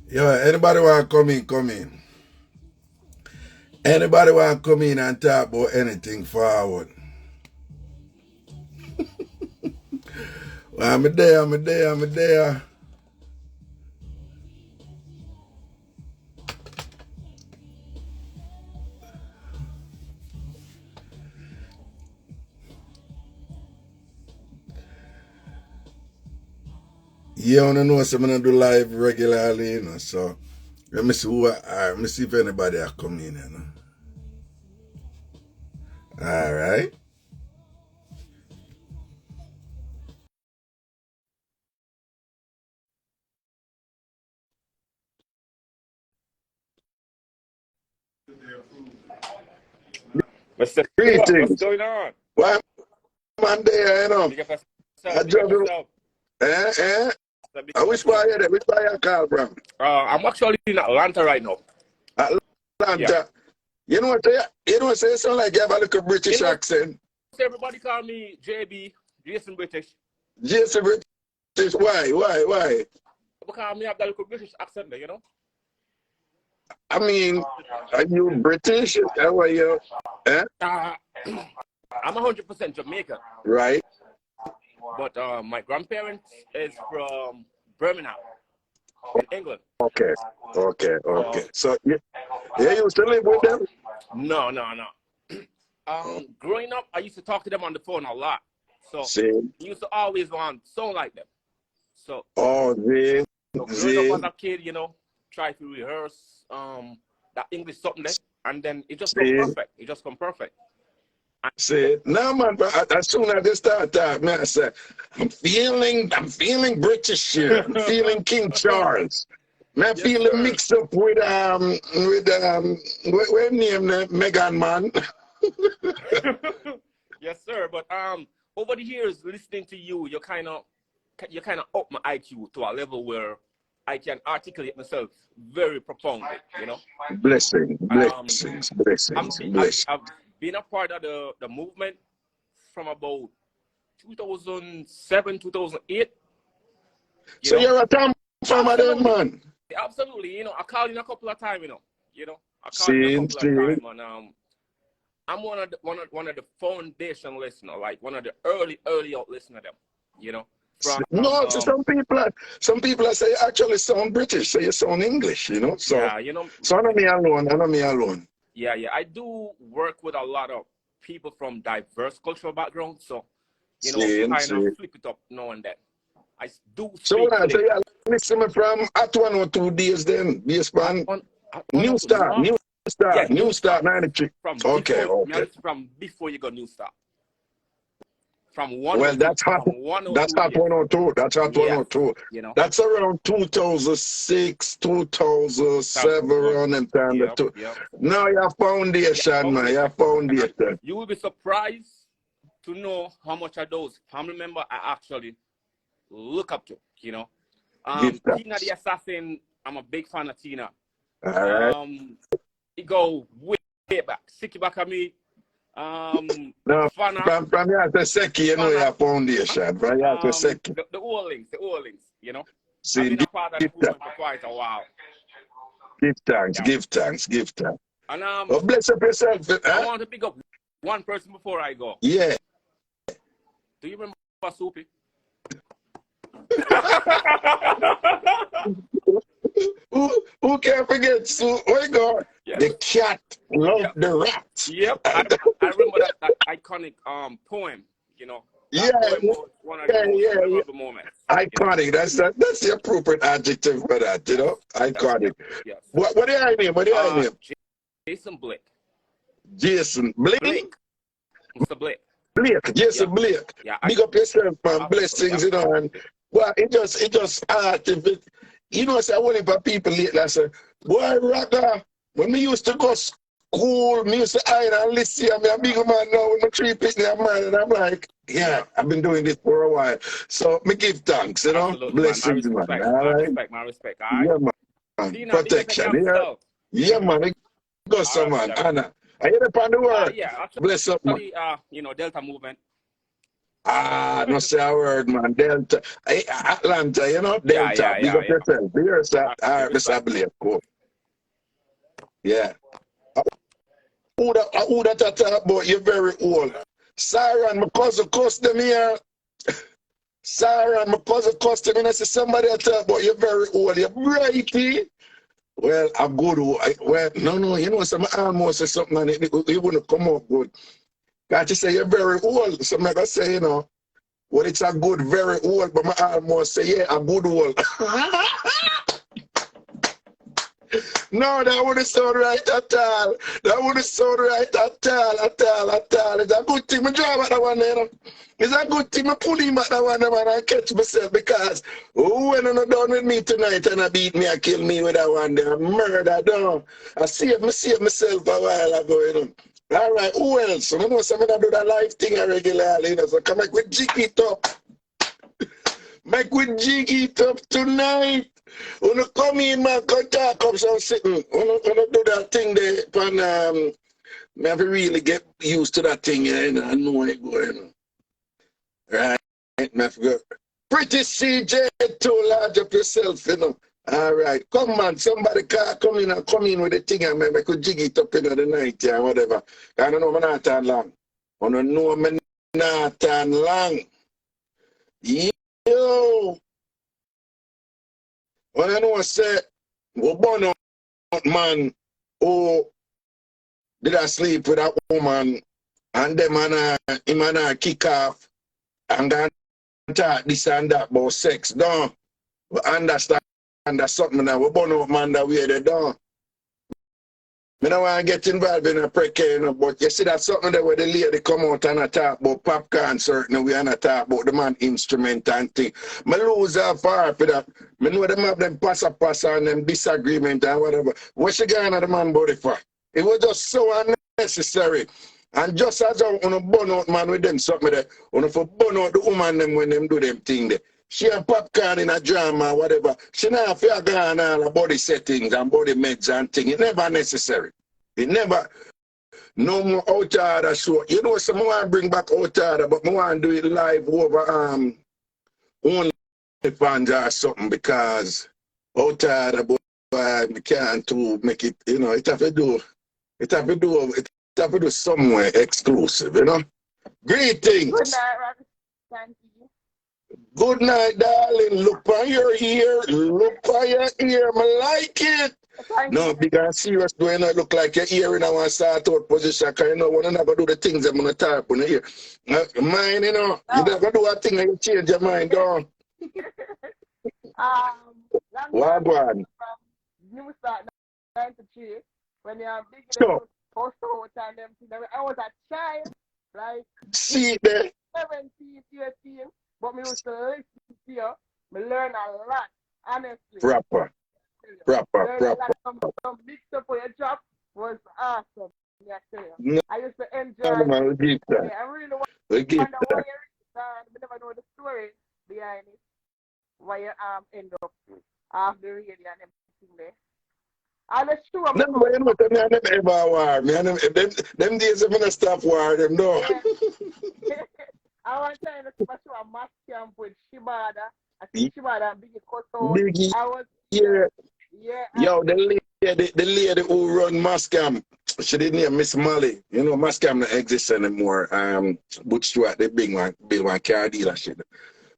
Yo, anybody want to come in, come in. Anybody want to come in and talk about anything forward? Well, I'm there. You don't know, so I do live regularly, you know, so let me see let me see if anybody are coming in, you know. All right. Mr. Stewart, what's Greetings. going on? Why man there, you know? Big up I yourself, big up just, yourself. eh? Big I up wish why yourself. you there? Which why you call from? I'm actually in Atlanta right now. Yeah. Atlanta. You know what say? You sound like you have a little You British know, accent. everybody call me JB, Jason British. Jason British, why? Because me have that little British accent there, you know? I mean, are you British? How are you? Eh? I'm 100% Jamaican, Right. but my grandparents is from Birmingham in England. Okay. So, So you used to live with them? no. Growing up, I used to talk to them on the phone a lot. So, See? I used to always want to sound like them. So, Oh, growing up as a kid, you know, try to rehearse that English something there, and then it just come see, perfect. It just come perfect. see. Now, man, but as soon as they start talking, man, I say, I'm feeling British here. I'm feeling King Charles. Man, Yes, feeling sir. mixed up with what name that Megan man? Yes, sir. But over the years, listening to you, you kind of up my IQ to a level where I can articulate myself very profoundly. You know, um, I've been a part of the movement from about 2007, 2008. You So know, you're a TamFam then, absolutely, man. absolutely. You know, I called in a couple of times. I called in a See, couple of times, and I'm one of the foundation listener, like one of the early out listener them. You know, from no, so some people say you actually sound British, so you sound English, you know. So, yeah, you know, so I know me alone. I know me alone. yeah. I do work with a lot of people from diverse cultural backgrounds, so kind of See. flip it up now and then. I do So speak when I say English. you listen me from at 1 or 2 days, then based on At one or New two, Start, no, yeah, New New Start Start 93. from Okay, before. Me I okay. listen from before you got New Start. From Well, 102, from that's 102 hot days. 102. That's hot Yes, 102. you know. That's around 2006, 2007, Yep, around them time. yep, yep. Now your Yeah, foundation, man. Your foundation. And foundation. you will be surprised to know how much of those family member I actually look up to, Give Tina the thanks. Assassin, I'm a big fan of Tina. All right. It go way back. Sicky back at me. Now, Fana, from here to Seki, you know Fana, your foundation. From here to Seki. the old links, I've See, been a part of the give thanks. movement for quite a while. Yeah. Give thanks. And Oh, bless up yourself. I Huh? want to pick up one person before I go. Yeah. Do you remember Soupy? Who can forget? So, oh God, Yes. the cat loved Yep. the rat. Yep. I remember that iconic poem. Yeah, That poem was one of the most memorable moments. Iconic. That's the appropriate adjective for that. You Yes. know, iconic. Yes. What do you name? What do you name? Jason Blake. Jason Blake. Mr. Blake. Jason Yeah. Blake. Yeah. Big up yourself, man. Blessings, you know. Absolutely. And well, it just art. If it, you know, say I want for people lately. I say, boy, Raga. When we used to go school, me used to hide and listen. I'm a big man now with my 3 picks in my mind, and I'm like, yeah, I've been doing this for a while. So me give thanks, you know. Absolutely, man. My Blessings, man. respect. All right. My respect. All right. Yeah, man. Tina, big up Protection. Yeah, yourself. yeah, man. It goes All some right, man. brother. Anna. Are you up on the work? Yeah. Bless up, man. Actually, Delta movement. No say a word, man. Delta. Hey, Atlanta, you know? Delta. Big up yourself. Big yourself. All right, Mr. Blake. Cool. Yeah. Who that talk about you very old? Sarah and my cousin cussed them here. Sarah and my cousin cussed them and I say somebody that talk about you very old. You're brighty. Well, I'm good. Well, no, you know, some almost say something and it wouldn't come up good. Can't you say you're very old? So I say, you know, well, it's a good, very old, but I almost say, yeah, a good old. No, that wouldn't sound right at all. That wouldn't sound right at all. It's a good thing I drive at that one, you know. It's a good thing I pull him at that one, man, and catch myself because when I'm not done with me tonight and I beat me, I kill me with that one there. I murder down. I saved myself a while ago, you know. All right, who else? I know somebody that do that live thing regularly, you know, so come back with jig it up. Make we jig it up tonight. When you come in, man, come talk up some sitting. When you do that thing there, man, I have to really get used to that thing, you know, I know it going. Right, I have to go. Pretty CJ, too large up yourself, you know. All right, come on, somebody can come in with the thing and I could jig it up in the night, yeah, whatever. I don't know, I'm not that long. I don't know, I'm not that long. Yo! When I know I say, we born out man who did I sleep with a woman and them and kick off and gonna talk this and that about sex, don't we understand that's something that we born out man that way they don't. I don't want to get involved in a precare, you know, but you see that's something that where the lady come out and I talk about popcorn certain way and I talk about the man instrument and thing. I lose her far for that. I know them have them pass and them disagreement and whatever. What she going at the man body for? It was just so unnecessary. And just as I want to burn out man with them something there, want to burn out the woman them when them do them thing there. She have popcorn in a drama or whatever. She not have to go on all the body settings and body meds and things. It never necessary. It never, no more out order show. You know, some want to bring back out order, but I want to do it live over only fans or something because out order, but I can't to make it, you know, it have to do somewhere exclusive, you know. Greetings. Good night, Ragashanti. Good night, darling. Look on your ear. Look on your ear. I like it. No, big and serious. Do you not look like your ear in our start out position? Because you know, when you never do the things I'm going to type on the ear. Mine, you know, you never do a thing and you change your mind, don't Wagwan. New start 93 when you're big So, post out and them things. I was a child, like see there. 17, 18, but me was to listen to you. Me learn a lot, honestly. Proper. Some Mixup for your job was awesome. Yeah, No, I used to enjoy it. man, we give that. Yeah, I really wonder We give why that. we never know the story behind it. Why you end up off the radio and everything there. And the show No, but you know what, I never ever war. Them days I'm gonna stop war, them no. Yeah. I was trying to show a mass camp with Shibada. I think Shibada and Biggie Koto. Biggie, I was yeah. Yeah. Yo, the lady who run Mascam, she didn't name Miss Molly. You know, Mascam don't exist anymore. But Stewart, they build one car dealership.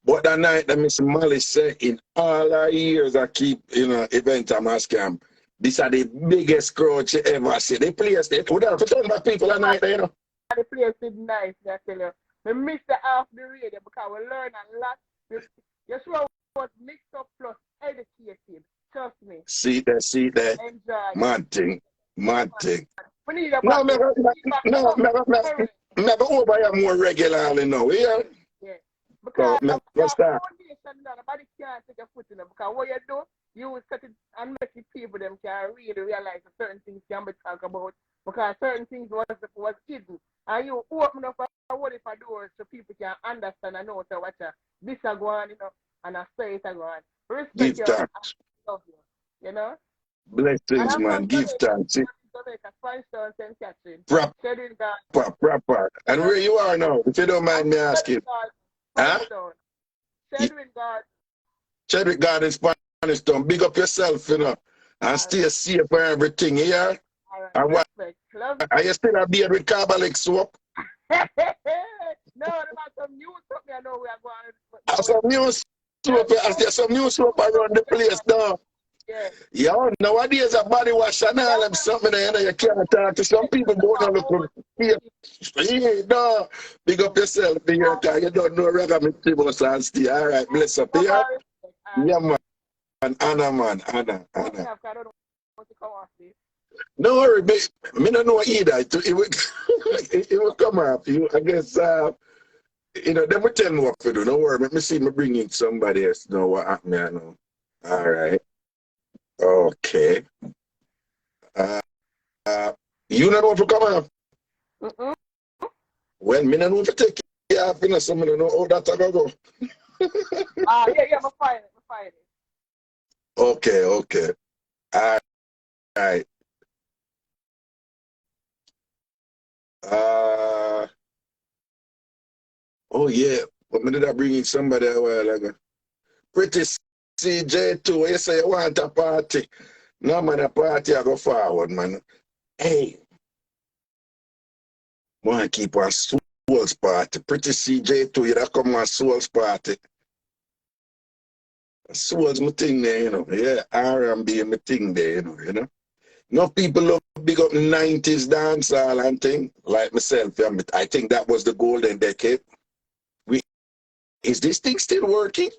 But that night that Miss Molly said in all her years I keep, you know, event at Mascam, these are the biggest crowd she ever see. They place it. We don't have to talk about people that night, you know. The place is nice, I tell you. We miss the half the radio because we learn a lot. Your show was mixed up plus educated. Trust me. See that. Enjoy. Mad thing. We need a No, never over here more regularly now, yeah? Yeah. Because what's that? Nobody can't take a foot in it. Because what you do, you will set it and make it people them can really realize that certain things can be talked about. Because certain things was hidden. And you open up a what if I do so people can understand and know so what this are going, you know, and I say it are going. Respect Give you. thanks. Love you. You know? Blessings, man. Give thanks. Jamaica, Spanish St. Catherine. Proper. And where you are now, if you don't mind me asking? Huh? Shedwin Garden. Chadwick Garden, Spanish Town. Big up yourself, you know. And stay safe for everything, yeah? And what? Are you still a beard with carbolic soap? No, there's some new soap I know we are going. Some new soap, there's some new soap around the place now. Yeah, nowadays a body wash and all them something there, you know, you can't talk to some people don't look yeah, no. Big up yourself, big up, you don't know Ragashanti and stay. All right, bless up here. Yeah, man. Anna, man. Anna. No worry, babe. Me don't know either. It will come up. I guess, you know, they will tell me what to do. Don't worry. Let me see me bring in somebody else. Know what happened, I know. All right. Okay. You don't know if you come up? Well, me don't know if you take care of it, so I don't know how that's going to go. Yeah, I'm fine. Okay. All right. Oh yeah, but me did I bring in somebody a while ago? Pretty CJ too. You say you want a party? No man, a party I go forward, man. Hey, want to keep our Souls party. Pretty CJ too. You da come on Souls party. Souls my thing there, you know. Yeah, R&B my thing there, you know. Enough people love big up 90s dancehall and thing, like myself. I think that was the golden decade. Is this thing still working?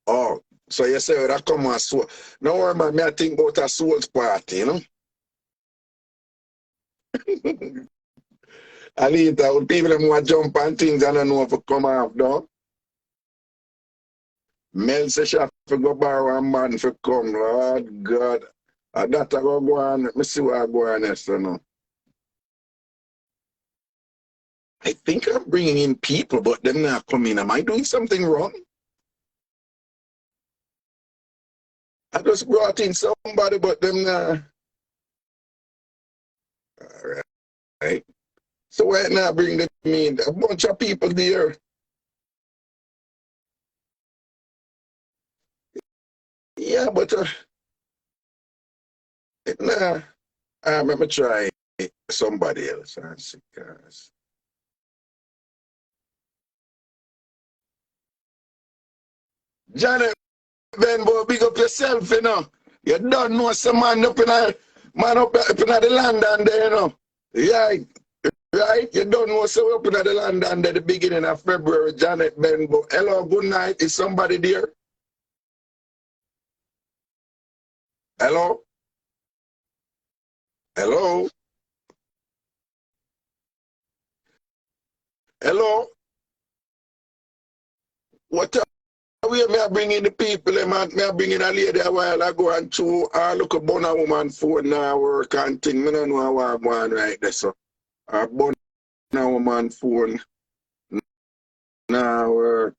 Oh, so you say that come on soul. No worry, man, I think about a Souls party, you know? I need that with people that want to jump on things and I don't know if it come off, though. Mel says she have to go borrow a man for come, Lord God. That I go on, let me see what I go on next, you know. I think I'm bringing in people, but them not coming. Am I doing something wrong? I just brought in somebody, but them not. All right. So why not bring them in? A bunch of people there. Yeah, but nah. I'm gonna try somebody else. Janet Benbow, big up yourself, you know. You don't know some man up in the land and there, you know. Yeah, right? You don't know so up in the land and at the beginning of February, Janet Benbow. Hello, good night. Is somebody there? Hello? Hello? Hello? What way may I bring in the people? May I bring in a lady a while ago and two look at a woman phone now work and thing. I don't know how I'm going right there. So a woman phone now work.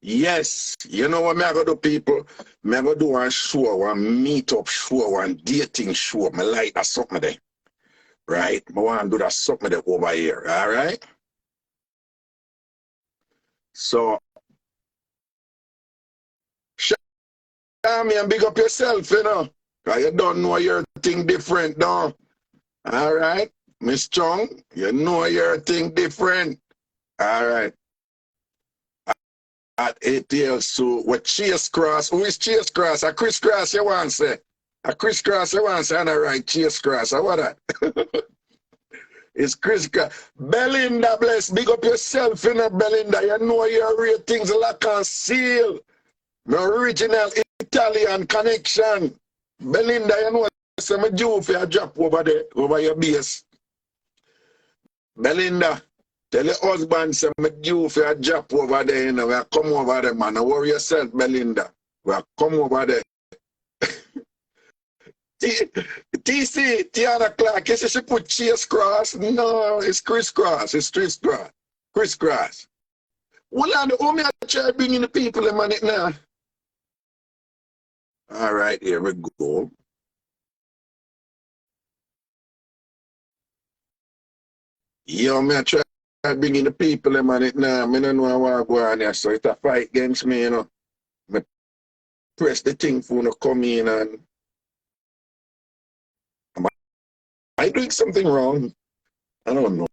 Yes, you know what I'm going to do, people? I'm going to do one show, one meet-up show, one dating show. I like that something there, right? I want to do that something there over here, all right? So, me and big up yourself, you know, because you don't know your thing different, no? All right? Miss Chung, you know your thing different, all right? At ATL, so what Chase Cross? Who is Chase Cross? A Chris Cross, you want to say? A Chris Cross, you want to say? And I write Chase Cross. What that? It's Chris Cross. Belinda, bless. Big up yourself, you know, Belinda. You know your ratings lock and seal. My original Italian connection. Belinda, you know, some Jew for your drop over there, over your base. Belinda. Tell your husband, say, me due for a job over there, you know. We come over there, man. Don't worry yourself, Belinda. We come over there. TC, Tiana Clark, you say she put Chase Cross? No, it's Chris Cross. It's Chris Cross. Chris Cross. Well, on the home, I try bringing the people in on it now. All right, here we go. Yo, me I try bringing the people in on it now. I don't know how I go on there, so it's a fight against me, you know. Me press the thing for to come in and am I doing something wrong? I don't know.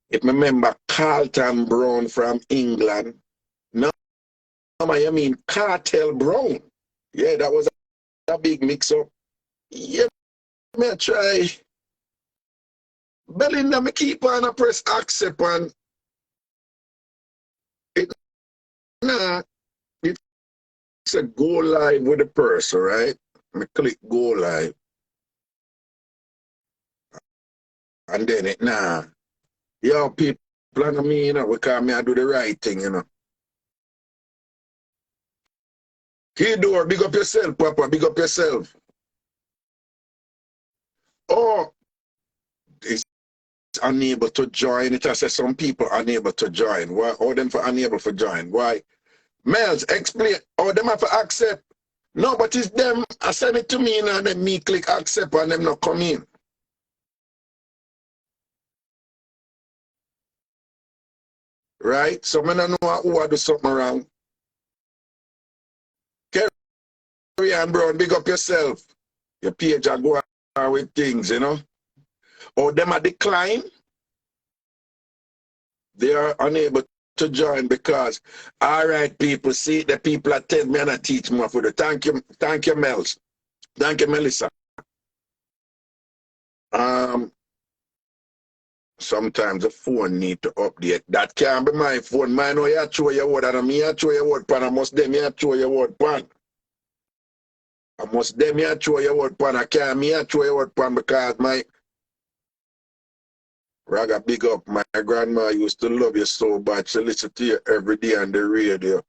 If I remember Carlton Brown from England, no, I mean Cartel Brown. Yeah, that was a big mix-up. Yeah, me try. Belinda, me keep on a press accept and it nah, it's a go live with the person, right? Me click go live. And then it nah. Yo, people on me, you know, because me I do the right thing, you know. Kidor, big up yourself, Papa, big up yourself. Oh, it's unable to join. It has said some people unable to join. Why? All them for unable to join. Why? Males, explain. All them have to accept. No, but it's them. I send it to me and then me click accept and them not come in. Right? So I don't know who I do something wrong. Carry on, bro, and big up yourself. Your page are go on with things, you know. Or them are decline. They are unable to join because, all right, people, see, the people attend me and I teach more for the. Thank you, Mels. Thank you, Melissa. Sometimes the phone need to update. That can't be my phone. Mine know you show your word and me show your word pan. I must them you show your word pan. I must them you show your word pan. I can't me show your word pan because my Raga, big up. My grandma used to love you so bad. She listened to you every day on the radio.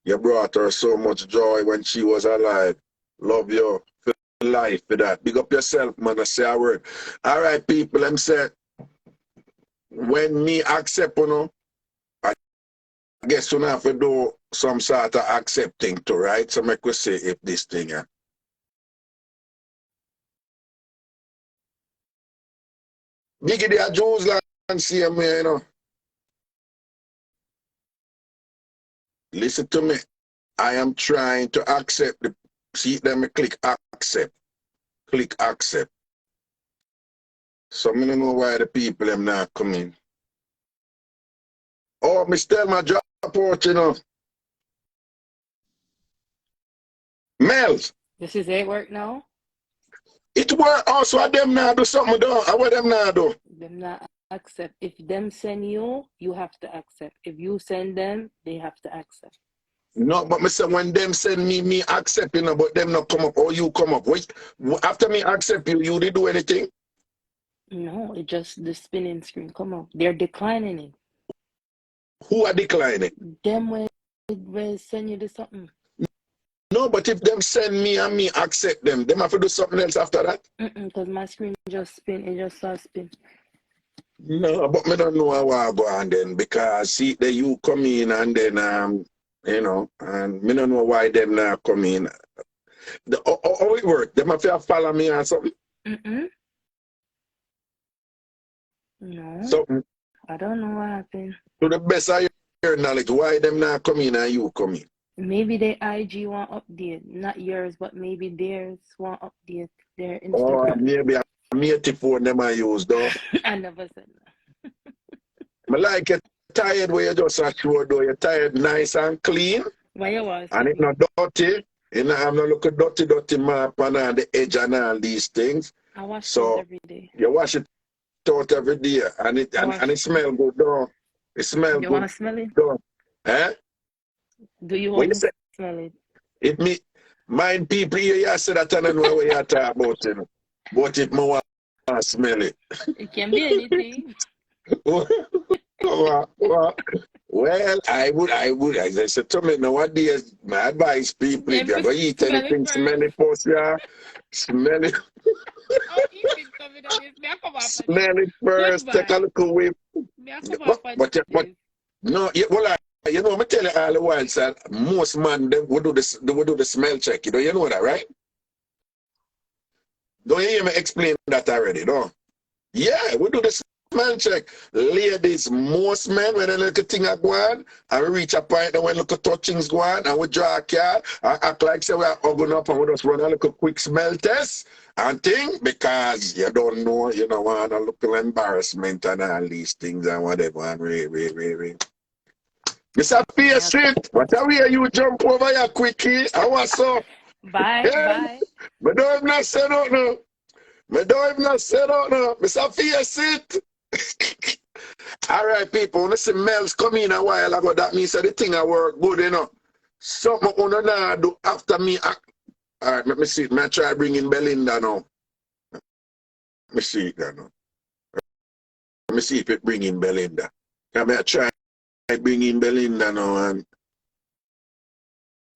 You brought her so much joy when she was alive. Love you for life for that. Big up yourself, man. I say a word. All right, people, I'm saying, when me accept, you know, I guess you have to do some sort of accepting too, right? So make we say if this thing, yeah. Biggie the Jews and see me, you know. Listen to me. I am trying to accept the see let me click accept. Click accept. So I don't know why the people them not coming. Oh, me tell my drop out, you know. Mels. This is it work now? It work also them now do something do. What them now do? Them not accept. If them send you, you have to accept. If you send them, they have to accept. No, but me say when them send me accept, you know, but them not come up or you come up. Wait, after me accept you did do anything? No, it just the spinning screen come up. They're declining it. Who are declining? Them will send you to something. No, but if them send me and me accept them have to do something else after that? Because my screen just spin, it just starts spin. No, but me don't know how I go on then because see that you come in and then you know, and me don't know why them not come in. How it work? Them have to follow me or something? No. So I don't know what happened. to the best of your knowledge, why them not come in and you come in? Maybe their IG want update, not yours, but maybe theirs want update their Instagram. Or maybe a mate phone them I use though. I never said that. I like it tired where you just a show though. You're tired, nice and clean. Why you was? And it's not dirty. You know, I'm not looking dirty map and all the edge and all these things. I wash so it every day. You wash it out every day and it smell good though. It smell good. You wanna smell it? Though. Eh? Do you want to smell it? It me mind people here you say that I don't know what you're talking about, you know. But if I want to smell it. It can be anything. Well, I would, as I said to me, nowadays, my advice people, if you're going to eat anything, smell it first, yeah. Smell it. Smell it first, take a little whiff. no, well, you know, I tell you all the while, sir, most man, they would do the smell check. You know that, right? Don't you hear me explain that already, no? Yeah, we do the smell check. Ladies, most men, when a little thing are going and we reach a point and when little touchings go on and we draw a card and act like say we are hugging up and we just run a little quick smell test and thing because you don't know, you don't want a little embarrassment and all these things and whatever and Mr. Patient, what are we you jump over here quickly? I was so Bye. But don't even not say no, no. Me don't even not say no, no. Mr. Patient. All right, people, when the smells come in a while ago, that means that the thing I work good, you know. Something on the do after me. All right, let me see it. I try bringing Belinda now. Let me see it now. Let me see if it bring in Belinda. Can I try bring in Belinda now? And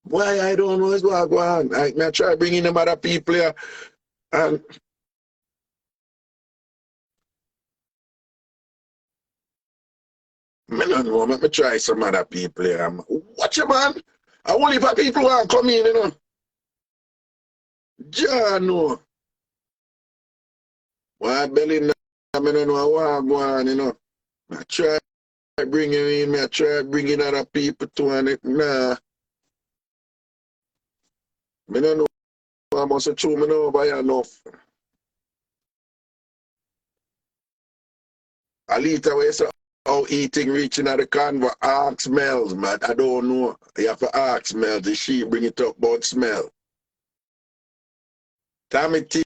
why I don't know what's going on. I try bringing them other people here. And I don't know, let me try some other people here. Watch it, man. I want if people want to come in, you know. John, no. Why Belinda, I don't know what go on, you know. I try bringing in, I try bringing other people to and nah. I don't know. I must have thrown me over here enough. Alita, where you say, how eating reaching at the convo, ask smells, man. I don't know. You have to ask smells. The she bring it up about smell. Tommy T.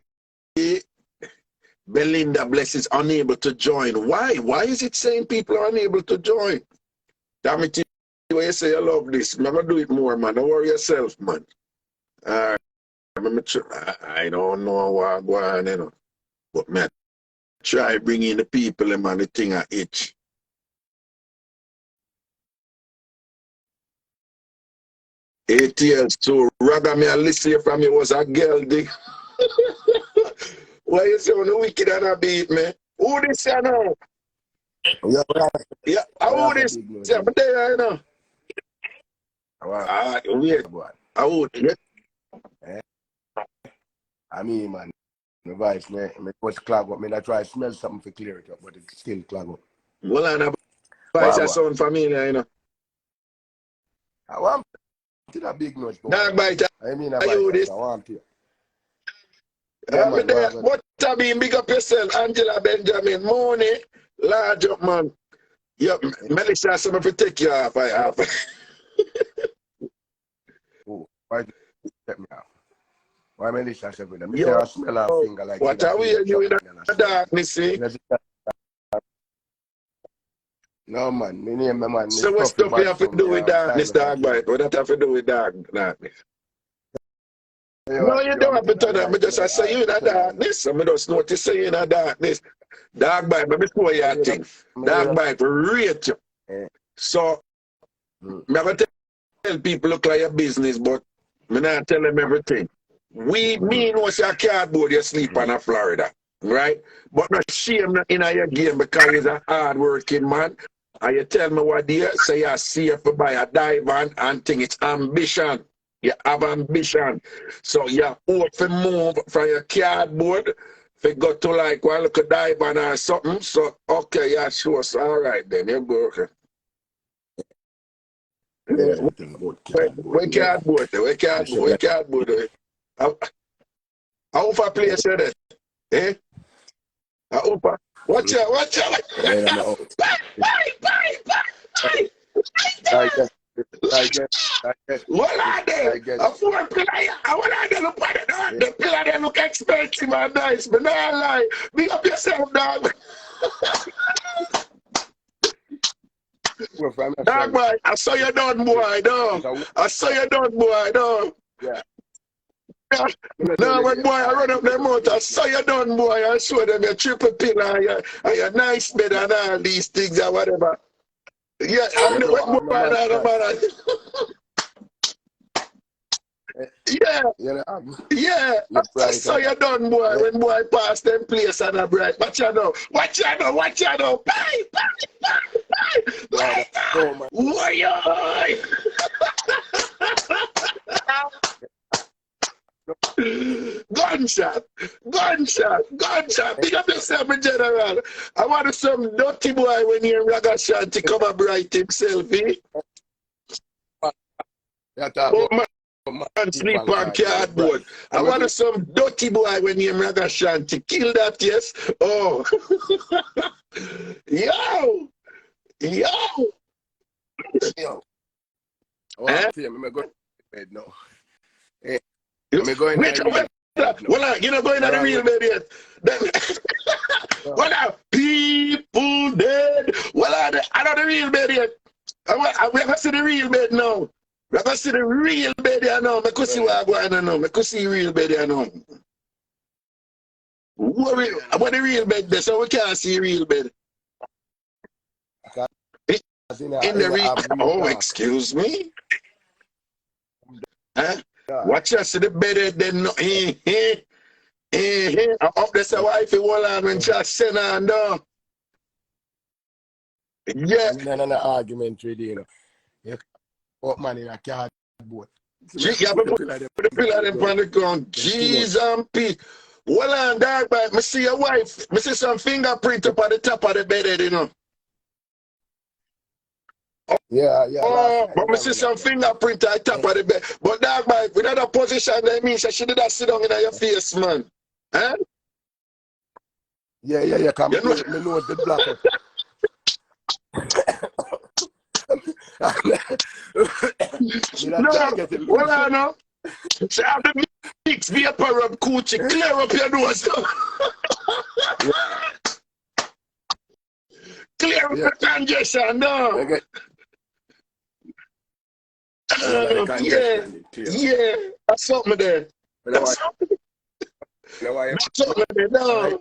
Belinda Bless is unable to join. Why? Why is it saying people are unable to join? Tommy T. Where you say you love this? I'm going to do it more, man. Don't worry yourself, man. I don't know what going on, you know. But man, try bringing the people and man, the thing I itch. ATL, so rather me I listen from you was a girl dig. Why you say on the wicked and a beat me? Who this you know? Yeah, who this? Yeah, but there you know. Wait. Who? I mean, man, my voice, me was clog up. Me I try to smell something to clear it up, but it's still clog up. Well, and a voice sound familiar, you know. I want to a big nose. Dog bite. I mean, I want to. What I mean, big up yourself, Angela Benjamin, Money, large up, man. Yep, Melissa, something to take you off. Oh, why take me off? Why Melissa said with them? I smell a finger like what are we you in the darkness, see? No, man. Me name my man. So what stuff you have to do with darkness, dog bite? What that have to do with darkness? No, you don't have to turn that. I just say you in the darkness. I just notice you in the darkness. Dog bite, but before you think. Dog bite, rate you. So, I'm going to tell people look like your business, but I'm not tell them everything. Me know say a cardboard you sleep on a Florida, right? But not shame in your game because you're a hard-working man. And you tell me what you say you're safe to buy a dive and think it's ambition. You have ambition. So you hope to move from your cardboard if you go to like one look at dive or something. So okay, yeah, sure. So all right then, you go. Okay. We cardboard. I hope I play that. Eh? I hope I watch out. What are they? A four player. I want to look at it. The player they look expensive and nice, but not lie. Big up yourself, dog. Dog boy, I saw you done, boy, dog. I saw you done, boy, dog. Yeah. No, when boy, I run up the motor, I saw you done, boy. I show them your triple pillar and your nice bed and all these things or whatever. Yeah, I'm the wet boy, Yeah. Yeah. So you done, boy. Yeah. When boy pass them place and a bright. Watch you know. Watch you know. Watch you know. Bye. Gunshot. Big up yourself, in general. I want some dirty boy when you're Ragashanti come and bright himself, eh? Oh, man, sleep on cardboard. I want some dirty boy when you're Ragashanti. Kill that, yes? Oh. Yo. Oh, I'm going to bed now. I'm going to bed. Well, you're not going to the real bed yet. Well, people dead. Well, I don't the real bed yet. I'm going to see the real bed now. I'm going to see the real bed here now. I could see what I'm going to know. I could see the real bed here now. What about the real bed there? So we can't see the real bed. In the real... Oh, excuse me? Huh? Watch us see the bed then. I hope there's a wife who will on when she's sitting on down. Yeah. No argument with you know. You put man in a cardboard. You have to put the pillar them on the ground. Jeez and peace. Well on dog, but I see your wife. I see some fingerprint up at the top of the bed, you know. Yeah. But I see some fingerprint at the top of the bed. But dog, but without a position, that means she did not sit down in your face, man. Huh? Yeah. Come you know the black. No, well, I know. She have the mix vapor rub coochie, clear up your nose. Clear up the congestion, no. Yeah, that's something there. That's something there, no.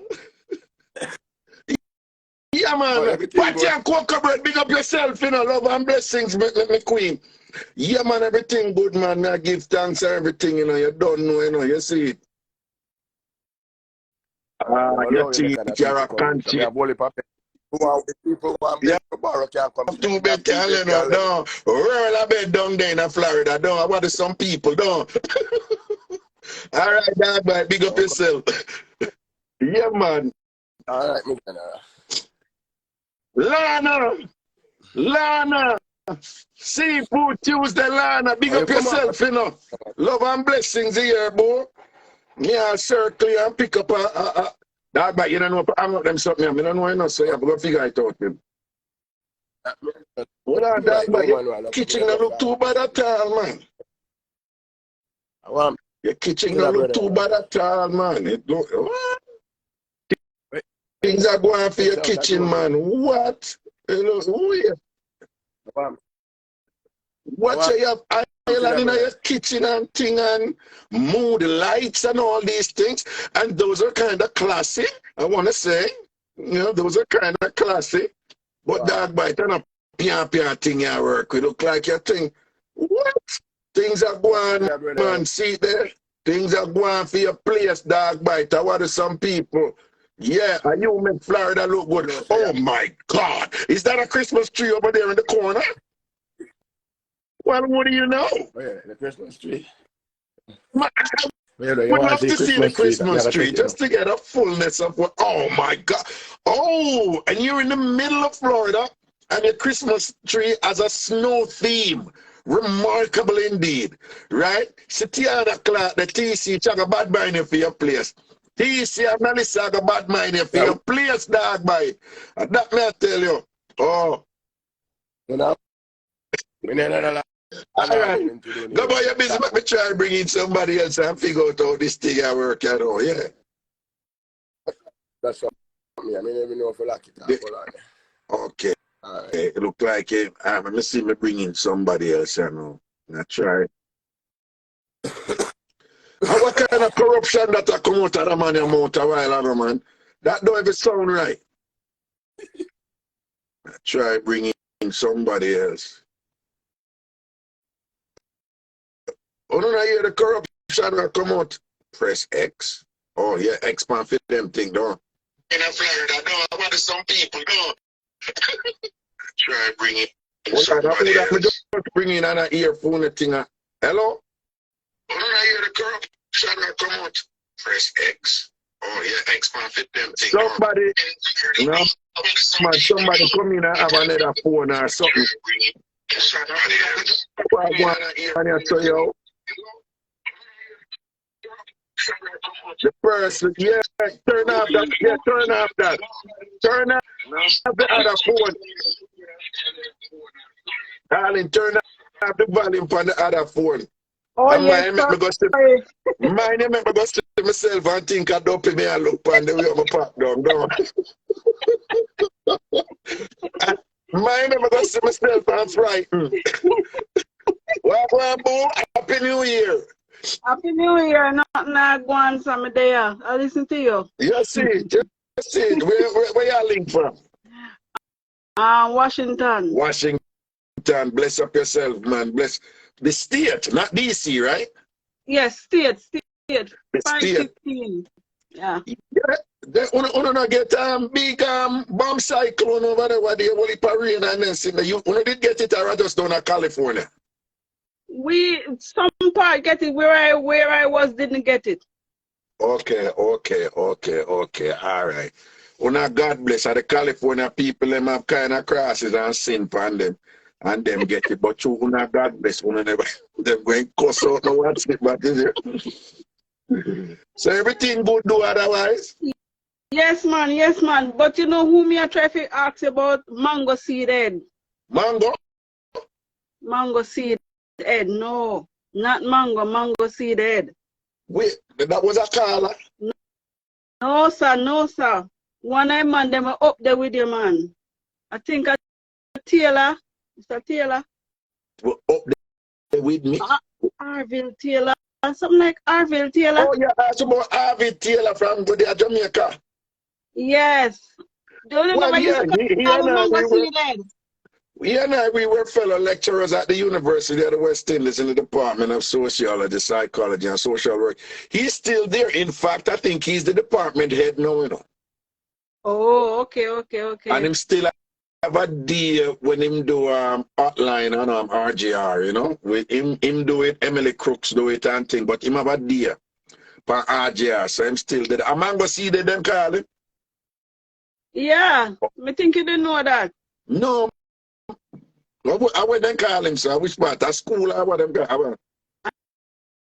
Yeah, man. Watch your cocoa bread, big up yourself, you know, love and blessings, me queen. Yeah, man, everything good, man. I give thanks for everything, you know. You don't know, you know, you see it. You see it, you're a country. People want bed tomorrow can't come. Two bed can't, you know, no. Roll a bed down there in Florida, don't. I want some people, don't. All right, dog, man, big up yourself. Yeah, man. All right, Lana. Seafood Tuesday, Lana. Big up yourself, you know. Love and blessings here, boy. Yeah, circle and pick up a dog, but you don't know, I'm not them something. I don't know, you know, so you have to go figure it out, man. Well, dog, but your kitchen don't look too bad at all, man. Your kitchen don't look too bad at all, man. It look, what? Things are going for your kitchen, man. What? You know, weird. What you have island in your kitchen and thing and mood lights and all these things, and those are kind of classy. I want to say, you know, those are kind of classy. But dog bite and a pian thing you work with look like your thing. What? Things are going, man. See there. Things are going for your place, dog bite. I want some people. Yeah, and you make Florida look good. Oh my God. Is that a Christmas tree over there in the corner? Well, what do you know? Oh, yeah, the Christmas tree. I would love to see the Christmas tree just to get a fullness of what. Oh my God. Oh, and you're in the middle of Florida and your Christmas tree has a snow theme. Remarkable indeed. Right? Sitiana Clark, the TC, check a bad mind for your place. TC and Melissa have a bad mind for your place, dog, boy. And that may I tell you. Oh. You know? All right. Go about your business. Let me try to bring in somebody else and figure out how this thing I work out. Yeah. That's what I mean, even know if you like it. Okay. Right. It look like let me see me bring in somebody else, you know. I try. What kind of corruption that I come out of the man your mouth a while ago, man? That don't even sound right. I try bringing in somebody else. Oh, no, hear the corruption will come out. Press X. Oh, yeah, X man fit them thing, don't. In Florida, no, I want some people, no. Try bring it. Somebody else. Just bring in an earphone thing. Hello? Oh, no, hear the corruption will come out. Press X. Oh, yeah, X man fit them thing. Somebody, no, man, somebody come in and have another phone or something. Somebody else. I want to tell you. The person, yeah, turn off that, yeah, turn off that. Turn off the other phone. Darling, turn off the volume on the other phone. Oh, and yes, mine make me go see myself and think I don't pay me and look on the way I'm park down. Mine make me go see myself and frightened. Well, boo, Happy New Year. Happy New Year. Not going some day. I listen to you. Yes, see. Where you link from? Washington. Washington. Bless up yourself, man. Bless the state, not DC, right? Yes, state. The state. Yeah. They not get big bomb cyclone over there where they only rain and then see you did get it or just down in California. Some part get it where I was didn't get it. Okay. All right. God bless the California people, them have kind of crosses and sin upon them. And them get it, but you God bless, never them going cuss out no what's it, but is it? So everything good do otherwise? Yes, man. But you know who me I try to ask about mango seed head? Mango? Mango seed head, no. Not mango seed head. Wait, that was a caller? No, sir. One I man them are up there with you, man. I think a Taylor. Mr. Taylor. Well, up there with me? Arville Taylor. Something like Arville Taylor. Oh, yeah, that's about Arville Taylor from Jamaica. Yes. Don't you remember we were fellow lecturers at the University of the West Indies in the Department of Sociology, Psychology, and Social Work. He's still there. In fact, I think he's the department head now, you know. Oh, okay. And him still have a deal when him do hotline on RGR, you know. With him do it, Emily Crooks do it and thing, but him have a deal for RGR, so I'm still there. A mango seed them call him? Yeah, I think you didn't know that. No. I would then call him, so which part? At school or what them call him?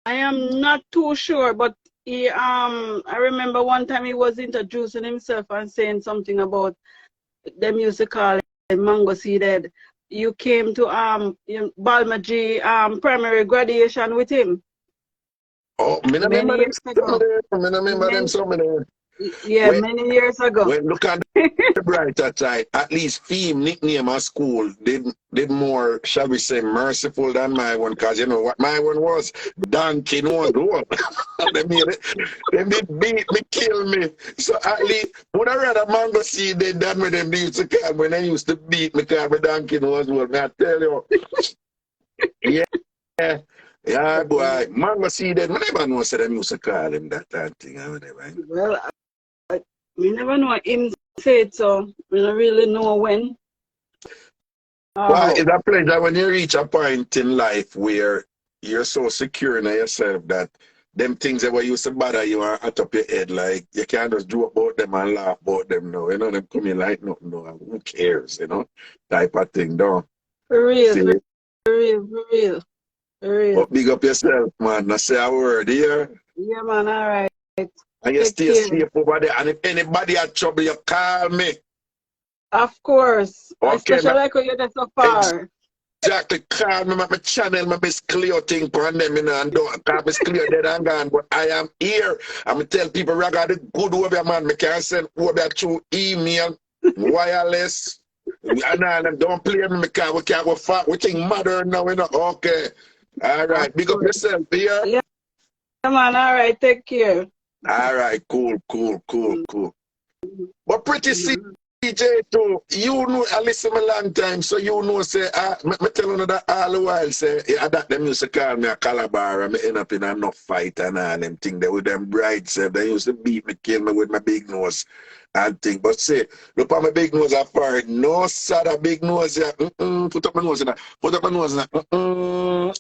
I am not too sure, but he I remember one time he was introducing himself and saying something about the musical Mango Seeded. You came to Balmaji primary graduation with him. Oh, I remember them so many. Yeah, many years ago. When look at the brighter side, at least theme nickname at school did more, shall we say, merciful than my one, because you know what my one was? Donkey nose one. They did beat me, kill me. So at least when I read a mango seed, they done with them used to call when they used to beat me because my donkey nose one. I tell you. Yeah, boy. Mango seed, I never know so them used to call him that thing. Well, we never know him say it, so we don't really know when. Well, it's a pleasure when you reach a point in life where you're so secure in yourself that them things that were used to bother you are at up your head, like you can't just joke about them and laugh about them now. You know, them come in like nothing, no, who cares, you know, type of thing, don't. For real, for real. But big up yourself, man. I say a word here. Yeah, man, all right. And you stay safe over there. And if anybody had trouble, you call me. Of course. Okay, especially like when you're there so far. Exactly. Call me, my channel, my Miss Cleo thing on them, you know, and don't call Miss Cleo dead and gone. But I am here. I'm going to tell people, Raga, the good over, man. I can send over through email, wireless. And don't play me, because we can't go far. We think mother now, you know. Okay. All right. Big up yourself here. Yeah. Come on, all right. Take care. All right, cool. But pretty soon, DJ too, you know, I listen a long time, so you know, say, me tell you that all the while, say, yeah, that them used to call me a Calabar, and me end up in enough fight and all them thing. They with them brides, say, they used to beat me, kill me with my big nose and thing. But say, look at my big nose afar, no, sir, that big nose, yeah, put up my nose in that, put up my nose in that,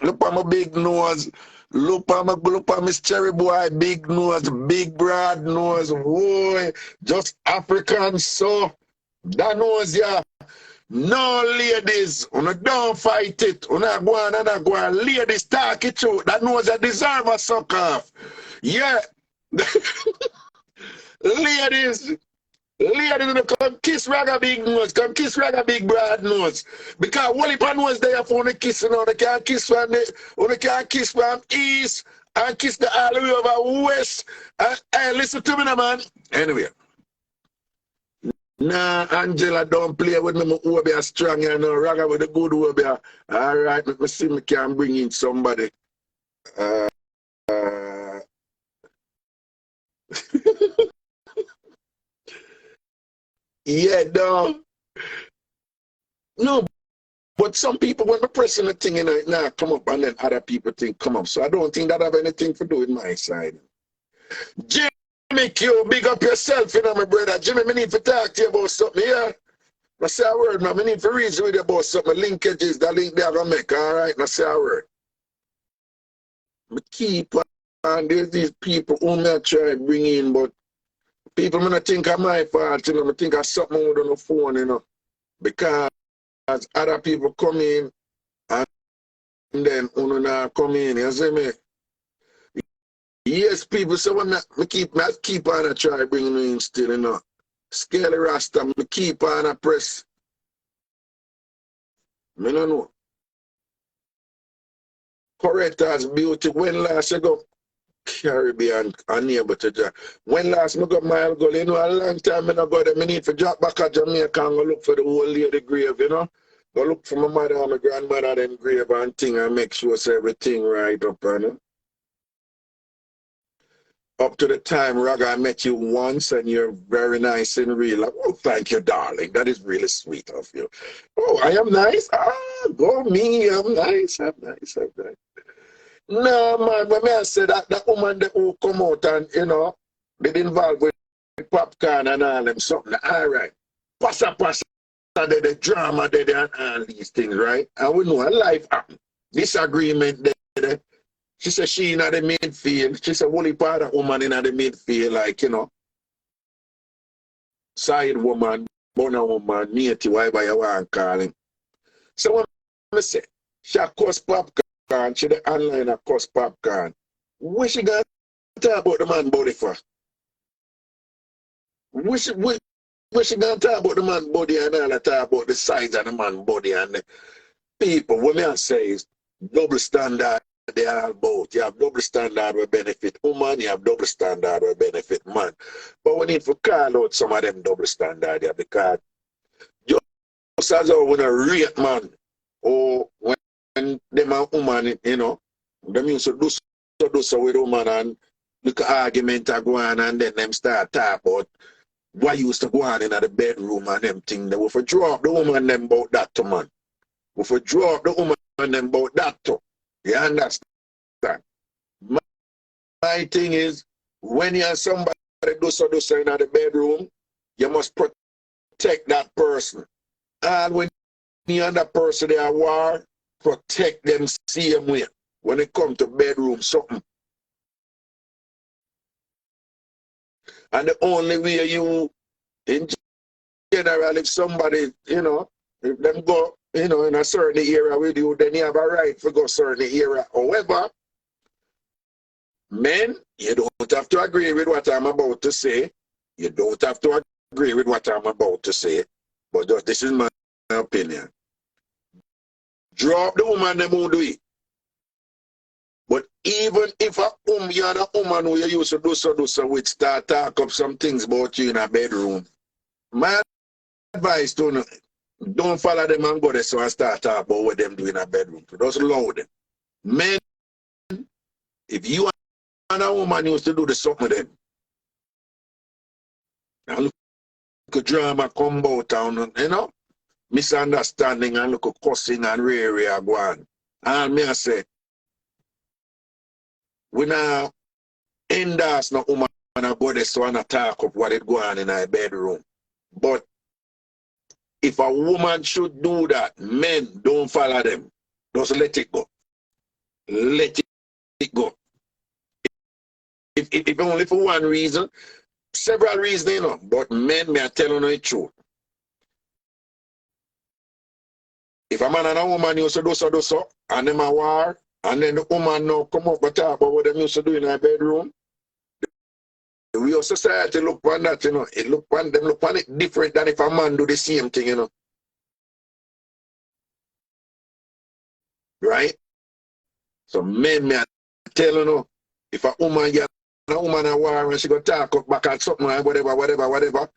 look at my big nose. Look at Miss Cherry Boy, big nose, big broad nose, boy, just African, so that nose, yeah. No, ladies, don't fight it. Go on. Ladies, talk it through. That nose that deserve a suck off. Yeah. Ladies, come kiss Raga big nose, come kiss Raga big broad nose. Because one if nose there for the kiss, they can't kiss from they can't kiss from east and kiss the all the way over west. Hey, listen to me now, man. Anyway. Nah, Angela, don't play with me. My Obia strong, you know. Raga with the good Obia. All right, let me see me can bring in somebody. Yeah, no. No, but some people, when they're pressing the thing, now come up, and then other people think come up. So I don't think that have anything to do with my side. Jimmy Q, big up yourself, you know, my brother. Jimmy, I need to talk to you about something, yeah? I say a word, man. I need to reason with you about something. Linkages, that link they're going to make, all right? I say a word. I keep on, there's these people who may try to bring in, but people may not think of my fault, you know. I think of something on the phone, you know. Because other people come in, and then not come in, you see me? Yes, people, so when I keep on a try bringing in still, you know. Scaly Rasta, I keep on a press. I don't know. Correct as beauty. When last you go Caribbean unable to drop. When last I go mile goal, you know, a long time I go there, I need to drop back at Jamaica and go look for the old lady grave, you know. Go look for my mother and my grandmother them grave and thing and make sure so everything right up, you know. Up to the time, Raga, I met you once and you're very nice and real. Like, oh, thank you, darling. That is really sweet of you. Oh, I am nice? Ah, go me. I'm nice. I'm nice. I'm nice. No, man, when I said that woman that who come out and, you know, they involved with popcorn and all them something. All right. Passa, the drama there and all these things, right? And we know a life happen. Disagreement there. She said she in the midfield. She said only part of woman in the midfield, like, you know, side woman, born woman, native, whatever you want to call him. So when I say, she cost popcorn, she the online a cost popcorn. What she got to talk about the man body for? What she got to talk about the man body and all that talk about the size of the man body and the people? What me I say is double standard. They are both. You have double standard will benefit woman, you have double standard will benefit man. But we need to call out some of them double standard here because just as how when a rate man or when them a woman, you know, them used to do so with woman and look at argument are go on and then them start talk about what used to go on in the bedroom and them thing. They will for draw up the woman them about that to man. We for draw up the woman them about that too. You understand? My thing is, when you have somebody do so in the bedroom, you must protect that person. And when you and that person they are war, protect them same way. When it comes to bedroom, something. And the only way you, in general, if somebody, you know, if them go, you know, in a certain area with you, then you have a right to go certain area. However, men, you don't have to agree with what I'm about to say. You don't have to agree with what I'm about to say. But just, this is my opinion. Drop the woman them who do it. But even if you're a woman who you used to do so with, start talk up some things about you in a bedroom, my advice to you, don't follow them and go there so and start talking about what them do in a bedroom. Just allow them. Men, if you and a woman used to do the something with them, now look drama come out and, you know, misunderstanding and look cussing and rare go on. And me I say, we now endorse no woman and go there so and talk up what it go on in her bedroom. But if a woman should do that, men don't follow them. Just let it go. Let it go. If only for one reason, several reasons, you know, but men may tell you the truth. If a man and a woman used to do so, and them a war, and then the woman now come up and talk about what them used to do in her bedroom, the real society look on that, you know, it look on them look on it different than if a man do the same thing, you know. Right? So men may tell you know, if a woman get a woman a war and she go talk up back at something and whatever.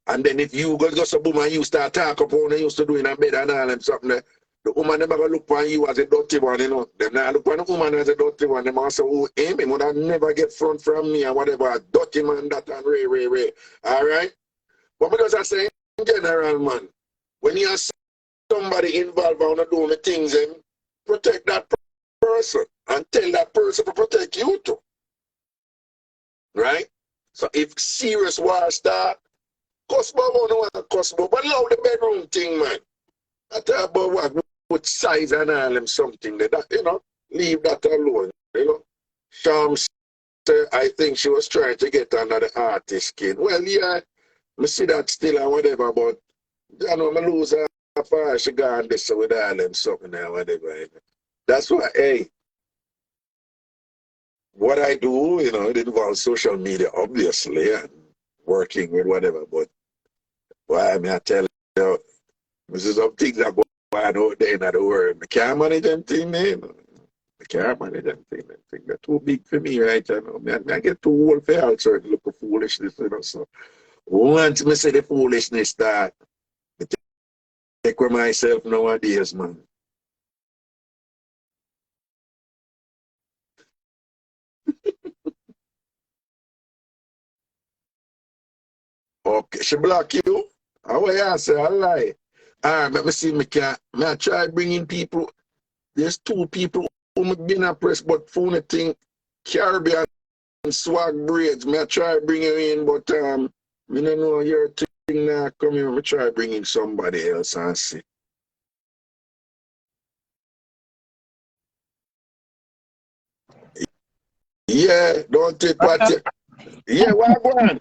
And then if you go just a boom and you start talk up what they used to do in a bed and all and something there, the woman never gonna look on you as a dirty one, you know. Them not look on the woman as a dirty one. Them also who aim him would never get front from me and whatever. Dirty man that and ray. Alright? But because I say in general, man, when you have somebody involved on doing the things, protect that person and tell that person to protect you too. Right? So if serious war start, cuss about no one cuss about, but allow the bedroom thing, man. I talk about what with size and all them something that you know, leave that alone. You know. Sham said I think she was trying to get under the artist skin. Well, yeah, I see that still and whatever, but you know, I lose her far she gone this with all them something and whatever. You know. That's why, hey, what I do, you know, it involves social media, obviously, and working with whatever, but why I tell you, this is some things that go on out there in the world. I can't manage them things, man. I can't manage them things. They're too big for me right now. I get too old for all certain look of foolishness, you know. So once I say the foolishness start, I take with myself nowadays, man. Okay, she block you? How I answer? I lie. Alright, let me see I try bringing people. There's two people who have been a press, but for the thing, Caribbean swag braids. I try bring you in, but I don't know your thing now. Come here, I try bringing somebody else and see. Yeah, don't take what you. Yeah, what going?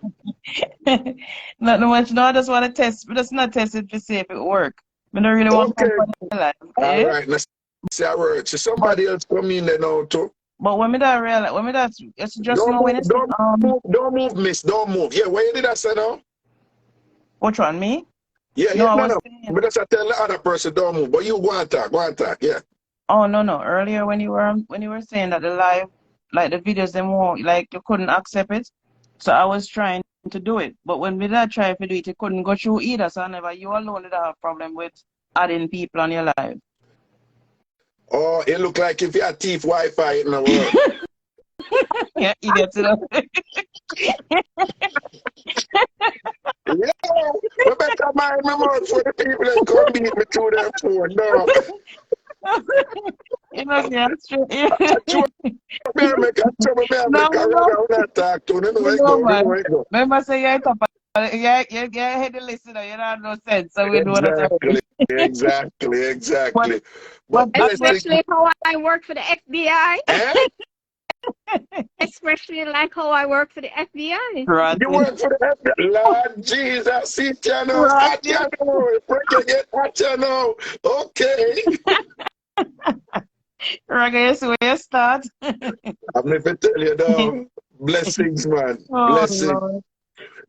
Not much. No, I just want to test. But just not test it to see if it work. I don't really want to come for life. All right, let's see a word. So somebody else come in there now too. But when me that realize, when me that, it's just don't know move, when it's don't move, miss, don't move. Yeah, where did I say now? Which one, me? Yeah, no, no. But that's I tell the other person don't move. But you go and talk, yeah. Oh no. Earlier when you were saying that the live, like the videos them won't, like you couldn't accept it. So I was trying to do it. But when we did try to do it, it couldn't go through either. So I never you alone did have a problem with adding people on your live. Oh, it look like if you had thief Wi-Fi in the world. Yeah, idiots, you know. Yeah, we better mind my mouth for the people that come beat me through their phone. No. You know, yeah, that's true. Remember, say you're top. Yeah, head the listener. You don't have no sense. So we know that. Exactly. But especially how I work for the FBI. Especially like how I work for the FBI. Right. You work for the FBI? Lord Jesus, sit you know. What you know. Okay. Reggae, so where you start? I'm going to tell you now. Blessings, man. Blessings. Lord.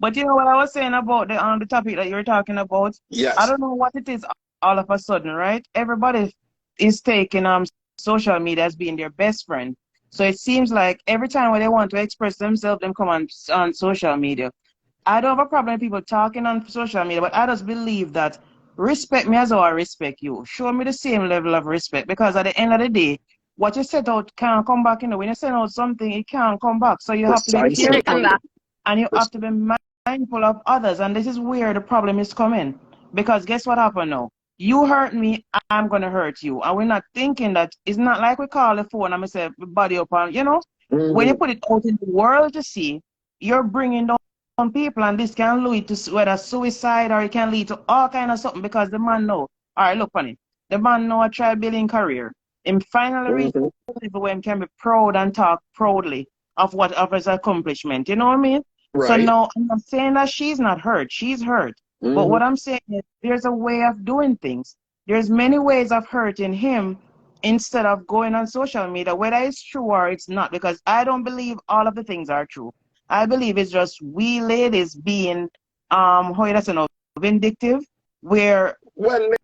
But you know what I was saying about the topic that you were talking about? Yes. I don't know what it is all of a sudden, right? Everybody is taking social media as being their best friend. So it seems like every time when they want to express themselves, they come on social media. I don't have a problem with people talking on social media, but I just believe that respect me as how I respect you. Show me the same level of respect, because at the end of the day, what you set out can't come back. When you send out something, it can't come back. So you have to be careful, and you have to be mindful of others, and this is where the problem is coming. Because guess what happened now? You hurt me, I'm gonna hurt you. And we're not thinking that it's not like we call the phone and we say body up and when you put it out in the world to see, you're bringing down people, and this can lead to whether suicide or it can lead to all kind of something because the man know. All right, look funny. The man know a try building career. Him finally reach a level where he can be proud and talk proudly of what of his accomplishment. You know what I mean? Right. So now I'm not saying that she's not hurt. She's hurt. But what I'm saying is there's a way of doing things. There's many ways of hurting him instead of going on social media, whether it's true or it's not, because I don't believe all of the things are true. I believe it's just we ladies being how you say, vindictive, where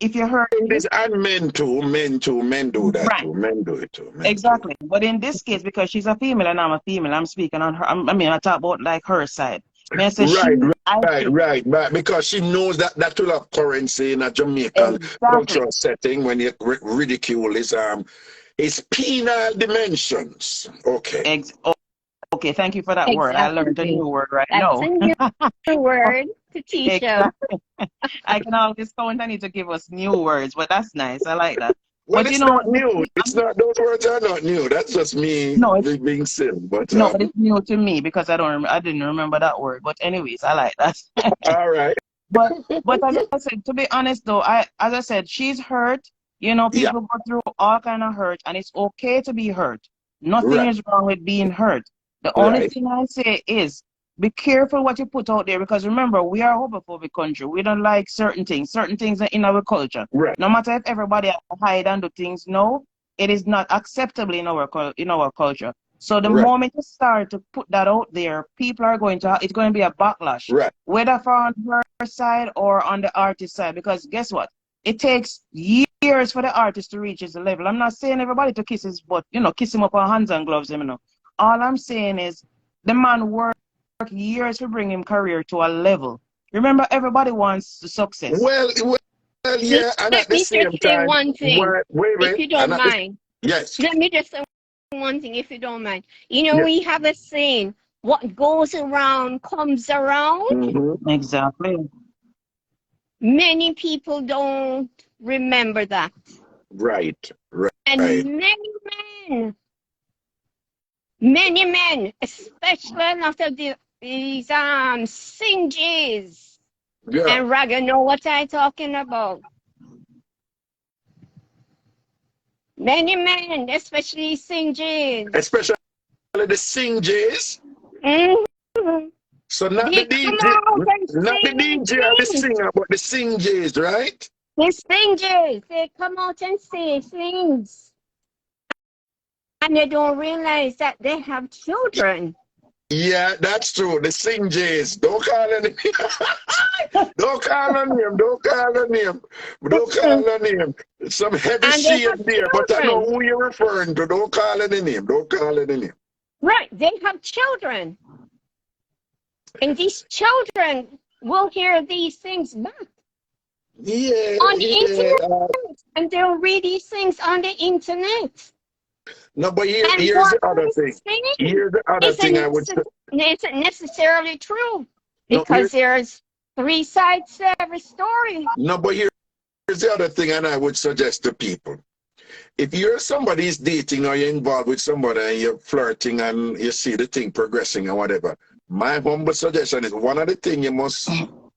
if you hurt this, and men do that right. too. Men do it too. Exactly. But in this case, because she's a female and I'm a female, I'm speaking on her. I talk about like her side. Right. Because she knows that will have currency in a Jamaican cultural setting when you ridicule is penal dimensions. Okay. Okay, thank you for that word. I learned a new word now. That's a new word to teach us. I can always count on you to give us new words, but that's nice. I like that. Well, but it's not new. It's not, those words are not new. That's just me being silly. But but it's new to me because I didn't remember that word. But anyways, I like that. All right. But as I said, to be honest though, as I said, she's hurt. People go through all kind of hurt, and it's okay to be hurt. Nothing is wrong with being hurt. The only thing I say is be careful what you put out there, because remember, we are a homophobic country. We don't like certain things are in our culture. Right. No matter if everybody hide and do things, no, it is not acceptable in our culture. So the moment you start to put that out there, people are it's going to be a backlash. Right. Whether on her side or on the artist side, because guess what? It takes years for the artist to reach his level. I'm not saying everybody to kiss his butt, kiss him up on hands and gloves, All I'm saying is the man worked years to bring him career to a level. Remember, everybody wants success. Well, yeah. And at the same time, say one thing, if you don't mind. Yes. Let me just say one thing, if you don't mind. We have a saying, what goes around comes around. Exactly. Many people don't remember that. Right. And many men, especially after these singes and Raga know what I'm talking about. Many men, especially singes. Especially the singes. So not the DJ or the singer, but the singes, right? The singes, they come out and say things. And they don't realize that they have children. Yeah, that's true. The singes. Don't call her name. Don't call her name. Don't call her name. Don't call her name. Some heavy shade there, but I know who you're referring to. Don't call her the name. Don't call her the name. Right, they have children. And these children will hear these things back. Yeah. On the internet. And they'll read these things on the internet. No, but here's the other thing. Here's the other thing I would say. It isn't necessarily true. Because there's three sides to every story. No, but here's the other thing, and I would suggest to people. If you're somebody's dating or you're involved with somebody and you're flirting and you see the thing progressing or whatever, my humble suggestion is one of the things you must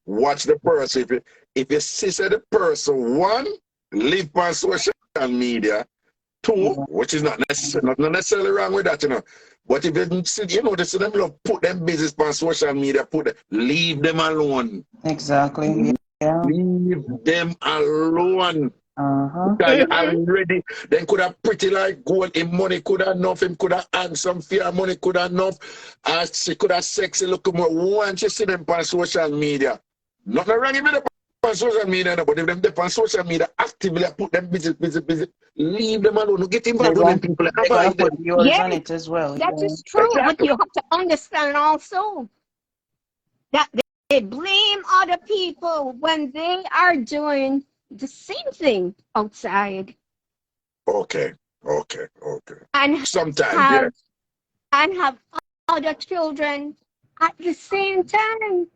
watch the person. If you see the person, one, live on social media, two, which is not necessarily wrong with that, But if you see, they them put them business on social media, leave them alone. Exactly. Yeah. Leave them alone. Because already, then could have pretty like gold, him money could have enough, him could have handsome, fair money could have enough, she could have sexy look more. Once you see them on social media, nothing wrong with them on social media, but if them on social media actively put them busy, leave them alone. Get involved with them people. On it as well. That is true, exactly. But you have to understand also that they blame other people when they are doing the same thing outside. Okay. And sometimes, and have other children at the same time.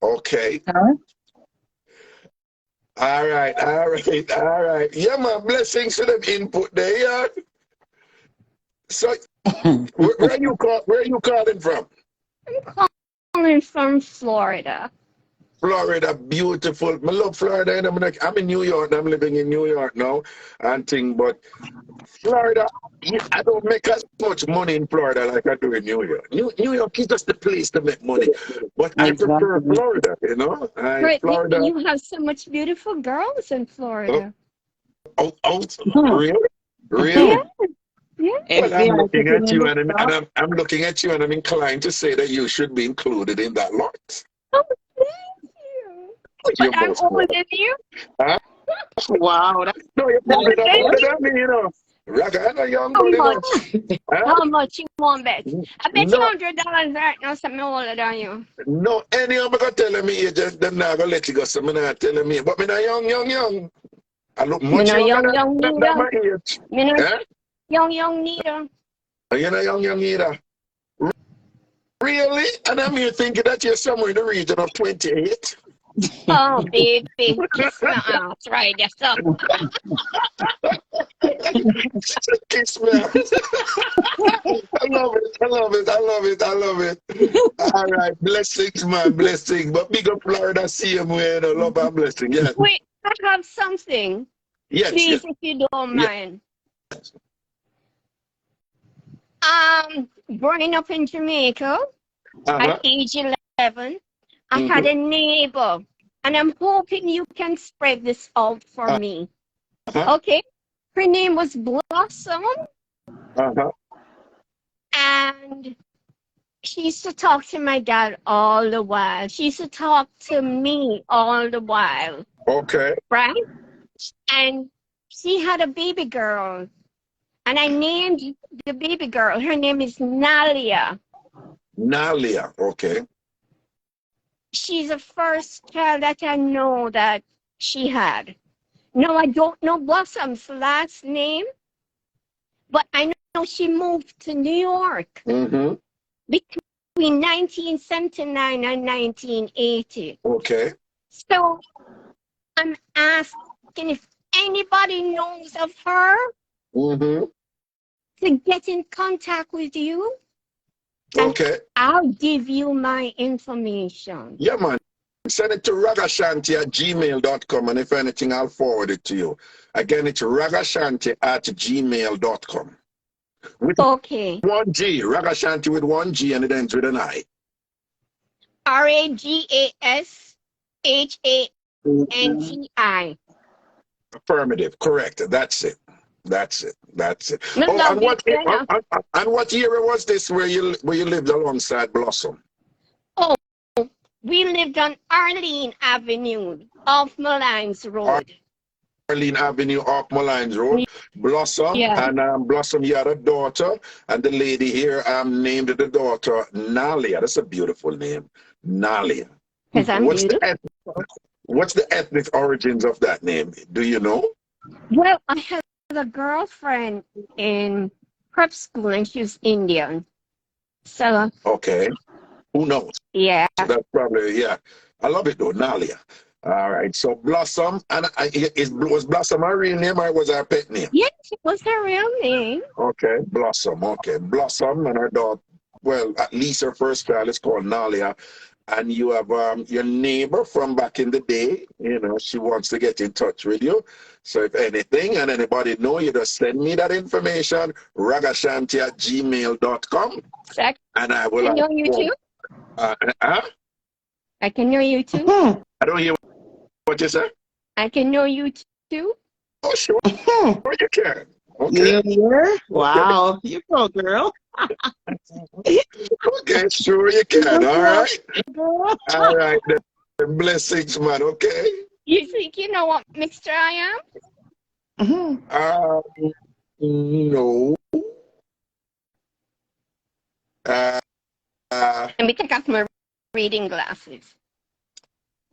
Okay. Huh? All right. Yeah, man, blessings to them input there, yeah. So, where you calling from? I'm calling from Florida. Florida, beautiful. I love Florida, and I'm in New York. I'm living in New York now, and thing. But Florida, I don't make as much money in Florida like I do in New York. New York is just the place to make money, but I prefer Exactly. Florida. You know, But Florida. you have so much beautiful girls in Florida. Really? Yeah, yeah. Well, I'm FBI looking taking at a you, look, and huh? I'm looking at you, and I'm inclined to say that you should be included in that lot. Oh, thank you. You're But I'm most older welcome. than you. Huh? Wow, No, you're How older much than me, you know. Raga, I'm a young How girl, you know. much? Huh? How much you want bet? I bet you No, $100 right now, something older than you. no, any of them gonna tell me age, them not gonna let you go, so I'm not telling me. But me not young. I look Me much no younger young than neither. my age. Me no Huh? young neither. You're not young either. Really? And I'm here thinking that you're somewhere in the region of 28. Oh, baby, kiss my ass right there, so. Kiss me out. I love it. All right, blessings, man, blessings. But big up Florida, same way, love and blessing, yeah. Wait, I have something. Yes, Please, if you don't mind. Growing up in Jamaica at age 11, I had a neighbor, and I'm hoping you can spread this out for me. Okay? Her name was Blossom. And she used to talk to my dad all the while. She used to talk to me all the while. Okay. Right? And she had a baby girl. And I named the baby girl. Her name is Nalia. Nalia, okay. She's the first child that I know that she had. No, I don't know Blossom's last name, but I know she moved to New York between 1979 and 1980. Okay. So I'm asking if anybody knows of her to get in contact with you. Okay. I'll give you my information. Yeah, man. Send it to ragashanti@gmail.com, and if anything, I'll forward it to you. Again, it's ragashanti@gmail.com. With one G, Ragashanti with one G, and it ends with an I. RAGASHANTI. Affirmative, correct. That's it. No, Oh, and what era was this where you lived alongside Blossom? Oh, we lived on Arlene Avenue off Malines Road. Arlene Avenue off Malines Road. Blossom, and Blossom, you had a daughter, and the lady here named the daughter Nalia. That's a beautiful name, Nalia. Because I'm beautiful. What's the ethnic origins of that name? Do you know? Well, I had a girlfriend in prep school, and she was Indian. So. Okay. Who knows? Yeah. So that's probably, I love it though, Nalia. All right. So Blossom, and was Blossom her real name or was her pet name? Yes, it was her real name. Okay, Blossom. Okay, Blossom and her dog. Well, at least her first child is called Nalia. And you have your neighbor from back in the day, she wants to get in touch with you. So if anything and anybody know, you just send me that information, ragashanti@gmail.com. And I will. I know you too. I can know you too. I don't hear what you say. I can know you too. Oh, sure. Sure you can. Okay. Yeah. Wow. You go, girl. Okay, sure you can. All right. All right. Blessings, man. Okay. You think you know what mixture I am? No. Let me take off my reading glasses.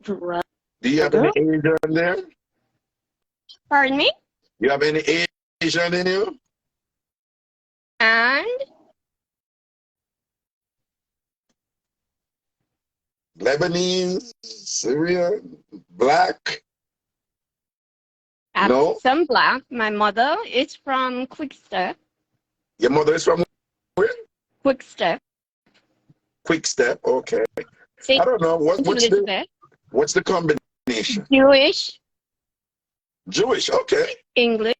Do you have any Asian there? Pardon me? You have any Asian in you? And? Lebanese, Syrian, black? No? Some black. My mother is from Quickstep. Your mother is from where? Quickstep. Quickstep, okay. Saint I don't know. Elizabeth. What's the combination? Jewish. Jewish, okay. English.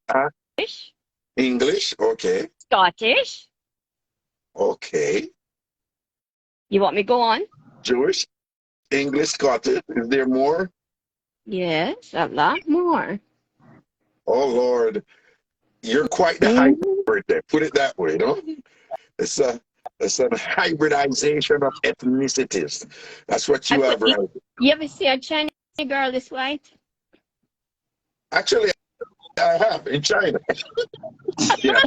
English, okay. Scottish. Okay. You want me to go on? Jewish, English, Scottish. Is there more? Yes, a lot more. Oh, Lord. You're quite the hybrid there. Put it that way, no? It's a hybridization of ethnicities. That's what you have, right? You ever see a Chinese girl this white? Actually, I have in China. Yeah.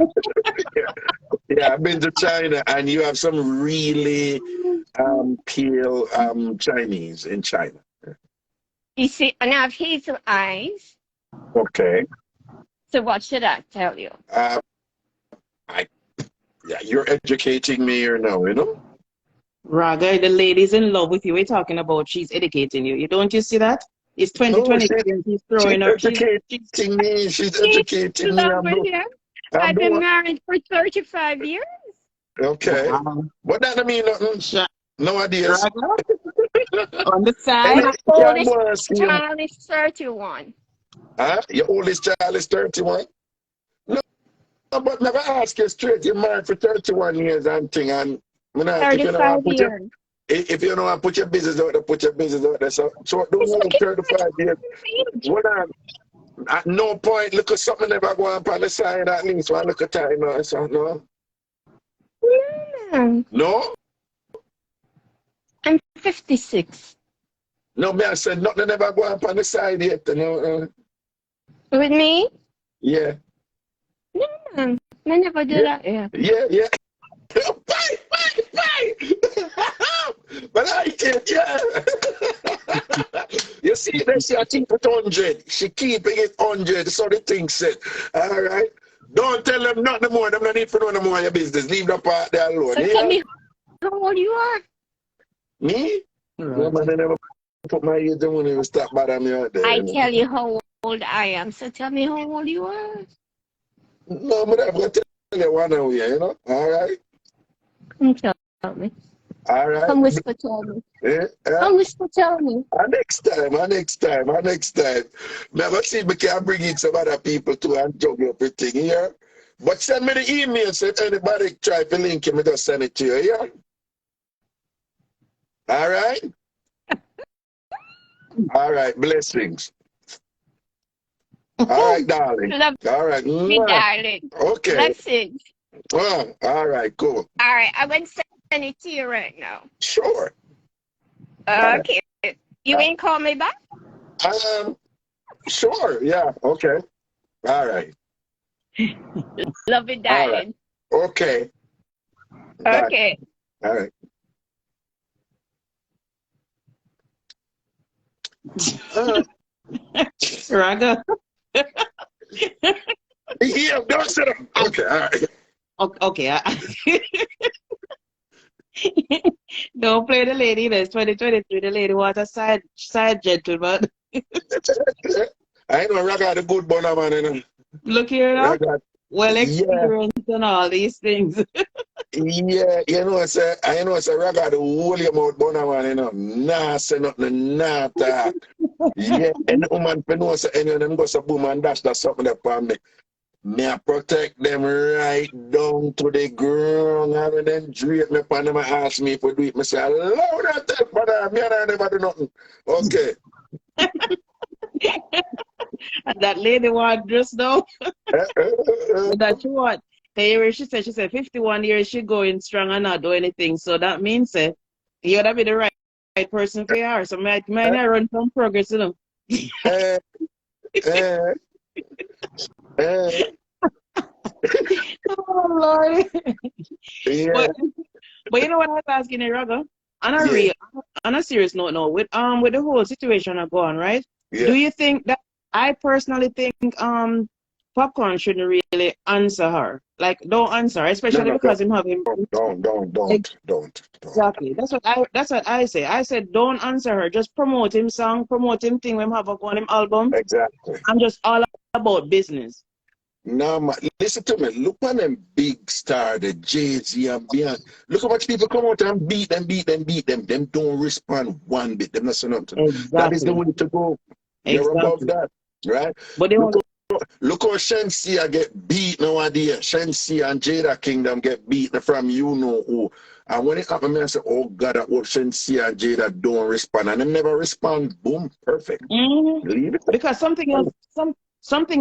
Yeah, I've been to China, and you have some really pale Chinese in China. You see, and I have hazel eyes. Okay. So what should I tell you? Yeah, you're educating me here now, you know? Raga, the lady's in love with you. We're talking about she's educating you. You don't you see that? It's 2020 and she's throwing her. She's educating me. She's educating me. I've been married for 35 years. Okay. But that don't mean nothing. No ideas. On the side. My oldest child is 31. Huh? Your oldest child is 31? No, but never ask you straight. You're married for 31 years and thing. And 35 years. If you don't want to put your business out there, put your business out there. So don't move 35 years. Hold on. At no point, look at something never go on the side at least. One look at time now. So, no? No? I'm 56. No, me, I said nothing never go on the side yet. You know? With me? Yeah. No, I never do that. Yeah. Yeah. Bye. But I did, yeah. You see, they say I keep it 100. She keeping it 100, so the thing said. All right? Don't tell them nothing more. Them don't need to know no more of your business. Leave the part there alone. So tell me how old you are. Me? No, man, I never put my age on when you stop bothering me out there. I tell you how old I am, so tell me how old you are. No, but I'm going to tell you one away, you know? All right? Tell me. All right. Come whisper tell me. Yeah. Come whisper tell me. Next time. Never see me can bring in some other people too and juggle everything here. But send me the email so if anybody try to link me, just send it to you, yeah? All right? All right, blessings. All right, darling. All right. Me, darling. Okay. Blessings. Oh, all right, cool. All right, I will send it to you right now. Sure. Okay. You ain't call me back? Sure, yeah, okay. All right. Love it, darling. Right. Okay. Okay. All right. Raga. Yeah, don't sit up. Okay, all right. Okay. Don't play the lady. That's 2023. The lady was a side gentleman. I know Raga the good boner man, you know. Look here now. Well experienced and all these things. Yeah, I know it's a Raga the holy mouth boner man, you know. Nah say nothing, nah talk. Yeah, and the woman knows any of them goes a boom and dash that something upon me. Me I protect them right down to the ground and when them drape me upon them and ask me if we do it. I say, allow that tell brother, me and I never do nothing. Okay. And that lady was just now. That she what? She said 51 years she going strong and not do anything. So that means you gotta be the right person for her. So might run some progress, you know. Oh Lord. Yeah. But you know what I was asking you, Raga? On a serious note now, with the whole situation going, right? Yeah. Do you think that I personally think Popcorn shouldn't really answer her? Like, don't answer, No, especially no, because him having don't. exactly. That's what I say. I said don't answer her. Just promote him song, promote him thing when have on him album. Exactly. I'm just all about business. No, man, listen to me. Look at them big star, the Jay-Z and beyond. Look how much people come out and beat them. Them don't respond one bit. Them not saying nothing. Exactly. That is the way to go. You're above that, right? But they Look how Shensia get beat nowadays. Shensia and Jada Kingdom get beaten from you know who. And when it happened, I say, oh God, that what Shensia and Jada don't respond. And they never respond. Boom, perfect. Leave it. Because something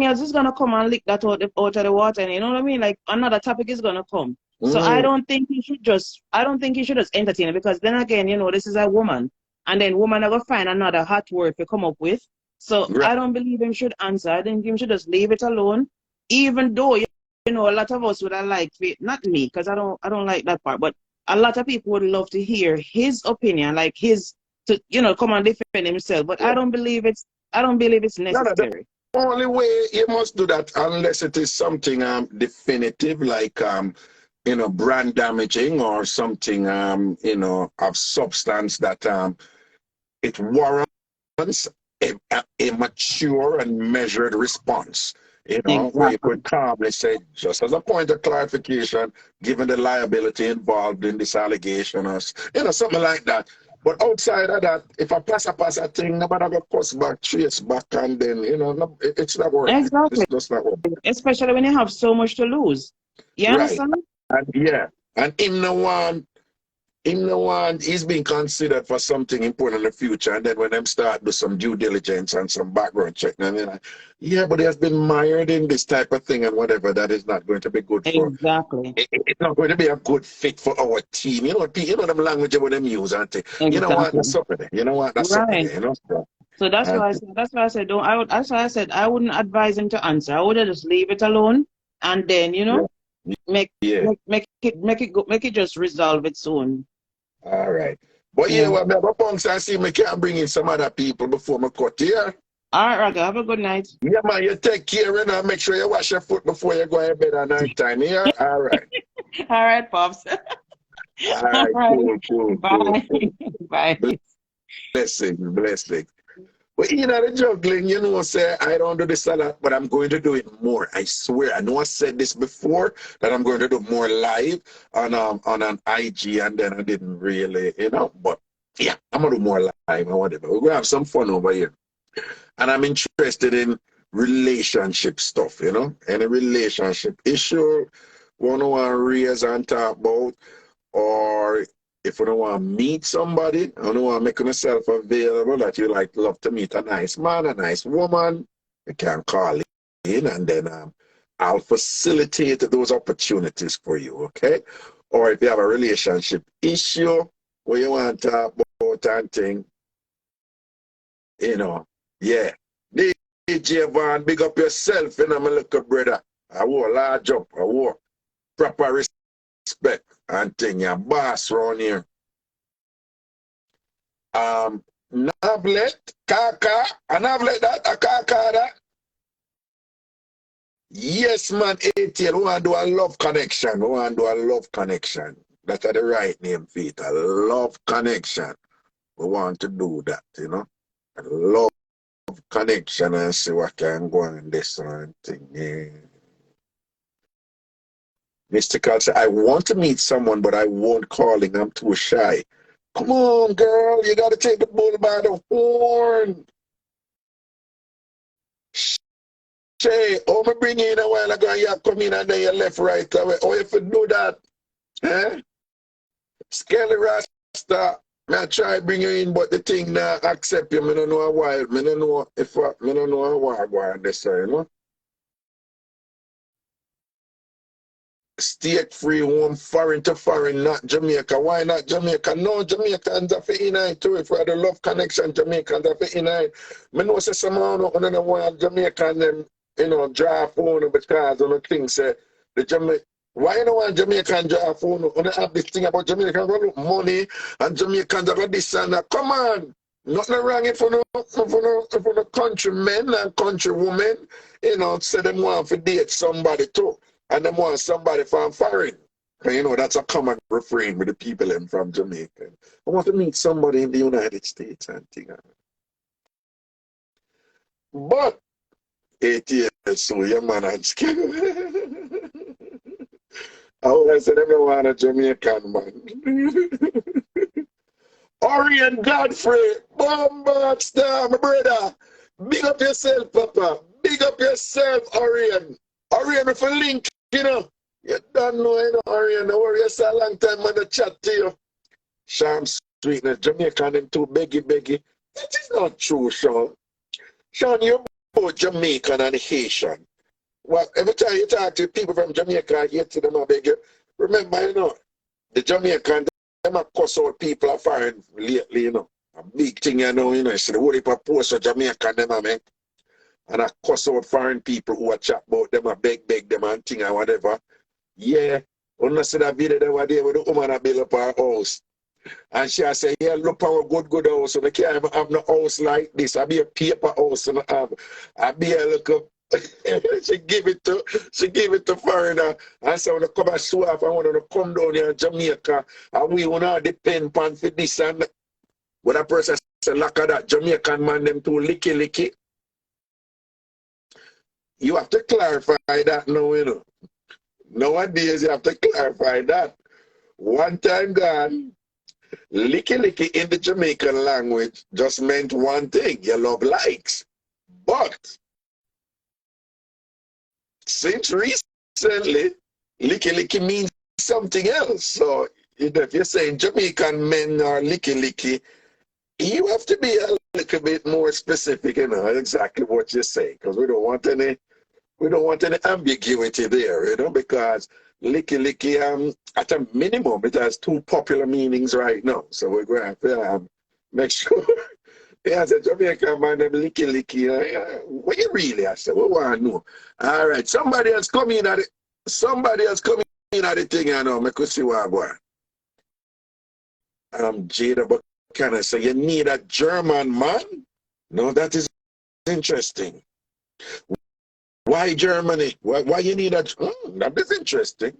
else is gonna come and lick that out of the water, and you know what I mean? Like another topic is gonna come. So I don't think he should just entertain it, because then again, you know, this is a woman. And then woman are gonna find another hot word to come up with. So I don't believe him should answer. I think him should just leave it alone. Even though, you know, a lot of us would have liked it, not me, because I don't like that part, but a lot of people would love to hear his opinion, like his to, you know, come and defend himself. But I don't believe it's necessary. The only way you must do that, unless it is something definitive, like you know, brand damaging or something you know, of substance that it warrants a mature and measured response. You know, where you could calmly say, just as a point of clarification, given the liability involved in this allegation, or you know, something like that. But outside of that, if I pass a thing, nobody got pass back, trace back, and then, you know, no, it's not working. Exactly. It's just not working. Especially when you have so much to lose. You understand? And yeah, and in the one, he's being considered for something important in the future, and then when them start do some due diligence and some background check, and they're like, yeah, but he has been mired in this type of thing and whatever, that is not going to be good for. Exactly. It's not going to be a good fit for our team. You know them language of them use, aren't they? Exactly. You know what? That's something. You know what? That's something. You know. So that's why I said don't. That's why I said I wouldn't advise him to answer. I would just leave it alone, and then, you know, make it just resolve it soon. All right. But yeah, well, my punks, I see me can't bring in some other people before my cut here. All right, Raga, have a good night. Yeah, man, you take care and make sure you wash your foot before you go to bed at night time. Yeah? All right. All right, Pops. All right, cool. Bye. Bye. Blessing. But you know, the juggling, you know, say I don't do this a lot, but I'm going to do it more. I swear. I know I said this before, that I'm going to do more live on an IG, and then I didn't really, you know. But yeah, I'm gonna do more live or whatever. We're gonna have some fun over here. And I'm interested in relationship stuff, you know, any relationship issue, one who want to raise and talk about, or if you don't want to meet somebody, I don't want to make yourself available, that you like love to meet a nice man, a nice woman, you can call in, and then I'll facilitate those opportunities for you, okay? Or if you have a relationship issue where you want to talk about and thing, you know, yeah. DJ Van, big up yourself, you know, my little brother. I wore large up, I wore proper respect and thing, your boss around here. Navlet, Kaka, a Navlet that, a Kaka that. Yes, man, ATL, we want to do a love connection. We want to do a love connection. That's the right name for it, a love connection. We want to do that, you know. A love connection and see what can go on this one thing. Yeah. Mystical say, I want to meet someone, but I won't call him. I'm too shy. Come on, girl, you gotta take the bull by the horn. Shay, me bring you in a while ago, you come in and then you left right away. Oh, if you do that, eh? Skelly Rasta. I try bring you in, but the thing now accept you. I don't know why. I don't know if I don't know why I go on this, you know. State free home, foreign to foreign, not Jamaica. Why not Jamaica? No, Jamaicans are for inite too. If we had a love connection, Jamaicans are for inite. I know say someone don't want Jamaican them, you know, draw phone because on the thing say the Jamaican. Why you don't want Jamaican draw phone? You have this thing about Jamaican money and Jamaicans have this and that. Come on. Nothing wrong if you know countrymen and countrywomen, you know, say them want to date somebody too. and them want somebody from foreign. And you know, that's a common refrain with the people them from Jamaica. I want to meet somebody in the United States and thing. But 8 years, so your man and scared. I always said, everyone a Jamaican man. Orion Godfrey, Bombard Star, my brother. Big up yourself, Papa. Big up yourself, Orion. Orion with a link, you know. You don't know, you know, Orion. Don't worry, it's a long time when I chat to you. Sham Sweetness, Jamaican, them too beggy. That is not true, Sean. Sean, you're both Jamaican and Haitian. Well, every time you talk to people from Jamaica, I hear to them, I beg you. Remember, you know, the Jamaican, them have cuss out people are foreign lately, you know. A big thing, you know, you see the whole heap of posts of Jamaican, them, I mean. And I cuss out foreign people who are chat about them, I beg them and thing and whatever. Yeah, when I see that video they were there with the woman that build up her house. And she say, yeah, look our good house. So I can't even have no house like this. I be a paper house and I be a little she give it to foreigner. And so when I come and show off, I want to come down here in Jamaica. And we want to depend upon for this and that. When a person say, look at that Jamaican man, them too licky. You have to clarify that now, you know. Nowadays, you have to clarify that. One time gone, licky in the Jamaican language just meant one thing. You love likes. But since recently, licky means something else. So if you're saying Jamaican men are licky, you have to be a little bit more specific, you know, exactly what you're saying, because we don't want any ambiguity there, you know, because licky, at a minimum, it has 2 popular meanings right now. So we're going to make sure. Yeah, I said, Jamaican man, them licky. What you really, I said, what want to know? All right, somebody else come in at it. Thing, you know, make us see what I want. Jada Buchanan, so you need a German man? No, that is interesting. Why Germany? Why you need a... that is interesting.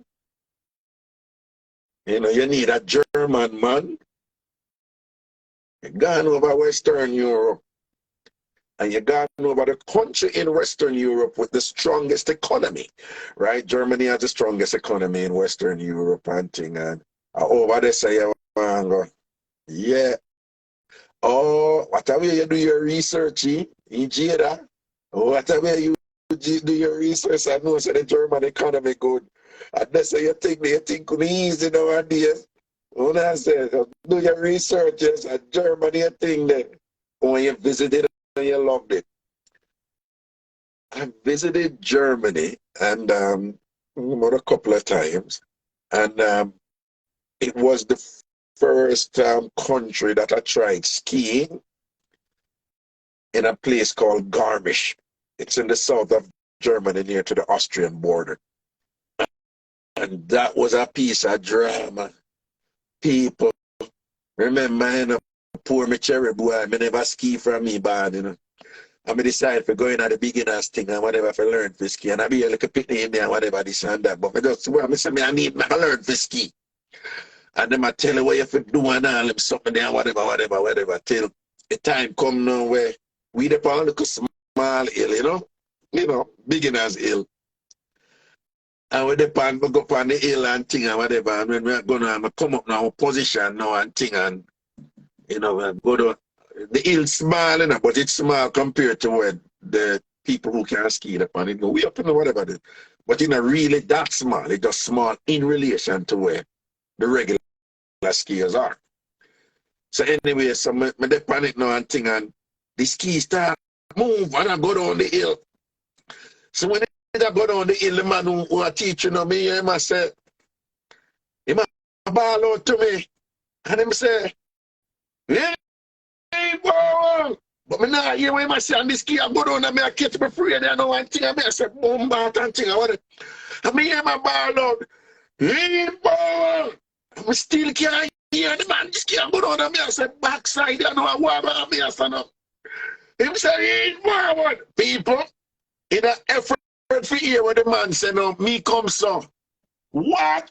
You know, you need a German man. You gone over Western Europe. And you gone over the country in Western Europe with the strongest economy. Right? Germany has the strongest economy in Western Europe and thing. And over there say you want to go. Yeah. Oh, whatever you do your research in Jada. Whatever you do your research, I know so the German economy good. And that's how you think easy nowadays. When I say do your research, yes, and Germany a thing there. When you visited and you loved it. I visited Germany and about a couple of times, and it was the first country that I tried skiing in a place called Garmisch. It's in the south of Germany, near to the Austrian border. And that was a piece of drama. People, remember, you know, poor me cherry boy, I never ski from me bad, you know. I decide for going at the beginners thing and whatever for learn to ski. And I be a little picnic in there and whatever this and that. But I just, well, I need to learn to ski. And then I tell you what you have to do and all them something there, whatever, till the time come now where we the pound look small hill, you know, beginners hill. And we the pound go up on the hill and thing and whatever. And when we're gonna come up now position now and thing and you know go to the hill small, you know, but it's small compared to where the people who can ski upon it go way up in whatever it is. But you know really that small, it's just small in relation to where the regular skiers are. So anyway, so I depend it now and thing and the ski start move and I go down the hill. So when I go down the hill, the man who are teaching me, he must say, he must ball out to me. And him say, hey, boy. But me not hear what he must say, and the ski I go down and I catch me free there now and thing. And I say, boom, bat and thing. And me hear my ball out, hey, boy. I still can't hear the man, the ski I go down and I say, backside, I know what about me, I say, no. Him say, hey, forward. People, in an effort for hear what the man say now, me come so. What?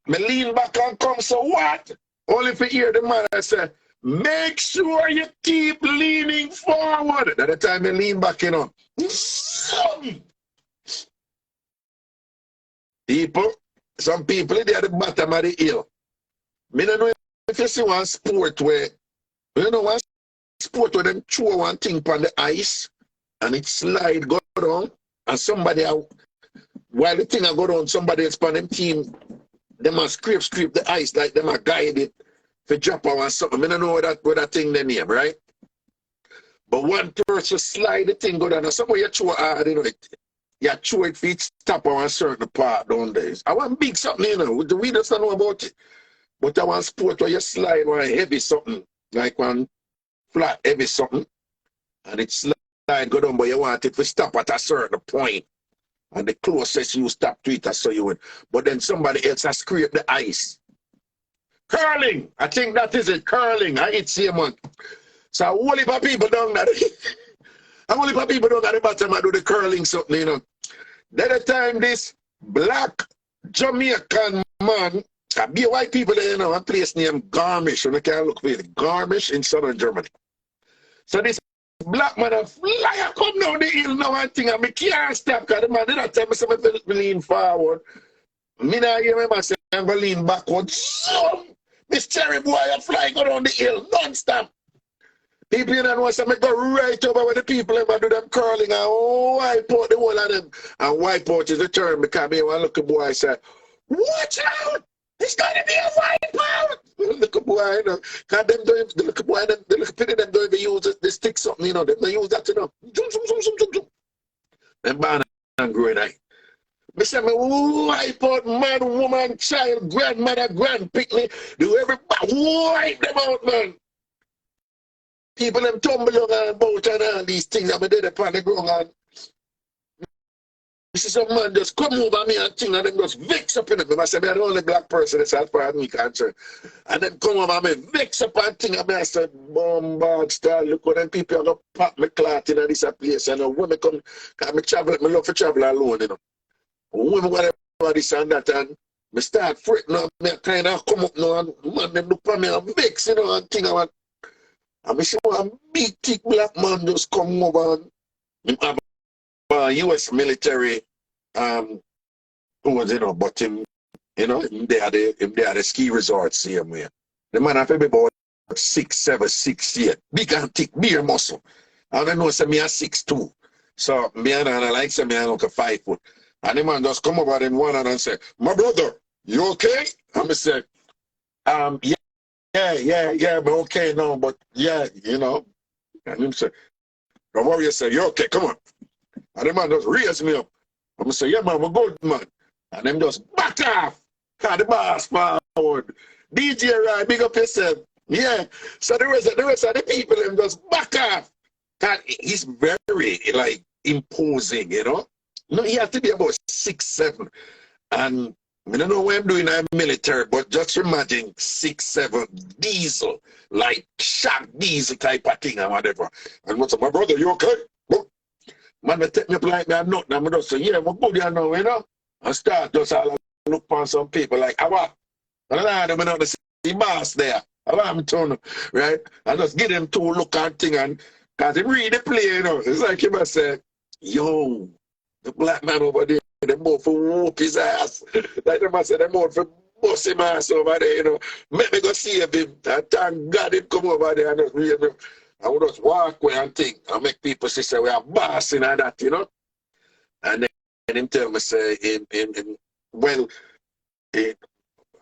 Me lean back and come so what? Only for hear the man I say, make sure you keep leaning forward. At the time I lean back, you know. People, some people they at the bottom of the hill. Me don't know if you see one sport where, you know one sport where them throw one thing on the ice and it slide go down and somebody, while the thing go down, somebody else on them team, they must scrape the ice like them are guided for drop or something. I don't know what that thing they name, right? But one person slide the thing go down and somewhere you throw hard, you know, you throw it for each top on a certain part down there. I want big something, you know, we just don't know about it. But I want sport where you slide one heavy something, like one flat heavy something, and it slide go down, but you want it to stop at a certain point. And the closest you stop to it, I saw you would. But then somebody else has scraped the ice. Curling! I think that is it, curling. I hit see man. So a whole heap of people down there. A whole heap of people down at the bottom I do the curling something, you know. Then the time this black Jamaican man, be white people there, you know, a place named Garmisch, and I can look for it. Garmisch in southern Germany. So this black man a fly come down the hill now and thing and me can't stop because the man did not tell me something to lean forward. Me not hear my man say I'm gonna lean backward. So this cherry boy a fly go down the hill non-stop. People you know say me go right over where the people ever do them curling and wipe out the whole of them. And wipe out is the term because me one look boy say, watch out! It's gonna be a wipeout! Look boy, you know, because them don't the little boy, the little people them don't even use the stick something, you know, they don't use that, you know. Them born and growing eye. Me say me wipe out man, woman, child, grandmother, grandpicnic, do everybody wipe them out, man. People them tumble on about and all these things that me did upon the ground and this is some man just come over me and thing and then just vex up in it. I say, I'm the only black person that's as far as me concerned. And then come over me, vex up and thing and I say, bombard style, look what them people are going to pop me clot in this place. And when me come, because me travel, me love to travel alone, you know. When whatever this and that and me start fretting and me kind of come up now and man, them look for me and vex, you know, and thing and me see one big thick black man just come over and him have U.S. military, who was, you know, but him, you know, they had the ski resorts here, man. The man have about 6'7", 6'8", big and thick, beer muscle. And I know, say me a 6'2". So, me and I like, say me a look 5 foot. And the man just come over in one and say, my brother, you okay? And I say, yeah, but okay now, but yeah, you know. And him say, the warrior say, you okay, come on. And the man just raise me up. I'm going to say, yeah, man, we're good, man. And them just back off. Cause the boss forward. DJ Ryan, big up yourself. Yeah. So the rest of the people, them just back off. Cause he's very, like, imposing, you know. No, he has to be about 6'7". And I don't know what I'm doing in the military, but just imagine 6'7" diesel, like shark diesel type of thing or whatever. And what's up, my brother, you okay? Man, they take me up like me and nothing. I'm just say, yeah, we're good here now, you know. And start just all look upon some people like, what? And I don't know the boss there. I want to turn, right? I just give them 2 look and thing and because they read the play, you know. It's like he must say, yo, the black man over there, they more for whoop his ass. Like they must say, they more for bust him ass over there, you know. Make me go save him. And thank God him come over there and just read him. I would just walk away and think and make people say we are bossing and that, you know. And then him tell me say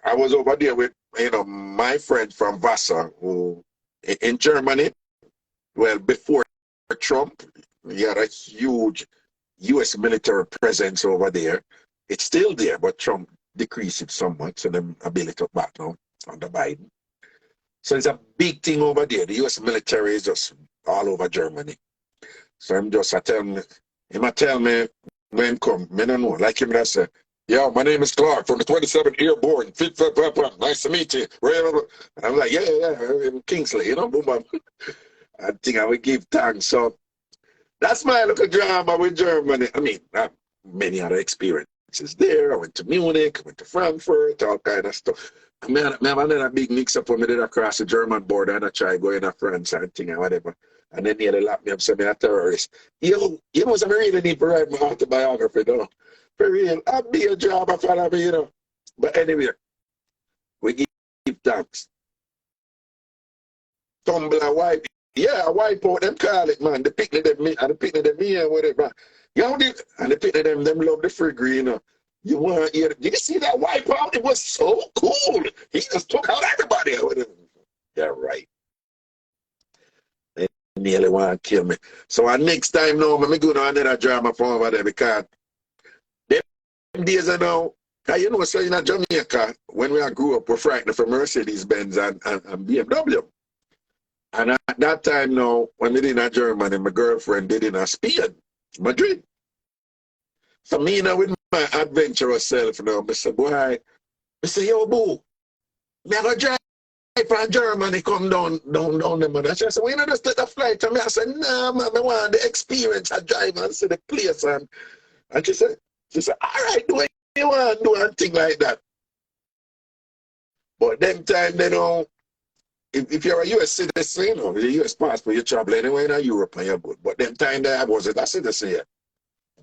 I was over there with, you know, my friend from Vassar who in Germany, well, before Trump, he had a huge US military presence over there. It's still there, but Trump decreased it somewhat, so them I built it up back now under Biden. So it's a big thing over there. The US military is just all over Germany. So I tell me when come, I don't know, like him that say, yo, my name is Clark from the 27th Airborne. Nice to meet you. And I'm like, yeah, Kingsley, you know, boom, boom. I think I would give thanks. So that's my little drama with Germany. I mean, many other experiences there. I went to Munich, I went to Frankfurt, all kind of stuff. I have another big mix-up when I did across the German border and I try going to France and thing and whatever. And then they locked me up, said me a terrorist. You must have really need to write my autobiography, though. For real, I'll be a job I follow me, you know. But anyway, we give thanks. Tumble and wipe. Yeah, wipe out them call it, man. The picnic them me and the picnic them me and whatever. You know, and the picnic them love the free green, you know. You want to hear, did you see that wipe out? It was so cool. He just took out everybody. Yeah, right. They nearly want to kill me. So next time now, I'm going to another drama from over there because them days are now, you know, so in Jamaica, when we grew up, we're frightened for Mercedes-Benz and BMW. And at that time now, when we did in Germany, my girlfriend did in Spain, Madrid. So me now with my adventurous self now, I said, boy, I say, yo, boo, me go drive from Germany, come down the mother. She said, we not just take the flight. And I said, nah, man, I want the experience of driving and see the place. And she said, all right, do what you want to do and thing like that. But them time, they know, if you're a U.S. citizen, you know, with a U.S. passport, you travel anywhere in Europe and you're good. But them time there, I wasn't a citizen here.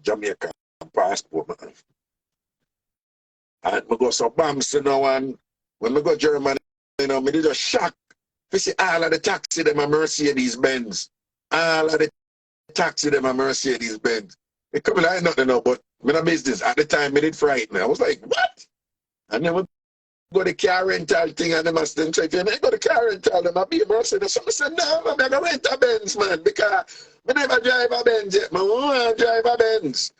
Jamaican passport, man. And I go so bams, you know, and when I go to Germany, you know, I just shocked to see all of the taxi them a Mercedes-Benz. All of the taxi them a Mercedes-Benz. It could be like nothing now, but in a business, at the time, I did frighten. I was like, what? And then we go the car rental thing and them must then say, if you go the car rental, them a be a Mercedes. So I said, no, man, I'm going to rent a Benz, man, because I never drive a Benz yet. I want to drive a Benz.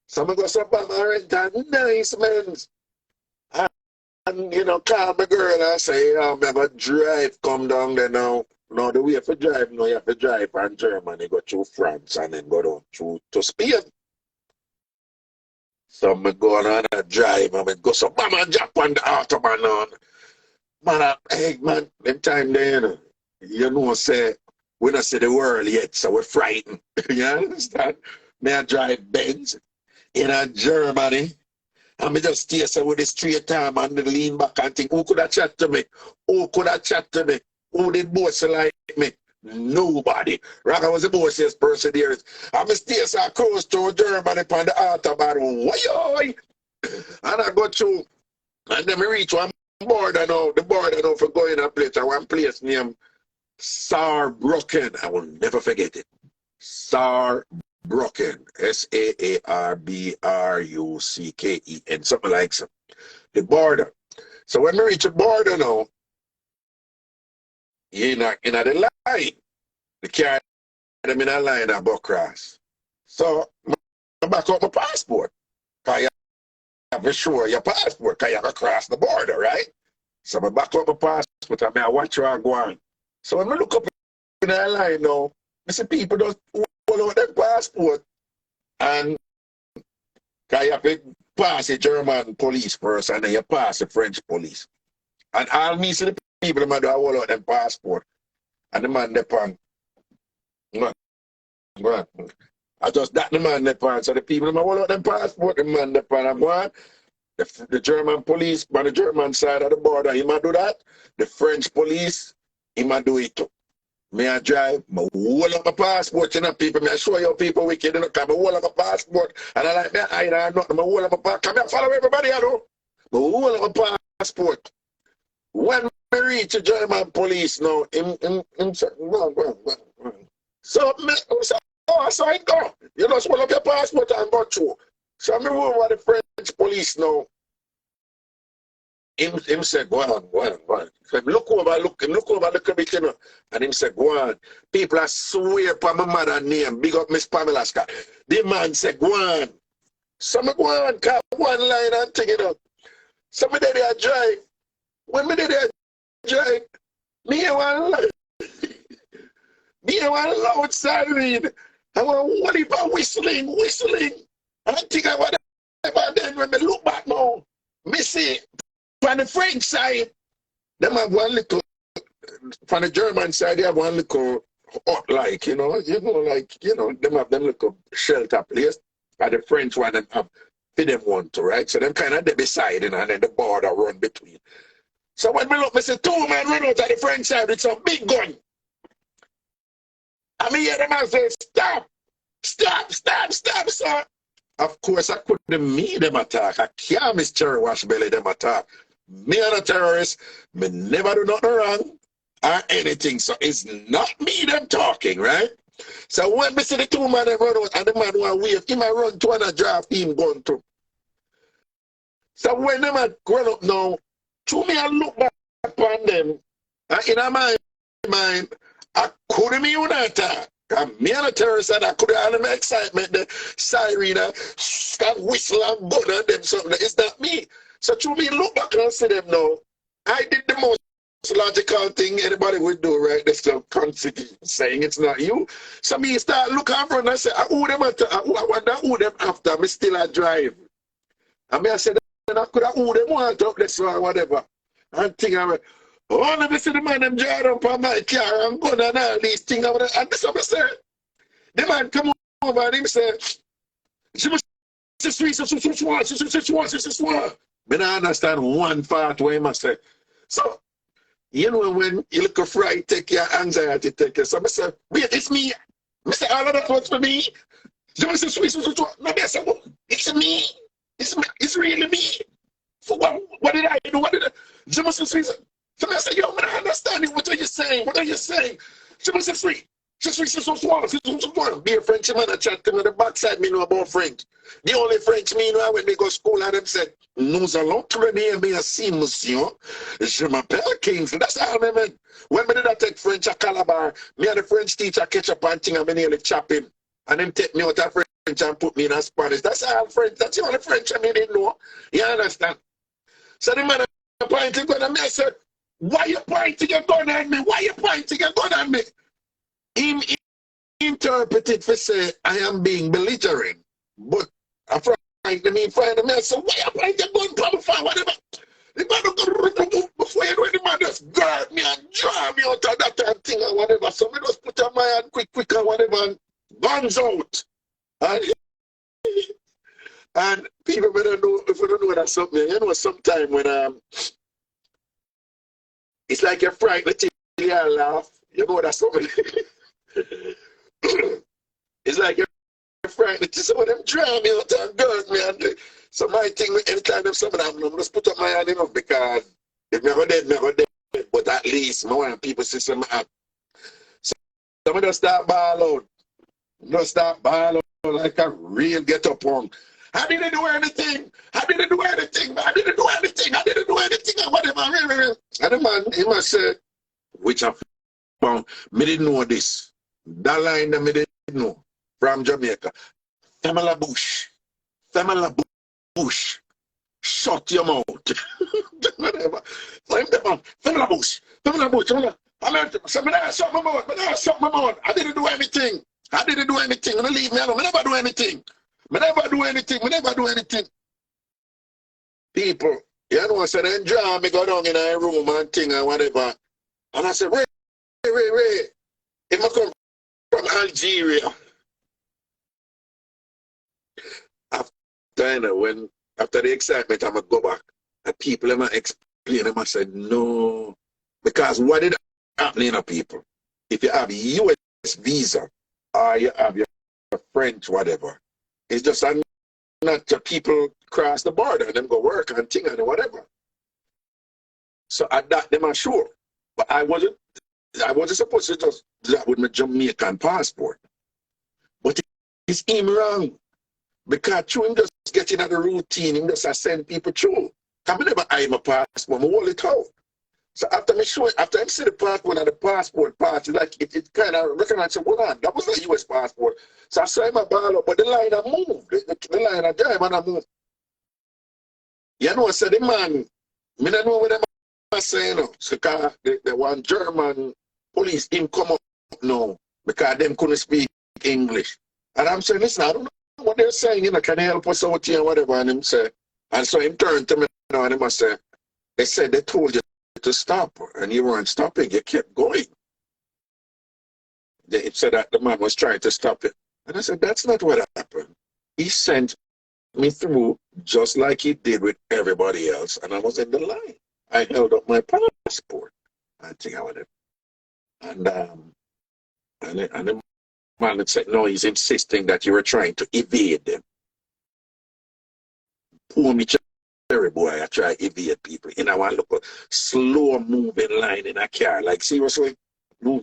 So I go up and rent a nice Benz. And, you know, call my girl and say, I'm going to drive, come down there now. No, the way for drive, no, you have to drive from Germany, go through France, and then go down to Spain. So I go on a drive, and I go so, mama, jump on the autobahn on. Man, hey, man, them time there, you know, say, we don't see the world yet, so we're frightened. You understand? Me I drive Benz in Germany. And I just stay so with the straight arm and the lean back and think, who could have chat to me? Who could have chat to me? Who did boss like me? Nobody. Raga was the bossiest person there. And I stay so close to Germany on the autobahn. Why? And I go through, and then I reach one border now, the border now for going to a place, one place named Saarbrücken. I will never forget it. Saarbrücken. Saarbrücken, something like that. The border. So when we reach the border now, in the line, the car, them in a line at Buckcross. So I back up my passport. Because you have to show your passport, because you have to cross the border, right? So I back up my passport and I watch where I go on. So when I look up in the line now, I see people just hold out their passport and because you have to pass the German police first and then you pass the French police. And all me see the people that do hold out their passport and the man they pan. I just that the man they pan. So the people that hold out their passport, the man they pan. I'm going. The German police on the German side of the border, he might do that. The French police, he might do it too. Me I drive, I hold up my passport, you know, people. Me I show you people wicked, you know, because I hold up my passport. And I like me, I don't know, I hold up my passport. Come here, follow everybody, I know. I hold up my passport. When I reach the German police now, him say, so, so I go. You just hold up your passport and go through. So I move over the French police now. Him said, go on. So look over a little bit, you know. And him said, go on. People are swear for my mother name. Big up Miss Pamela Scott. The man said, go on. So I go on, call one line and take it up. So I did a drive. When I did a drive, me and one loud siren. I want what if I'm whistling. I think I want to then when I look back now, me see from the French side, them have one little, from the German side, they have one little hut like, them have them little shelter place. And the French one them have for them one too, right? So them kind of they beside and then the border run between. So when we look, I say 2 men run out of the French side with some big gun. I mean, the man say, stop, stop, stop, stop, sir. Of course, I couldn't meet them attack. I can't miss Cherry Wash Belly them attack. Me and a terrorist, me never do nothing wrong or anything. So it's not me them talking, right? So when we see the 2 men run out and the man want wave, he might run to and draft him gun too. So when them run up now, to me I look back upon them, and in my mind, I couldn't be on attack. Me and the terrorist and I could have my excitement, the siren, start whistle and gun and them something. It's not me. So to me, look back and see them now. I did the most logical thing anybody would do, right? They're still constantly saying it's not you. So me start looking in front and I say, I wonder who them after. Me still a drive. And me I said, I could have who them want up this or whatever. And think I went, oh, let me see the man them drive up on my car and gun and all these things. And this is what I said. The man come over and him say, I don't understand one part where he must say. So, you know, when you look at fright, take your anxiety, take your. So I say, wait, it's me. I say, all of that was for me. No, I say, well, it's me. It's really me. For what did I do? What did I do? So I say, yo, man, I understand it. What are you saying? What are you saying? Be a French man, I chat to me on the backside, me know about French. The only French me know when they go to school and them said, nous allons traîner merci, monsieur. Je m'appelle Kingsley. That's all I meant. When me did I take French at Calabar, me and the French teacher catch up and thing and me nearly chop him. And them take me out of French and put me in a Spanish. That's all French. That's the only French I mean didn't know. You understand? So the man pointing gun at me, I said, why you pointing your gun at me? Why you pointing your gun at me? He interpreted for say I am being belligerent, but I find me, I said, why you pointing your gun to me for whatever? The man go before you know the man just guard me and draw me out of that thing or whatever. So me just put on my hand quick and whatever and guns out. And people don't know if you don't know that's something. You know sometime when it's like you're frightened till you laugh. You know that's something. It's like you're frightened to some of them draw me out and guard me and so my thing anytime them some of them I'm just put up my hand enough because if me go dead, but at least I want people see some act. So I just start ball out. Just start ball out like a real get up punk. I didn't do anything. I didn't do anything. I didn't do anything. I didn't do anything. And whatever. And the man, he must say, which I found, me didn't know this. That line that me didn't know from Jamaica. Famila bush. Famila bush. Shut your mouth. Whatever. So him the man, Famila bush. Famila bush. I mean, so I shut my mouth. I didn't do anything. I didn't do anything. And leave me alone. I never do anything. I never do anything. People, you know, so then draw me go down in a room and thing and whatever. And I said, wait. If I come from Algeria. After the excitement, I'm going to go back. And people might explain them. I said, no. Because what did happen in people? If you have a US visa or you have your French, whatever, it's just not the people cross the border and them go work and thing and whatever. So at that, them are sure. But I wasn't supposed to just do that with my Jamaican passport. But it's him wrong. Because through him just getting out of the routine, him just send people through. I never eye my passport, I hold it out. So after I see the passport and the passport part, like it kind of recognized, hold on, that was a US passport. So I saw him a ball up, but the line I moved. The line I drive and I moved. You know, I said the man, I don't know what them are saying now. So the one German police him come up now because them couldn't speak English. And I'm saying, listen, I don't know what they're saying, you know, can you help us out here and whatever? And him say, and so him turned to me now and he must say, they said they told you to stop and you weren't stopping, you kept going. They said that the man was trying to stop it. And I said, that's not what happened. he sent me through just like he did with everybody else, and I was in the line. I held up my passport. I think I went, and the man had said, no, he's insisting that you were trying to evade them. Poor me, cherry boy, I try to evade people. In our look, slow moving line in a car. Like, seriously? No.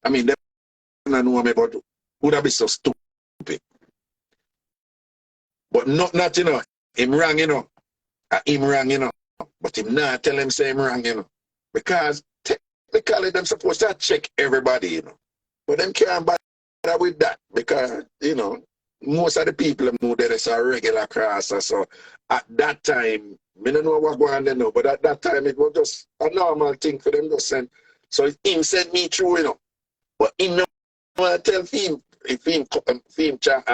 I mean, they don't know me, but would I be so stupid? But not, you know, him wrong, you know. Him wrong, you know. But him not tell him say him wrong, you know. Because technically, them supposed to check everybody, you know. But them can't bother with that because, you know, most of the people who there is a regular crosser. So at that time, I don't know what's going on there now, but at that time it was just a normal thing for them to send. So him sent me through, you know. But him no want to tell him, if him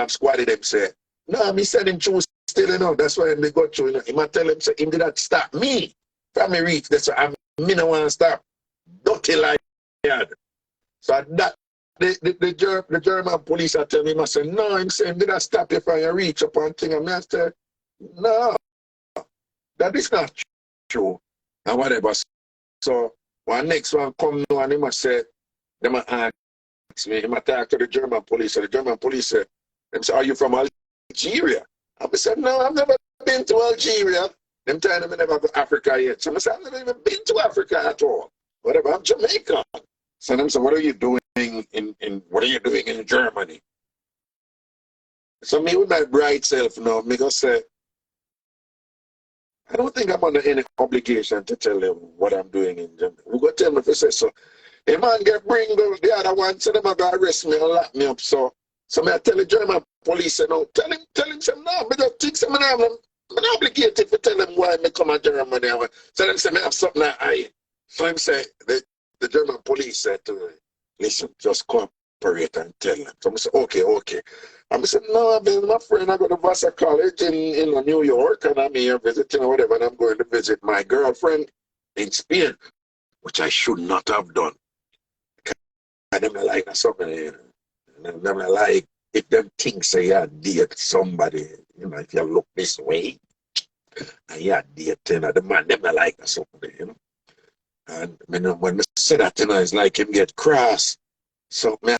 squatted them say, no, me send him through still, you know. That's why they go through, you know. He might tell him, say, him did not stop me from me reach. That's why me no want to stop. Dirty like that. So at that, the German police are telling him, I said, no, I'm saying, did I stop you from your reach upon thing? And I said, no, that is not true. And whatever. So when next one come now and him say, they might ask me, he might talk to the German police. So the German police said, them say, are you from Algeria? I said, no, I've never been to Algeria. Them time I never go to Africa yet. So I said, I've never even been to Africa at all. Whatever, I'm Jamaican. So them say, what are you doing in Germany? So me with my bright self now, me go say, I don't think I'm under any obligation to tell them what I'm doing in Germany. We go tell me if they say so. A man get bring the other one, so them are gonna arrest me and lock me up. So me I tell the German police, you know, tell him some no, but just think some I'm not obligated to tell them why me come to Germany. So them say me have something that I. So him say the German police said to me, listen, just cooperate and tell them. So I said, okay. I said, no, I've been my friend. I go to Vassar College in New York, and I'm here visiting or whatever, and I'm going to visit my girlfriend in Spain, which I should not have done. I never like something, you know. I never like if them things say you date somebody, you know, if you look this way, and you date, you know, the man never like something, you know. And when I say that, you know, it's like him get cross. So man,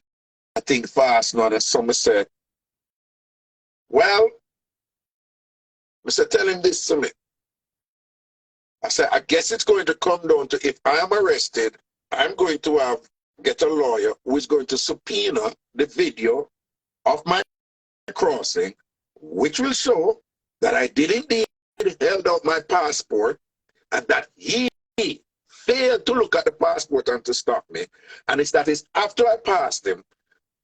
I think fast now. And someone said, well, I said, tell him this to me. I said, I guess it's going to come down to if I am arrested, I'm going to get a lawyer who is going to subpoena the video of my crossing, which will show that I did indeed held out my passport and that he failed to look at the passport and to stop me. And it's after I passed him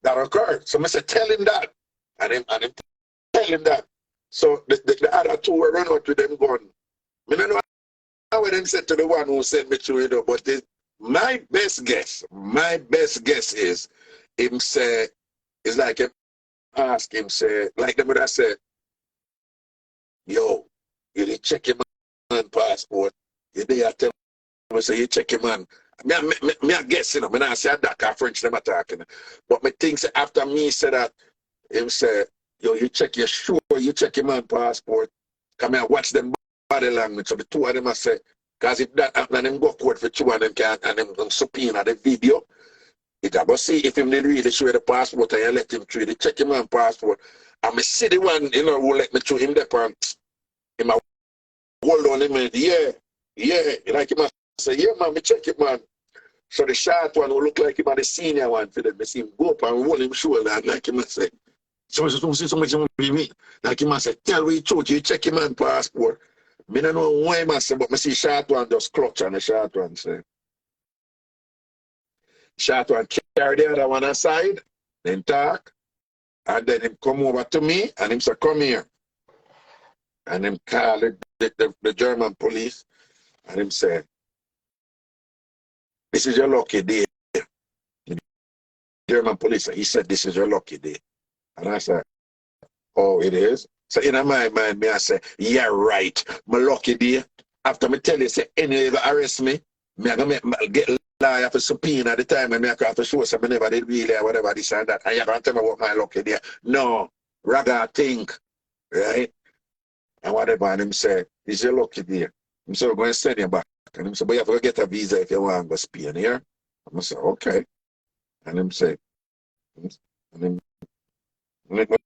that occurred. So I said, tell him that. And him tell him that. So the other two were run out with them gun. I don't know how them said to the one who sent me through, you know, but my best guess is him say, it's like him ask him, say, like them would have said, yo, you did check your man passport. You did tell him, say, you check your man. Me I guess, you know, I say that French them attacking. But me think say, after me say that, him say, yo, you check your sure, you check your man passport. Come here, watch them body language. So the two of them I say, because if that happen and them go court for two of them can and them subpoena the video, it about see if him did really show the passport and you let him through, they check him on passport. And me see the one, you know, who let me through him there and him a hold on him and yeah, like him a say, yeah man, me check it man. So the short one who look like him and the senior one for them, me see him go up and hold him shoulder and like him a say, so me, like him a say, tell me the truth, you check him on passport. Me don't know why him a say, but me see short one just clutch and the short one say. Short one carry the other one aside, then talk, and then him come over to me and him say, come here. And him call the German police and him say, this is your lucky day. The German police, he said, this is your lucky day. And I said, oh, it is? So in my mind, me I say, yeah, right, my lucky day. After me tell you, say, anyway, you arrest me, I gonna get lawyer for subpoena at the time, and I have to show some never did really or whatever, this and that. And you're going to tell me what my lucky day. No, Raga think right? And whatever, and him say, is your lucky day. I'm so going to send you back. And him say, but you have to get a visa if you want to go Spain here. I'm say, okay. And him say, and him, when I go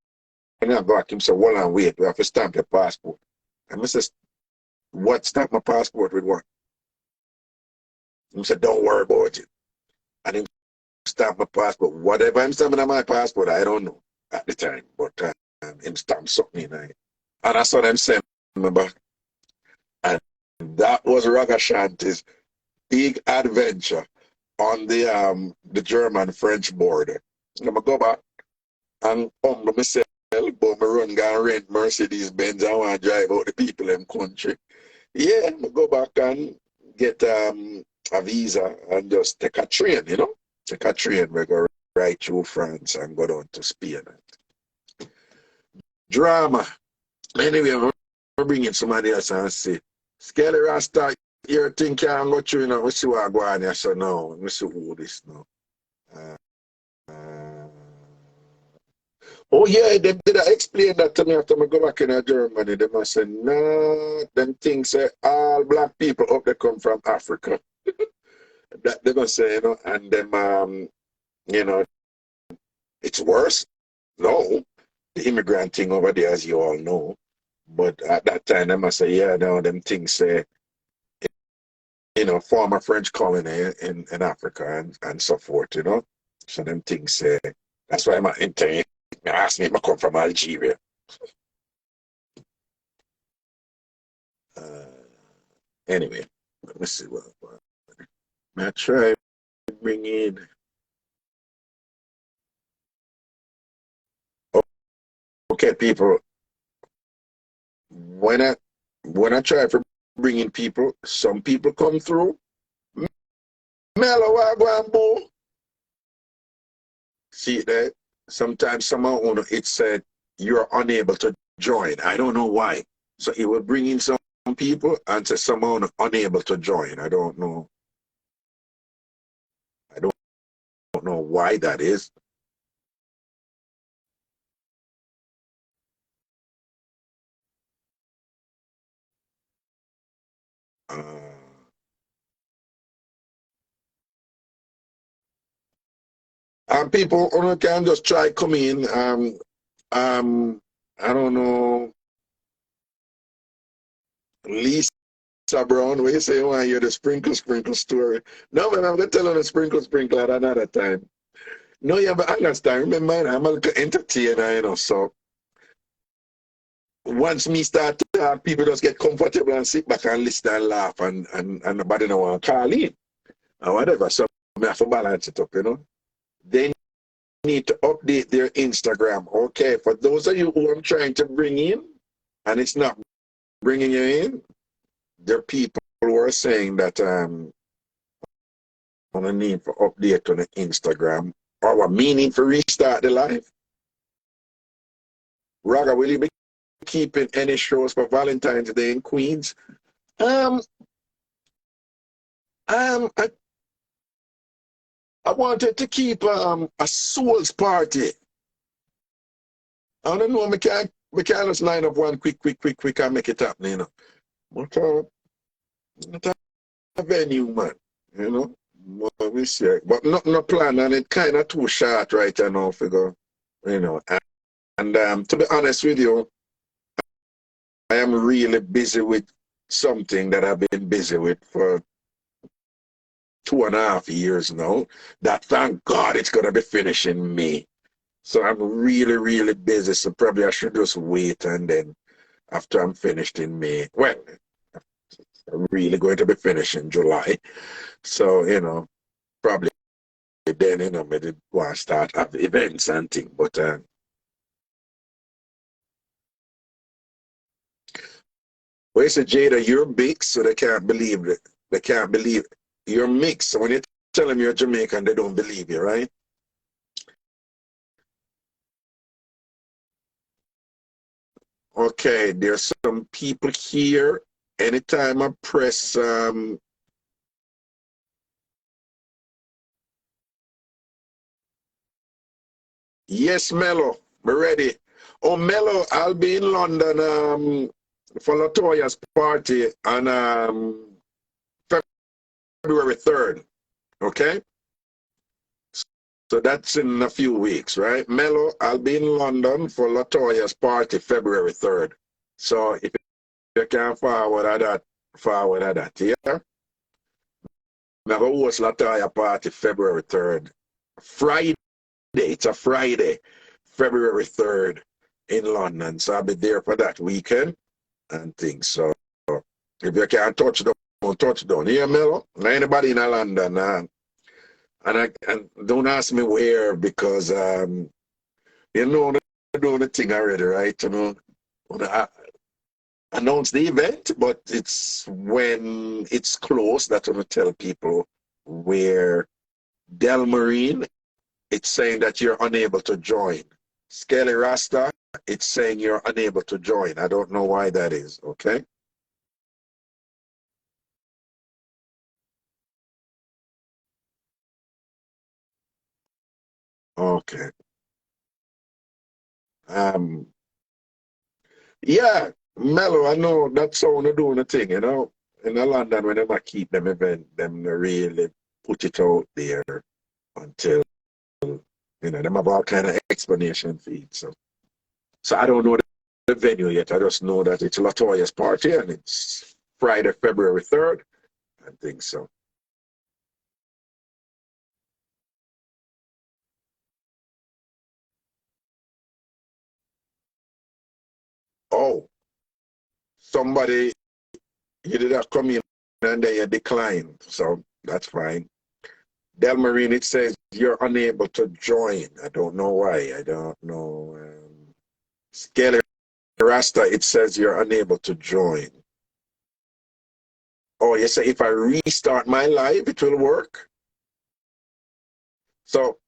back, him say, hold on, wait, we have to stamp your passport. And I say, what, stamp my passport with what? Him say, don't worry about it. And him stamp my passport. Whatever I'm stamping on my passport, I don't know at the time. But him stamp something in it. And I saw them send me back. And that was Ragashanti's big adventure on the German-French border. I'm going to go back and humble myself, but I run and rent Mercedes-Benz. I want to drive out the people in the country. Yeah, I'm going to go back and get a visa and just take a train, you know? Take a train, we go right through France and go down to Spain. Drama. Anyway, I'm bringing somebody else and say, Skelly Rasta, your thing can't go through, you know, we see what I go on here, so no, we see who this now. Oh yeah, they did I explain that to me after I go back in Germany. They must say, no, them things say all black people up there come from Africa. That they must say, you know, and them you know, it's worse. No, the immigrant thing over there, as you all know. But at that time, they must say, yeah, no, them things say, you know, former French colony in Africa and so forth, you know. So them things say, that's why I'm into ask me if I come from Algeria. Anyway, let me see what I try to bring in. Okay, people. When I try to bring in people, some people come through. Mellow Wagwambo. See that? Sometimes someone it said you're unable to join. I don't know why. So it will bring in some people and say someone unable to join. I don't know. I don't know why that is. And people can just try come in. I don't know. Lisa Brown, where you say you want to hear the sprinkle story. No, man, I'm gonna tell you the sprinkle at another time. No, yeah, but understand. Remember, I'm a little entertainer, you know. So once me start to talk, people just get comfortable and sit back and listen and laugh, and nobody don't want to call in or whatever. So I have to balance it up, you know. They need to update their Instagram. Okay, for those of you who I'm trying to bring in, and it's not bringing you in, there are people who are saying that on a need for update on the Instagram or a meaning for restart the live. Raga, will you be keeping any shows for Valentine's Day in Queens? I wanted to keep a souls party. I don't know, we can't just line up one quick and make it happen, you know. But not a venue, man, you know. We see, but no plan, and it kind of too short right now, figure, you know. And to be honest with you, I am really busy with something that I've been busy with for 2.5 years now. That thank God it's gonna be finishing May. So I'm really busy. So probably I should just wait, and then after I'm finished in May, well, I'm really going to be finished in July. So you know, probably then you know maybe want to start have events and things. But well, you say, Jada, you're mixed, so they can't believe it. They can't believe it. You're mixed. So when you tell them you're Jamaican, they don't believe you, right? Okay, there's some people here. Anytime I press yes, Mello, we're ready. Oh, Mello, I'll be in London for Latoya's party on February 3rd. Okay? So that's in a few weeks, right? Mello, I'll be in London for Latoya's party February 3rd. So if you can forward that, yeah? I'm going to host Latoya party February 3rd. Friday, it's a Friday, February 3rd in London. So I'll be there for that weekend and things. So if you can't touch down. Yeah, Mello? Not anybody in London. And don't ask me where because, you know, they're doing the thing already, right? You know, I announce the event, but it's when it's close that I'm going to tell people where. Tambourine, it's saying that you're unable to join. Skelly Rasta, it's saying you're unable to join. I don't know why that is, okay? Okay. Yeah, Mello, I know that's how they're doing the thing, you know. In London, whenever I keep them event, them really put it out there until, you know, them have all kind of explanation feeds. So I don't know the venue yet. I just know that it's Latoya's party and it's Friday, February 3rd. I think so. Oh, somebody, you did not come in and then you declined. So that's fine. Tambourine, it says you're unable to join. I don't know why. I don't know. Skelly Rasta, it says you're unable to join. Oh, you say if I restart my live, it will work? So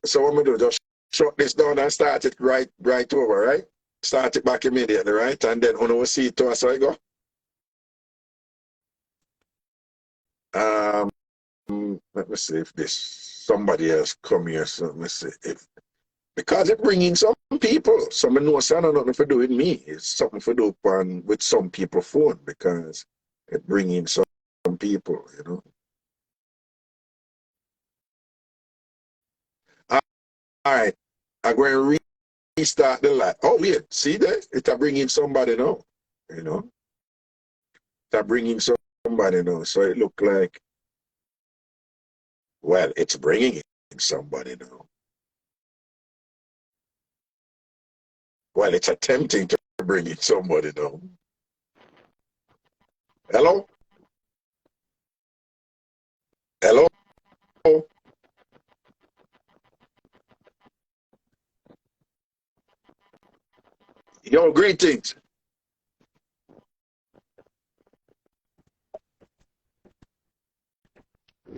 what I'm going to do, just shut this down and start it right over, right? Start it back immediately, right? And then we'll see it to us how it go. Let me see if somebody else come here. So let me see if because it bringing some people. Some know it's not nothing to do with me. It's something to do with some people phone because it bringing some people, you know. All right, I'm going to restart the light. Oh yeah, see that? It's bringing somebody now, you know. It's bringing somebody now. So it look like, well, it's bringing in somebody now. Well, it's attempting to bring in somebody now. Hello? Hello? Yo, greetings.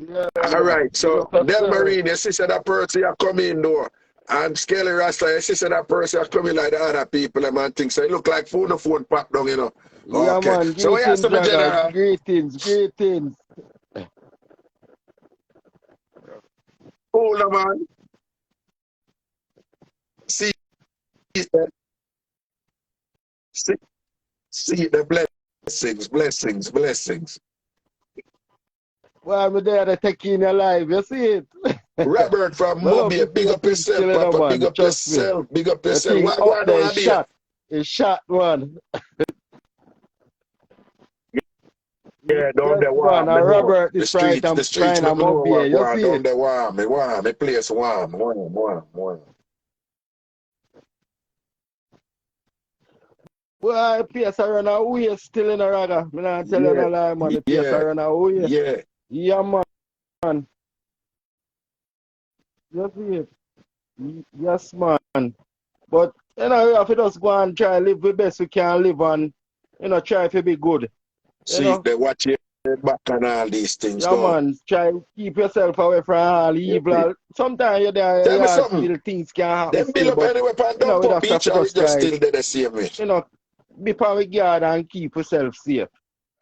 Yeah, all right, so Tambourine, you see that person you come in though. And Skelly Rasta, you see that person you come in like the other people and things. So it look like phone pop down, you know. Yeah, Okay. man. So we have some general. Greetings. Hold on, man. See the blessings. Well, I'm there to take in your life. You see it? Robert from Mobile, big up yourself, Papa. Big up yourself. Big up yourself. What What there is shot. It's shot, one. Yeah, down there warm. Robert the streets, I'm the streets, I'm up here. You see down it? there warm. The place warm. Well, the place I run away still in a ragga. I'm not telling you a lie, man. The place I run away. Yeah. Yeah, man. You see it? Yes, man. But, you know, we have to just go and try to live the best we can live and, you know, try to be good. See, they watch your back and all these things. Yeah, man. Try to keep yourself away from all evil. Sometimes you're there, tell me something. Still things can happen. Them build up anyway, but don't pop each other just still there the same way. You know, be part of guard and keep yourself safe.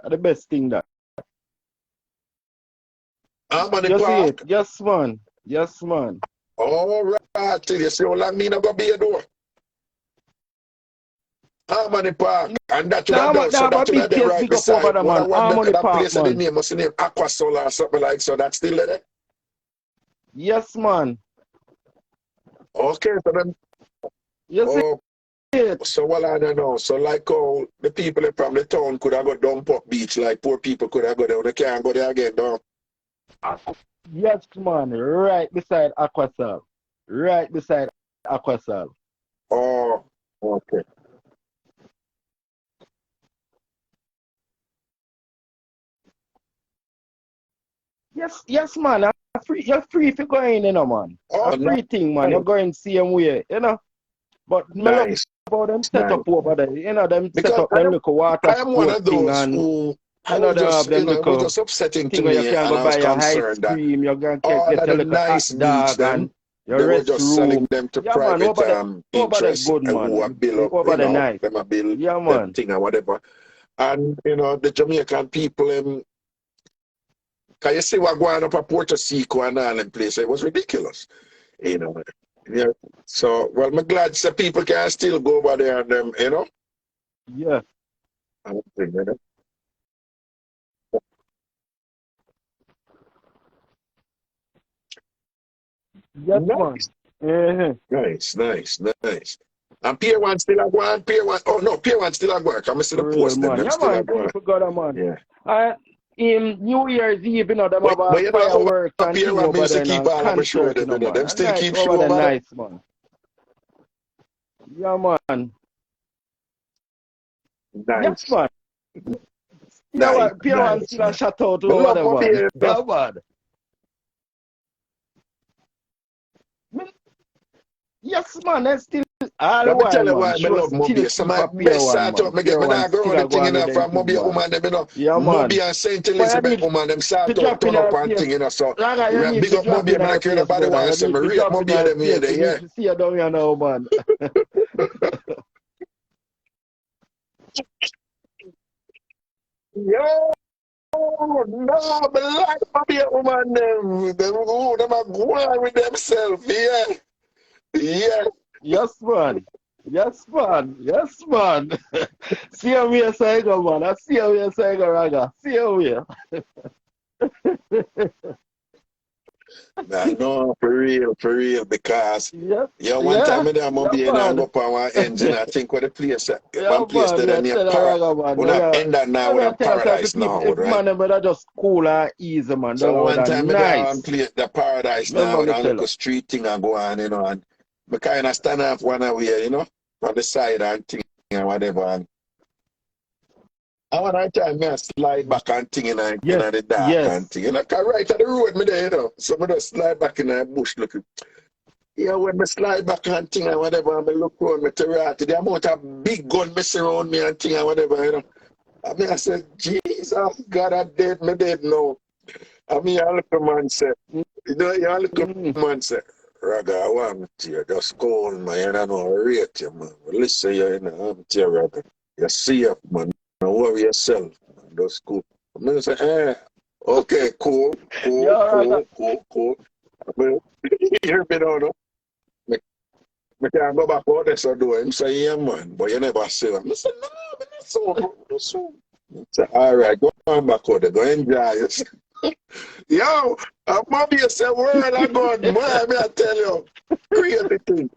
That's the best thing that. I'm on the You see park. it? Yes, man. Yes, man. All right. Till you see how long me not go be a door. Harmony Park. And that would Nah, have man, done, so nah, that but would have big been case right big up over beside. there, What I man. want Harmony that Park, place of the man. name must name Aquasol or something like so. That's still there. Yes, man. Okay, so then You see it? so what I don't know. So like how the people from the town could have got dump up beach, like poor people could have got there, they can't go there again, though. Yes, man. Right beside Aquasol. Right beside Aquasol. Oh, okay. Yes, man. You're free to go in, you know, man. Oh, A free thing, man. nice. You're going same way, you know. But me love Nice. about them set up over there. You know, them Because set up them little water I am one sport of thing those and who I you know was they have just, them it was little just upsetting to thing where you me, can and go I was buy your ice concerned that cream, you're gonna all get of your the little hot nice beach, dog and them, your they were just selling restroom. them to Yeah, man, private over there interests good, who are man. build up, Over you there know, nice. them a build Yeah, them man. thing or whatever. And, you know, the Jamaican people, can you see what going up at Puerto Rico and all them places? It was ridiculous, you know. Yeah. So, well, I'm glad some people can still go over there and them, you know. Yeah. I don't think, you know. Yes, man. Nice. And Pier 1 still a go on, Pier 1. Oh no, Pier 1 still a go on. I'm still Real, post them. man. Them Yeah, still a man, go on. people got them, man. Yeah. In New Year's Eve, you know, them have But you know, fireworks up and here, thing I over used to there keep and all of my show concert, you them, know, you know. man. Them And still nice keep over show there, over there. nice, man. Yeah, man. Yes, Nice. man. Pier 1 still a shout out Me over love there, my man. beer. Yeah, man. Yes, man. That's still all the Let me tell while, you man. why I Sure, love still Mobile. So keep my a Pier best 1, start up, man. me Pier get me 1 not go still on the a go thing, you on with know, them from thing, Mobile man. woman, them, you know. Yeah, man. Mobile and St. But you Elizabeth need woman, them to start out, drop in turn up our and face. thing, you know. So, Raga, you need big to up drop Mobile, in me our not care face, nobody brother. You wants them. need Me to rate drop in Mobile our them here, face. We need yeah. to see you down here now, man. Yo! Oh, no, but like Mobile woman, them are going with themselves, yeah. Yeah. Yes, man. Yes, man. Yes, man. See how we are saying, man. I see how we are saying, Raga. See how we are. Nah, no, for real, because Yes. one time Yeah. I done Yeah, be and go man. up on one engine. I think where the place, Yeah, one place man. that We I are near telling Raga, man. when I end that now We with are a telling us paradise people, now, if right? man, them just cool and easy, man. So Don't one that time I done one nice. place, the paradise Remember now, me and tell look her. a street thing and go on, you know, and I kind of stand off one away, you know, on the side and thing and whatever. And one time I slide back and thing in Yes. the dark and Yes. thing. You know, 'cause right at the road me there, you know. So I just slide back in the bush looking. Yeah, when I slide back and thing and whatever, and I look around me to right, the amount of big gun me surround me and thing and whatever, you know. I mean, I said, Jesus, God, I dead, me dead now. I mean, I look at man say, you know, you look at man say, Raga, I want you, just call me, and I know I rate you, man. But listen, you know, I'm to you, Raga. You're safe, man. Don't worry yourself, man. Just go. I mean, I say, okay, cool. I mean, you hear me now, no? I can't go back out there, so do him say, yeah, man, but you never say that. I said, no, but that's so, bro. That's so. I said, all right, go on back out there, go enjoy yourself. Yo, I'm mommy say, word I God, man, I tell you, crazy thing.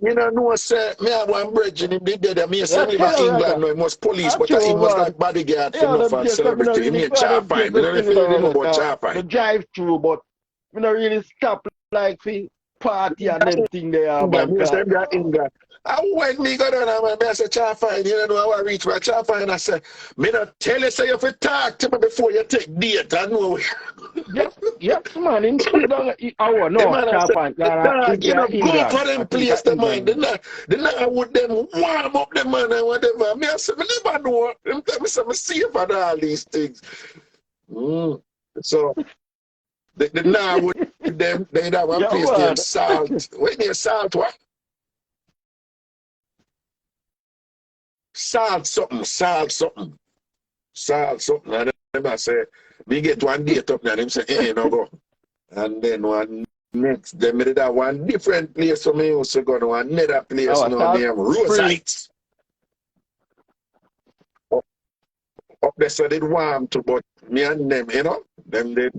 You know, say, me have one bridge in the dead, me say, live in England, no, he was police, but he was like bodyguard for enough and celebrity. He made Charfine. I don't know if you know about Charfine. The drive through, but we don't really stop like for party and them thing there, man. England. And when me go down and I say, Charfine, you know how I reach my Charfine, I say, me not tell you, say you have to talk to me before you take date. I know. Yes, man, in still down our no, Charfine. You know, go for them place, the man. They not with them warm up the man and whatever. Me I say, me never know. Them tell me, say, me safe for all these things. So, they now with them, they have one place named Salt. Wait, near Salt what? Salt something. I don't I say, we get one date up there, them say, no go. And then one next, they made that one different place for me also go to another place now named Rosite. Up there so they warm too, but me and them, them did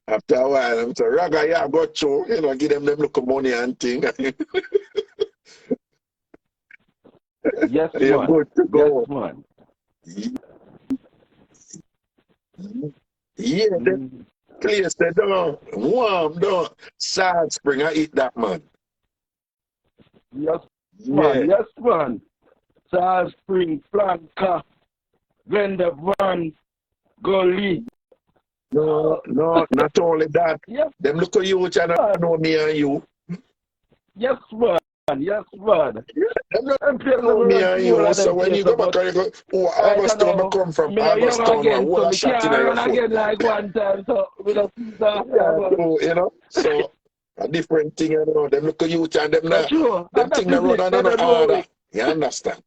after a while, I'm saying, Raga, yeah, got through, give them look money and thing. Yes, you're man. good to go. Yes, man. Yeah, the place they don't warm, don't. Salt Spring, I eat that, man. Yes, man. Yes, man. Salt Spring, Flanka, Blenda Van, Gully. No, not only that. Yes. Them look at you, which I don't know me and you. Yes, man. Yes, man. Them don't know me and you. So when you go back and you go, August town, I come from August town, what a shot in your foot. Again like one time, so we don't see that. So a different thing, them look at you and them not. Them thing that run on no order. You understand?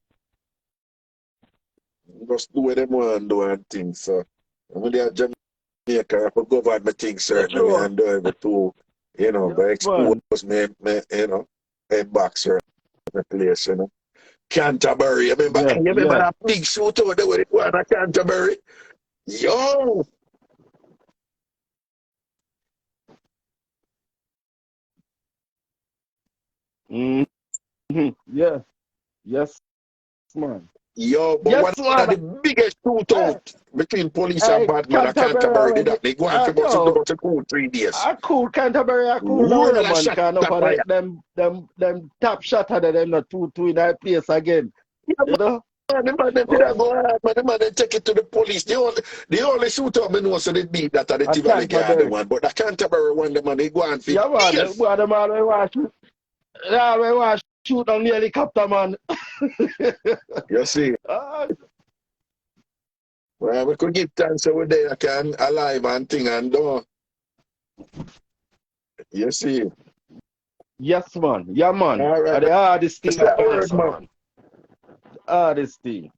Just do what them want to do and things. So when they are Jamaica, I have to govern my things certainly and do it too, but expose me, head back certain place, Canterbury, you remember that big shoot over there with it was at Canterbury? Yo! Yeah. Yes, man. Yo, but one of the biggest shootout between police and Batman at Canterbury did that. They go on for about a cool 3 days. Cool Canterbury, cool now, man. Can't over them top shot of them not 2-2 in that place again. The man did go hard, man. The man they take it to the police. The only shootout I know so they beat that at the Tivoli Garden one, but the Canterbury one, the man they go on for years. The man we watch shoot on the helicopter, man. You see? Well, we could give thanks over there, can alive and thing and do. You see? Yes, man. Yeah, man. All right. The hardest thing. Man. Hardest thing.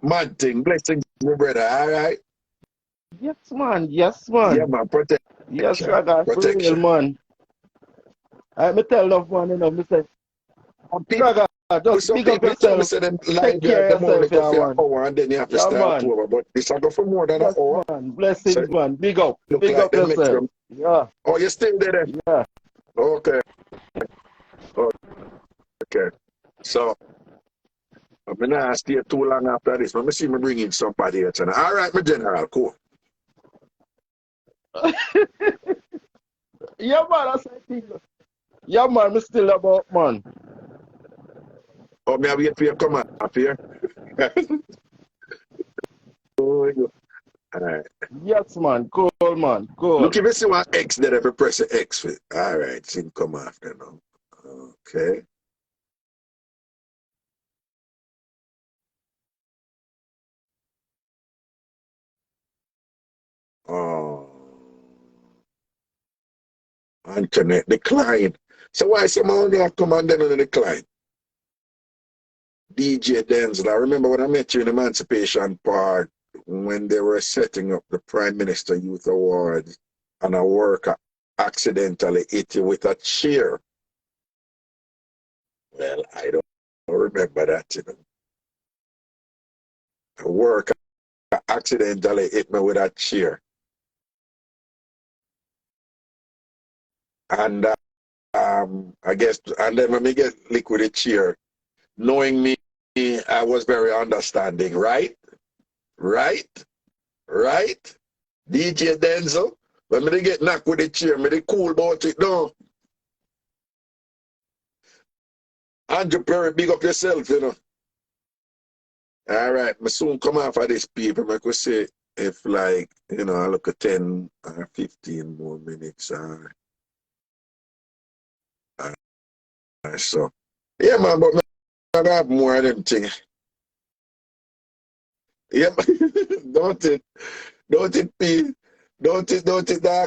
Man thing. Blessings, my brother. All right? Yes, man. Yes, man. Yeah, man. Protect. Yes, protection, man. I tell enough man, me say, Raga, just big up yourself, take care of yourself, and then you have to start over, but this will go for more than an hour. Man. Blessings, man, big up yourself. Yeah. Oh, you still there? Yeah. Okay. Okay. So, I'm going to stay too long after this, but I see me bringing somebody else. All right, my general, cool. Yeah, man, that's the thing. Yeah, man, me still about, man. Oh, me I wait for you to come up here. Oh, all right. Yes, man, cool, man, cool. Look, if you see one X there, if you press the X for it. All right, see him come after now. Okay. Oh. Internet decline. So why someone have come and then on the decline? DJ Denzel, I remember when I met you in Emancipation Park when they were setting up the Prime Minister Youth Awards and a worker accidentally hit you with a chair. Well, I don't remember that, A worker accidentally hit me with a chair. And I guess, and then when we get liquid cheer, knowing me, I was very understanding, right? Right? DJ Denzel, when me get knocked with the chair, me cool about it, no. Andrew Perry, big up yourself, All right, me soon come off of this paper, I could say, if like, I look at 10 or 15 more minutes, so, yeah, man, but I have more of them things. Yeah, don't it, dog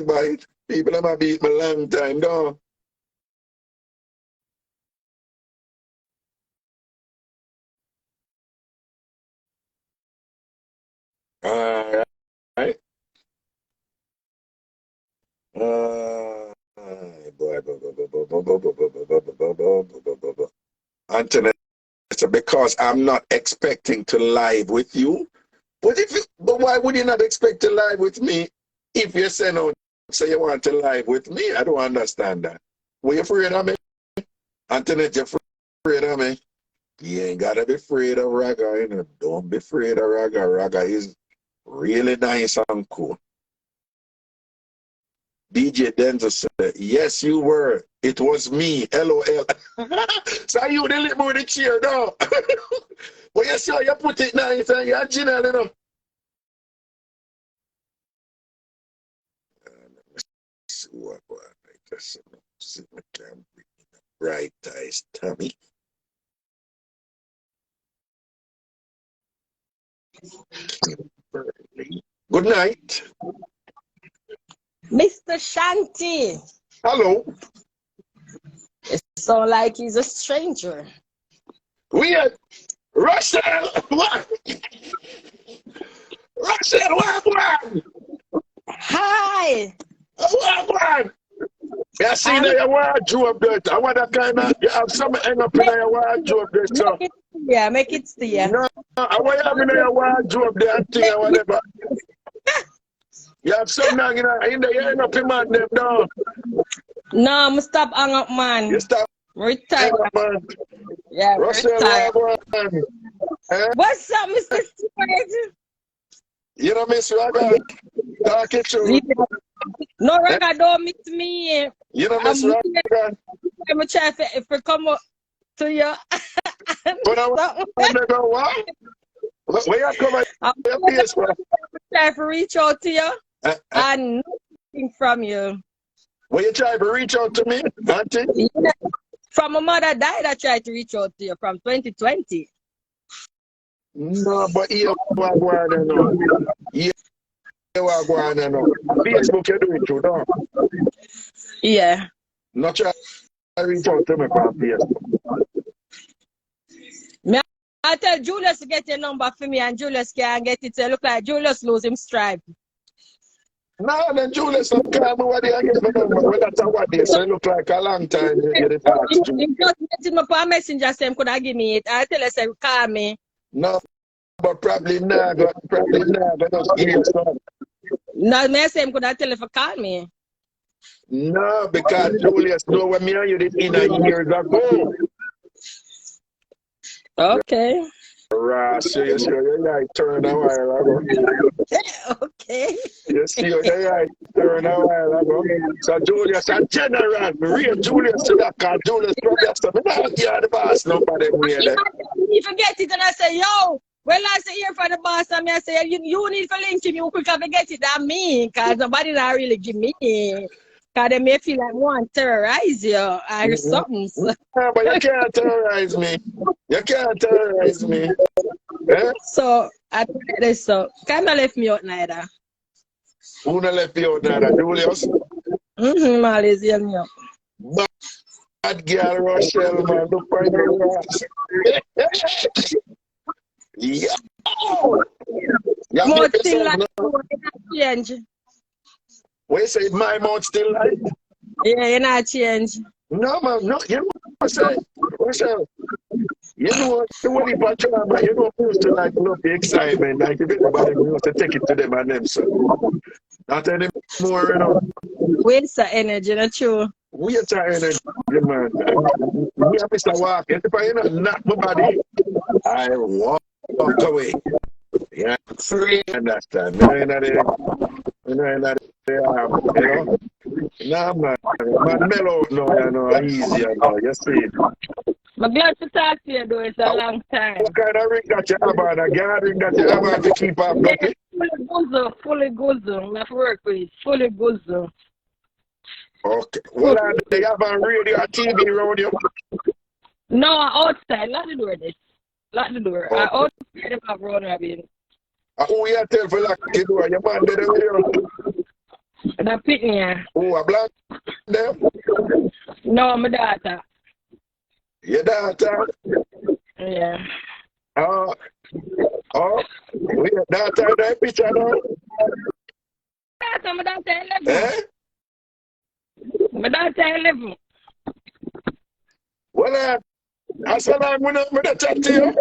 bite. People have beat me a long time, don't. All right. Anthony, because I'm not expecting to live with you. But why would you not expect to live with me if you say no, say you want to live with me? I don't understand that. Were you afraid of me? Anthony, you're afraid of me? You ain't gotta be afraid of Raga, you know. Don't be afraid of Raga. Raga is really nice and cool. DJ Denzel said, yes, you were. It was me. LOL. So you didn't move the chair now. But you see how you put it nice and you're original, you know. See what I just see my Tambourine, bright eyes, Tommy. Good night. Mr. Shanti. Hello. It sounds like he's a stranger. Weird. Russell, what? Russell, what? Hi. What? You see your wardrobe there. I want that kind of, you have something hang up in your wardrobe there, so. Yeah, make it stay. No, I want you have in your wardrobe there and thing or whatever. You have something in there, you hang up in man them now. No, I'm stop hang up, man. You stop retire, man. Yeah, Russell, retire. What's up, Mr. Stewart? You know, Miss Raga, talk it through. No, Raga, don't meet me. You know, Miss Raga. I'm trying if we come up to you. But I want to go, what? Where you come at? I'm trying to reach out to you and nothing from you. Were you trying to reach out to me, Auntie? Yeah. From my mother died, I tried to reach out to you from 2020. No, but you are going to know. You are going to know. Facebook, you do it too, no? Yeah. Not try to reach out to me from Facebook. I tell Julius to get your number for me, and Julius can't get it. So it look like Julius lose him stripe. No, then Julius don't call me what I get my number. Well, that's what they so it look like a long time you get it asked to. You just message me for a messenger saying could I give me it. I tell her say call me. No, but probably not. Probably not. But just give you some. No, me say could I tell her for call me. No, because Julius know when me and you did in a years ago. Okay. Right, so you see your eye turn a while ago. Okay. You see your eye turn a while ago. So Julius a general, real Julius to that call Julius probably have some. Yeah, the boss number them way there. You forget it and I say, yo, well I say here for the boss and I say you need to link him, you quick forget it than me, because nobody not really give me. Because they may feel like one terrorize you or something. So. Yeah, but you can't terrorize me. You can't terrorize me. Eh? So, I tell you this, so, kind of left me out neither. Who not left you out neither? Julius? Molly's yell me up. Bad girl, Rochelle, man. Look for your ass. Yeah. Mouth still like change. What you say, my mouth still like? Yeah, you're not change. No, man, no, you know what I say? Rochelle, you know, the one if I try, but you know, used to like love the excitement, like if anybody used to take it to them and them, so. Not anymore, you know. Waste the energy, not true. Waste the energy, man. Me and Mr. Walk, if you know, knock my body, I walk away. Yeah, free. Understand? No, you know, you know. Nah, man, mellow, no, you know, easy, you know, you see. I'm glad to talk to you, though. It's a long time. What kind of ring that you have on? A girl ring that you have on to keep up, okay? Fully guzzle. I have to work with it. Fully guzzle. Okay. Well, they have on radio or TV around you? No, outside. Lock the door, this. Lock the door. Okay. Outside the back road, Robin. Who you tell for lock the door? Your man did it with you? The picnic. Who, a black there? No, my daughter. Your daughter? Yeah. Oh, We have daughter in that picture now. My daughter 11. Eh? My daughter 11. Well, I said I'm going to chat to you.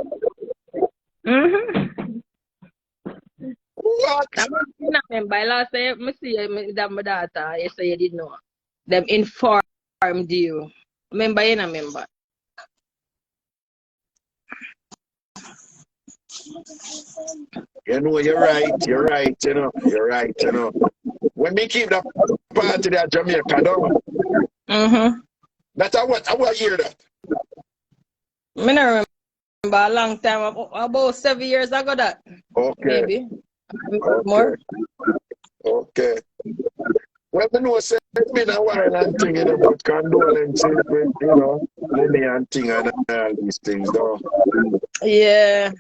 What? I remember last time I see that my daughter, you say you didn't know. Them informed you. Remember, you know, remember. You know, you're right, you know. When we keep that party there, Jamaica, don't That's what year that? I don't remember a long time, about 7 years ago that. Okay. Maybe. Okay. More. Okay. Well, I know it's been a while and thinking about condolences with, you know, money and thing and all these things, though. Yeah.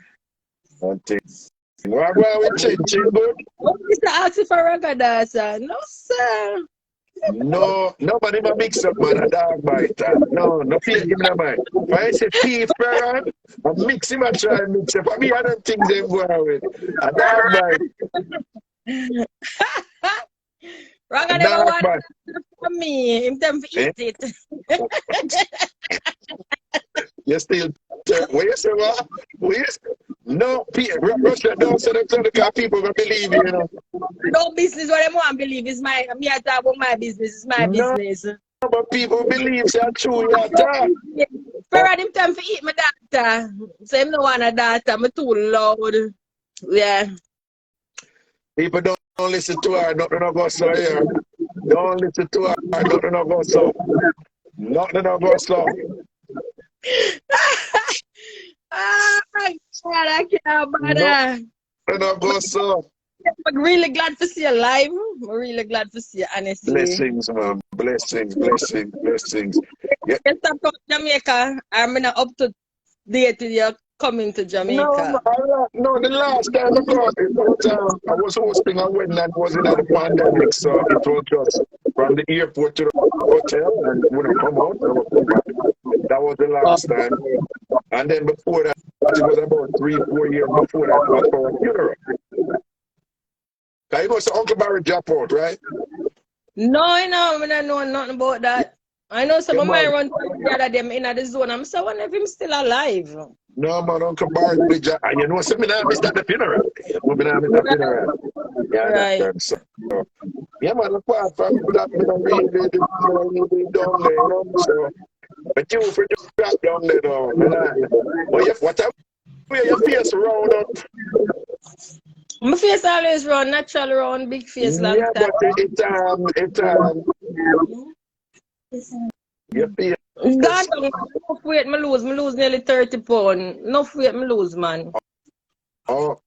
And things. What about we changing good? Mr. asking for Reggae dancer. No, sir. No, nobody ma mix up, man, a dog biter. No fear him no mind. If I say P Ferran, I mix him and try and mix up. For me, I don't think they're going with a dog bite. Reggae never want from me. Him them eat it. You still, what you say, what? No, Russia don't say that because people going to believe you, you know. No business, what I want to believe is my, me I talk about my business, it's my business. But people believe it's true, you talk. Ferran him time to eat my daughter. So him no want a daughter, I'm too loud. Yeah. People don't listen to her, nothing no go so here. Don't listen to her, nothing no go so. Nothing no go so. Ah, God, I can't bother. No go so. I'm really glad to see you live. I'm really glad to see you, honestly. Blessings, man. Blessings. Yeah. You stop to Jamaica. I'm not up to date with you coming to Jamaica. No, the last time I got I was hosting a wedding and was in the pandemic, so it was just from the airport to the hotel and when I come out, I would come back. That was the last time. And then before that, it was about 3-4 years before that, it was for a funeral. You know, so Uncle Barry dropped out, right? No, I don't know nothing about that. I know some of my run the other them in the zone. I'm so wondering if him still alive. No, man, Uncle Barry, and you know, so I missed at the funeral. Yeah, right. So, yeah, man, apart from that, I really down there, you know, so. But you for just drop down there, though, man. What way your face round up? My face always round, natural round, big face long time. Yeah, but your face. God, enough weight me lose nearly 30 pounds. Enough weight me lose, man. Oh.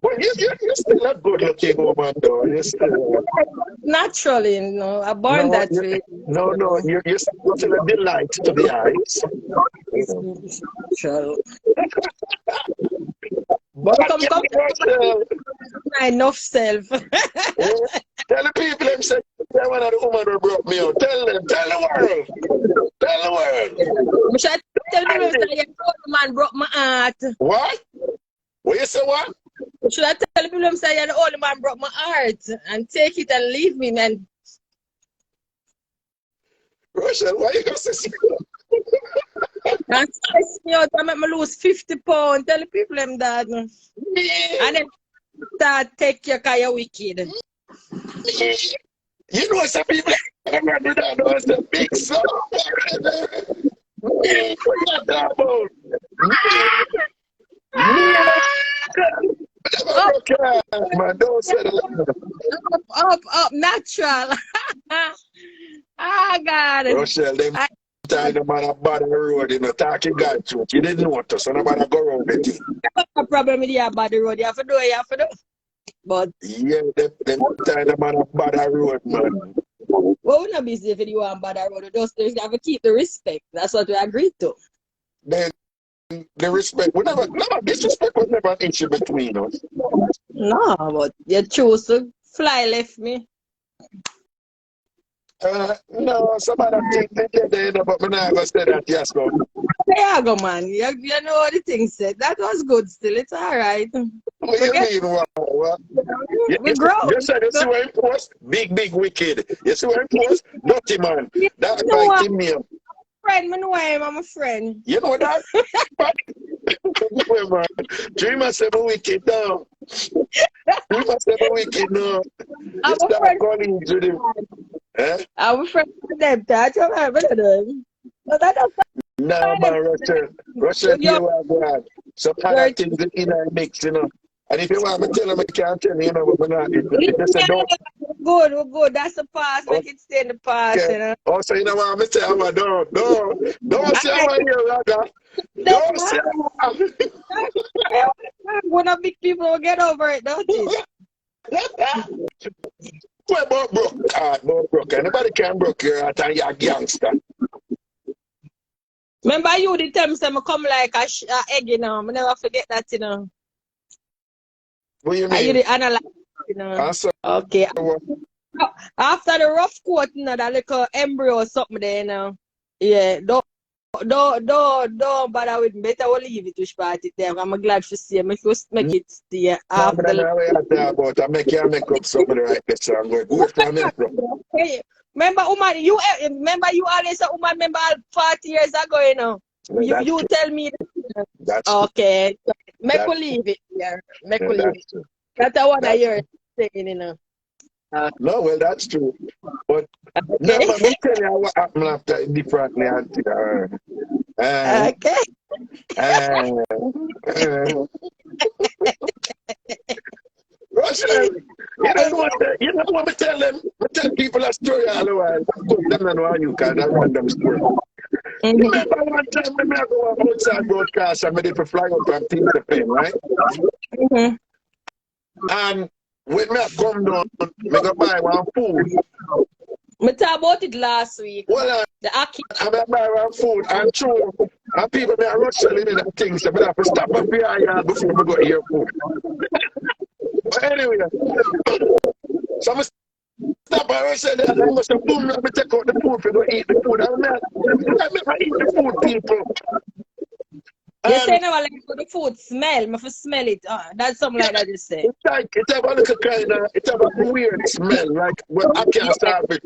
Well, you're still a good looking woman, though. You're still naturally, you know, I born that way. No, you're still a delight to the eyes. But come, enough self. Tell the people them say they're one of the women who brought me out. Tell the world. I should tell people that the old man broke my heart. What? What you say, what? Should I tell people I'm saying the old man broke my heart and take it and leave me, man? Rochelle, why you gonna say and stress me out and make me lose 50 pounds. Tell the people them that. And then start take your car, you're wicked. You know some people remember that was the big song. What you talking about? Man, don't say that. Up, natural. Ah, God. Rochelle, them time the man about the road, you know, talking God truth. You didn't notice, so nobody go around the thing. No problem with you about the road, you have to do. But yeah, them time the man about the road, man. Well, we're not busy if you want about the road. You have to keep the respect. That's what we agreed to. Then the respect, never disrespect was never an issue between us. No, but you choose to fly left me. No, somebody think they did, but I'm not going to say that, yes, go. There you go, man. You know what the thing said. That was good still. It's all right. What do you mean? What? We grow. You said you see what he post? Big wicked. You see what he post? Naughty man. That's No, my team name. Friend, I know him. I'm a friend. You know that? Man. Dreamer 7 wicked now. Dreamer 7 wicked now. I'm a friend. Calling to them. Eh? I'm a friend with them. That's all right. But that don't no, man, Russia, you are glad. Some other things in our mix, you know. And if you want me to tell them, I can't tell you, you know, but we're not. We're good. That's the past. Make it stay in the past, okay. You know. Also, you know what I'm saying? Don't say I'm here, Raga. Don't say When a big people will get over it, don't you? Well, about broke heart, about broke. Anybody can broke your heart and you're a gangster. Remember you the time say I come like a egg, you know. I never forget that, you know. What do you mean? Are you the analyze, you know? Okay. After the rough coat, you know, that little embryo or something there, you know. Yeah, don't bother with me. Better we'll leave it to spot it there. I'm glad to see him. If you make it see after I make up something right there, so I'm going to go for me. Okay. Remember, woman, you always said, woman, remember 40 years ago, you know. You tell me that's okay. Make we leave it. Yeah. Make we leave it. That's what I hear saying, you know. No, well, that's true. But no, let me tell you what happened after differently. Okay. Russia, you know what I tell them? I tell people a story all the while. Them don't know you because I random story. Remember one time when I go outside broadcast and I did to fly up from TamFam, right? And when I come down, I go buy one food. We talked about it last week. Well, I buy one food and true. And people may rush selling in that thing, so I have to stop up here before I go to your food. But anyway, so I stop and rush that. I must have boom, let me take out the food for go eat the food. I never eat the food, people. You say never like the food smell, I smell it. That's something like that you say. It's like it have a little kind of, it have a weird smell, like well, I can't start it.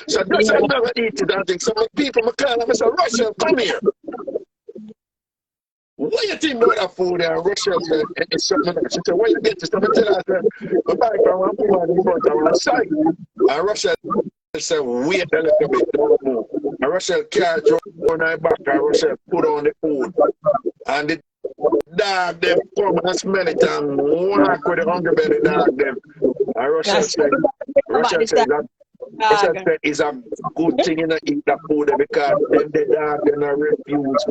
So that's why I never eat it. I think some people may call them and say, Russia, come here. What do you think about that food there? Russia said, it's something else. She said, where you get this? I'm going to tell her, I buy it from one woman in front of one side. And Russia said, wait a little bit, don't move. And Russia carried on her back, and Russia put on the food. And the dog them come and smell it and walk with the hungry belly dog them. And Russia said that it's a good thing in to eat that food because then the dog them are refuse.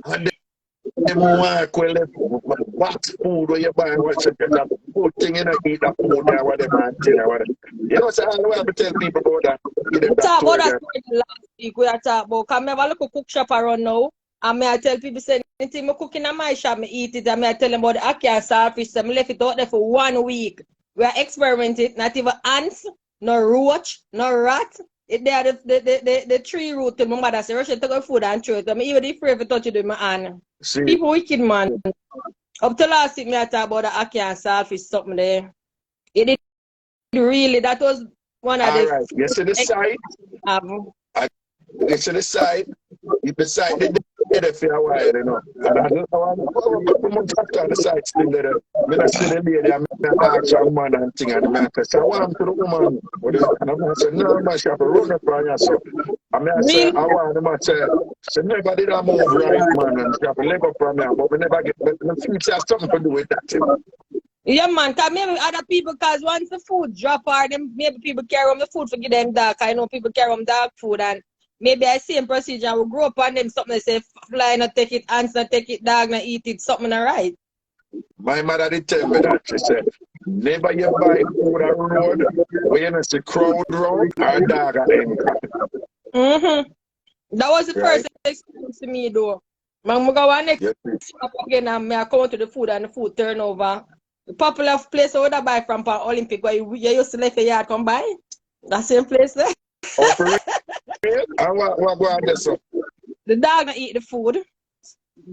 And them walk with the box food where you buy and Russia said that good thing in to eat that food there what they man tell you. You know, so I know to tell people about that. We talked about that last week. We are talking about, because I have a little cook shop around now. And I tell people, say, anything I cook in my shop, I eat it. And I tell them about the ackee and saltfish. I left it out there for 1 week. We are experimenting. Not even ants, no roach, no rat. They are the tree root. My mother said, Russia, take food and throw it. I'm even afraid to touch it with my hand. People wicked, man. Up to last week, I talk about the ackee and saltfish, something there. It did really, that was one of the... Right. You see the side? You see the side? You decide the day for a while, you know. And I don't know, a couple months after the side still there. I see the lady, I'm ask her man and thing, and I say, I want to the woman. And I say, no, man, she have to run up on you. So I say, I want to say, never did I move right, man, and she have to leg up from me, but we never get, but the future has something to do with that, you know. Yeah, man, because maybe other people, because once the food drop or them, maybe people carry on the food for give them dark. I know people carry on dark food, and maybe I see a procedure, I will grow up on them, something they say, fly, not take it, ants, not take it, dog, not eat it, something all right. My mother did tell me that. She said, never you buy food on the road where you not see crowd round or dog at That was the first experience to me, though. I'm going to go next shop again, and I come to the food and the food turnover. The popular place I would have buy from Olympic, where you used to leave a yard come buy. That same place there. Oh, for real? And what go on there, so? The dog not eat the food.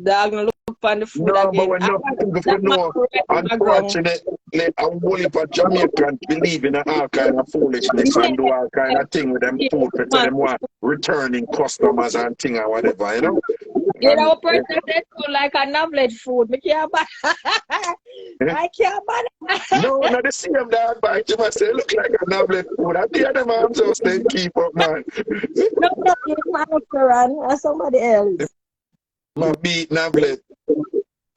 Dog not look on the food no, again. but when people know, unfortunately, a whole heap of Jamaicans believe in all kind of foolishness and do all kind of thing with them food for them want returning customers and thing or whatever, you know? You know, person said like a knowledge food. I can't buy. I can't buy. No, not the same dog bite. You must say, look like a knowledge food. I hear them arms just they keep up, man. No, you my restaurant or somebody else. My beat knowledge.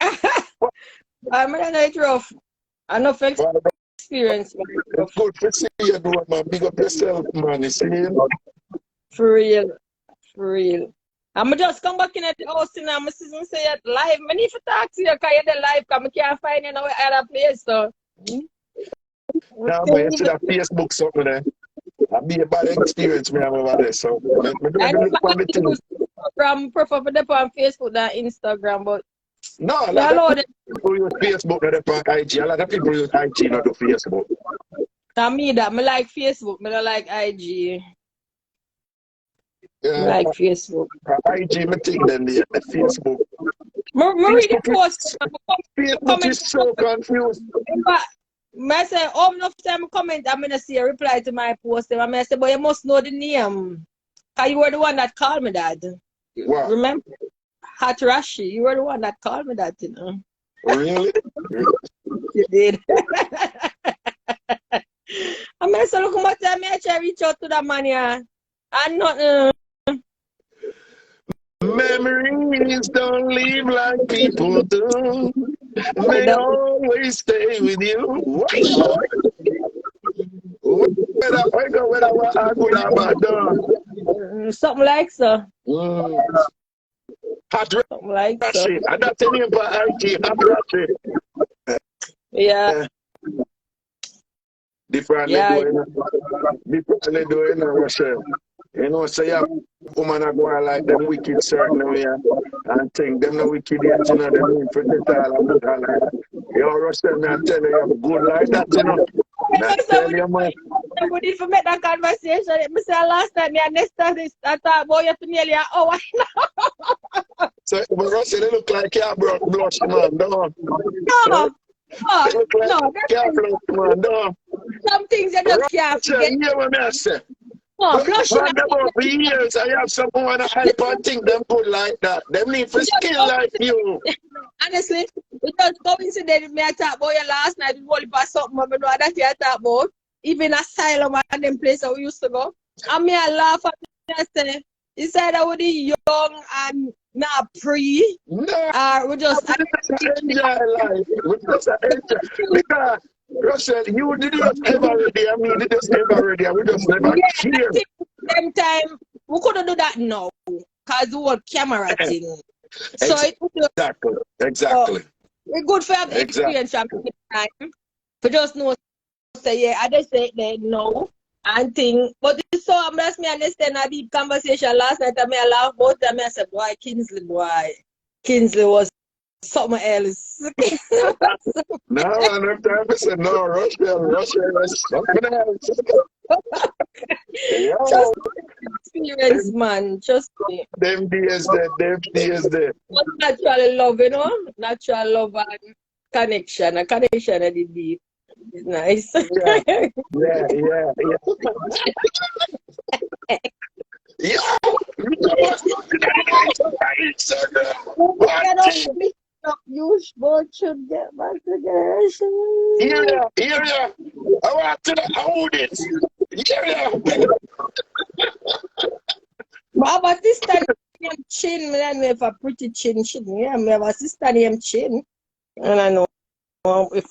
I'm gonna it rough. Enough experience. It's good to see you do it, man. Big up yourself, man. You see him? For real. For real. I'm just come back in at the house and I'm say it live. I need to talk to you because you're the live because I can't find you no other place. So. Yeah, but you see that Facebook something there. That'd be a bad experience me have over there. So from prefer the on Facebook than Instagram, but no, a lot of people use Facebook not on IG. A lot of people use IG not on Facebook. Now me like Facebook, I don't like IG. Yeah, like Facebook. IG, I think then the Facebook. Read the post. Facebook is so confused. I say, enough time comment, I'm going to see a reply to my post. I say, but you must know the name. Because you were the one that called me that. Wow. Remember? Hot Rashi, you were the one that called me that, you know. Really? You did. I say, look what time I reach out to that man here. And not. Memories don't leave like people do. They always stay with you. Something like so. Something like so. I'm not telling you about IG. Yeah. Differently doing Russia. You know, so yeah, woman are going like them wicked certain way and think them no wicked yet, you know, them need for the all and all like that. You Russia, me I tell you, you're good like that, you know. I tell you, man. We need to make that conversation. I say last time, next time I thought, boy, you have to nearly an hour now. So, but Russia, they look like you brought blush, man, don't. No. Some things you just can't forget. Yeah, what I say. No, for years, I have someone to help and think them good like that. Them need for skill like you. Honestly, it was coincident me I talked about you last night. We only pass something I know that you talk about. Even asylum and them places we used to go. And me I laugh at me and say, you said I was young and not pre. No. We just enjoy life. We just enjoy. Because Russell, you did not ever ready. I mean, you just never ready. We just never care. Same time, we couldn't do that now because we were camera thing. So Exactly. It's good for the experience from time. For just know, say yeah, I just say they no and thing. But it's so that's me understand a deep conversation last night. I I laugh about them. I said, boy, Kingsley was something else. No, I'm time to say no, Russia was something else. Just experience, man. Just them days there. Natural love, you know? Natural love and connection. A connection at the deep. It's nice. Yeah. You both should get back together. Yeah. I want to hold it. Yeah. But my sister named Chin, I have a pretty chin. Yeah, I have a sister named Chin. And I know if.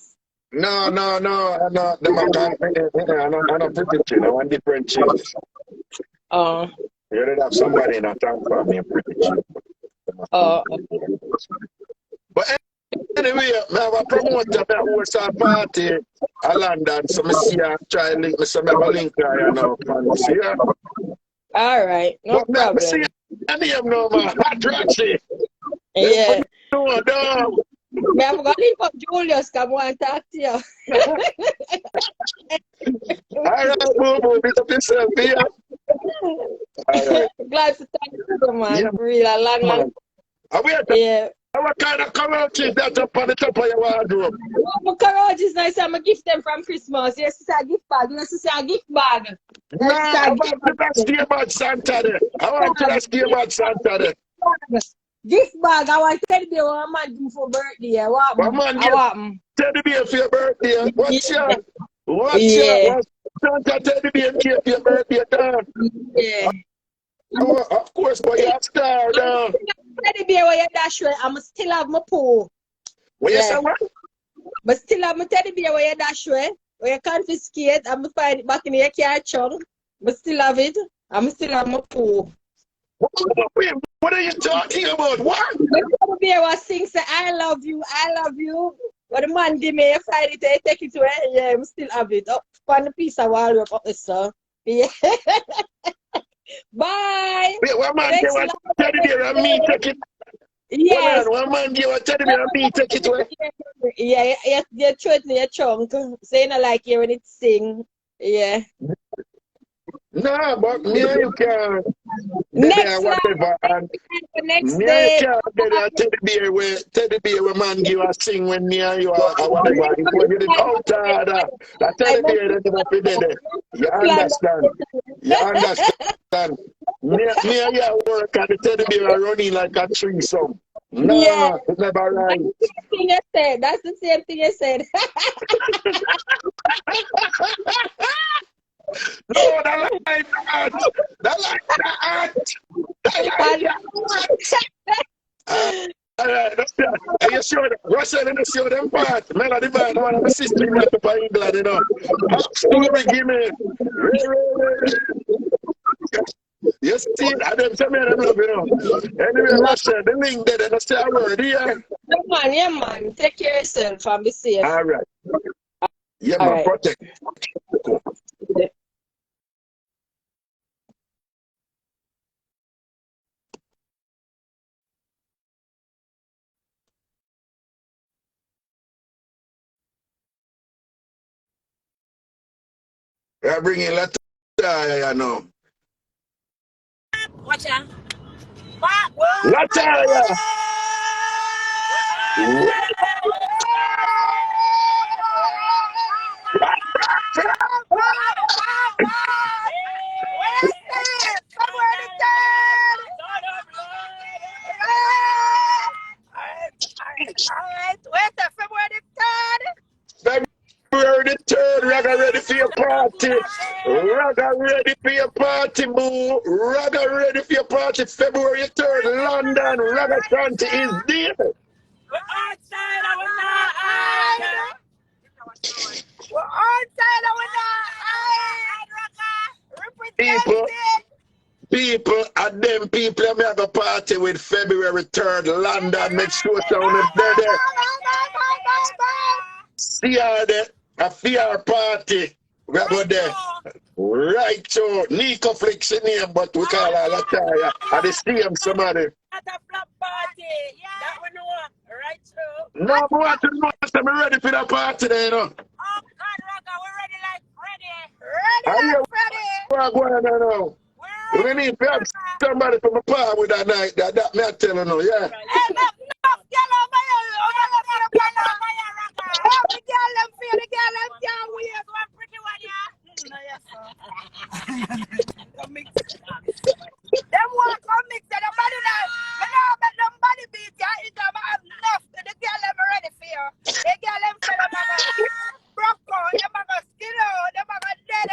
No. I'm not pretty chin. I want different chins. You did have somebody in a TamFam named pretty chin. But anyway, I have a promoter that hosts a party in London, so I see her try to link me, so I have a link there, you know, and see her. All right, no problem. See her name now, man, Hot Rashi. Yeah. No. I'm going to link up Julius, come on and talk to you. All right, boo, beat up yourself here. All right. glad to talk to you, man. Yeah, Real a long. Yeah. What kind of cockroaches that up on the top of your wardrobe? My cockroaches nice. I'm going to gift them from Christmas. Yes, it's a gift bag. Yes, it's a gift bag. No, I want to ask you about Santa there. I want to ask you about Santa there. Gift bag. I want to tell you what man do for birthday. What man teddy bear for your birthday. What's your Santa teddy bear for your birthday time? Yeah. Of course, but you're a star now. Teddy bear where you dash where I still have my poo. What you say what? But still have my teddy bear where you dash where you confiscate. I'm find it back in your car trunk. But still have it. I'm still have my poo. What are you talking about? What? The teddy bear was sing say I love you. But the man give me a find it, I take it to it. Yeah, I'm still have it. Up on the piece of wall up there, sir. Yeah. Bye. Wait, one man give a teddy bear and me take it. Yes. One man give a teddy bear and me take it away. Yeah, you throw it in your trunk. So you not like hearing it sing. Yeah. No, but me and you can. Next whatever. And next me day. and you can teddy bear where man give a sing when me and you are whatever. If you get it out of that teddy bear that you be there. You understand? You understand? Me and you work and the teddy bear are running like a tree so. No, yeah. it's never right. That's the same thing you said. No, that like that. That like that. That like that. All right, that's that. Are you sure? Russia didn't show them part. Melody band, one of my sisters in England, you know. Story, give me. You see, I don't tell me them love, you know. Anyway, Russia, the link there, that's the word, yeah. Yeah, man. Take care of yourself and be safe. All right. Yeah, all man, right. protect. Yeah. I bring in Lataya, you know. Watch out. Lataya! Alright, where's the February the 3rd? February the 3rd, Raga ready for your party. Raga ready for your party, boo. Raga ready for your party. February 3rd, London. Ragashanti is there. We're outside of our We're outside of our People, and them people I'm have a party with February 3rd, London. Make sure someone there. See her there, a fair party. We are going there. Right, so Nico Flicks in here, but we call her Lataya. And the same somebody. At a flop party. Yeah. That one right through. No, we want to know if I'm ready for the party there, you know. Oh, God, Raga, we're ready like Freddy. Ready like Freddy. We're going now. We need to have somebody from a par with that night. That me I tell you now, yeah. Hey, no, get over here. The girl them feel the girl them can't wait. One pretty one, yeah. No, yes, sir. Come mix. Them want come mix. Nobody now. Me know make nobody beat ya. It don't have enough. The girl them ready for you. The girl them feel them a broco. Them a go skin out. Them a go dead.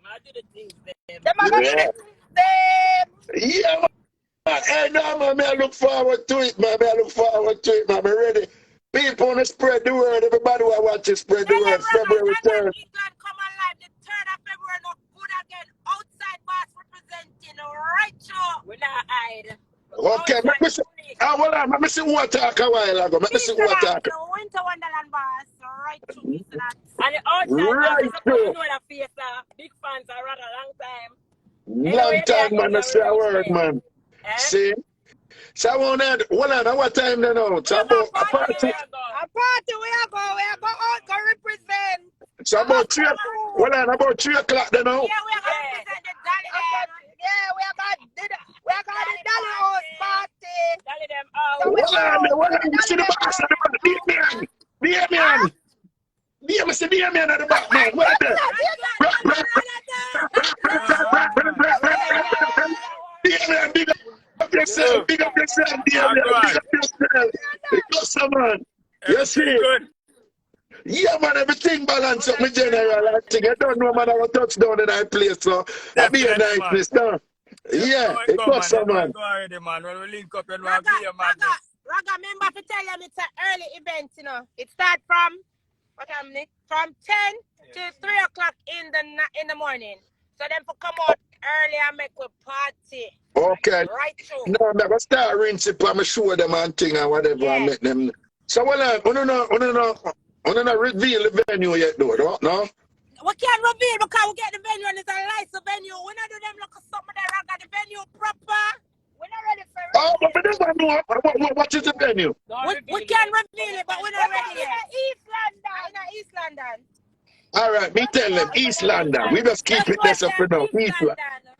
I do the things them. Them a go do the things them. Yeah, man. Hey, no, man. I look forward to it, man. I look forward to it, man. I'm ready. People want to spread the word. Everybody want to watch it, spread the word. February 3rd. England come alive the 3rd of February. Look good again. Outside boss representing. Right, sure. We're not hide. Okay, let me see. Hold on. Let me see what talk a while ago. Let me see what talk. Winter Wonderland boss. Right, true. And the outside right, boss is know the face. Big fans are rather long time. Long time, man. I say a word, man. See? So I want to, what time they know? So about a party. We are go out, go represent. So about 3 o'clock. About 3 o'clock they know. Yeah, we are going to represent the Dolly. Yeah, we are going to do the We're going to Dolly House party. Dolly them out. Well, see the boss at the back. Damian. Damian, see Damian at the back, man. What the? Damian, big up yourself. Big up yourself, Damian. Big up yourself. Big up someone. You see? Yeah, man, everything balance up, my general. I think I don't know, man, I will touch down in that place, so I'll be a niceness, no? Yeah, it goes so, man. Go already, man. When we link up, and Raga, remember to tell them it's an early event, you know. It starts from, from 10 to 3 o'clock in the morning. So then for come out early and make a party. Okay. Right through. No, I'm going to start rinsing, I'm show them and thing and whatever and make them. So, well, I don't reveal the venue yet, though, no? We can't reveal because we get the venue and it's a license venue. We not do them look at something that I got the venue proper. We're not ready for it. Oh, but this one, what is the venue? We can reveal it, but we're not ready yet. East London. In East London. All right, me tell them, East London. We just keep it this up for now.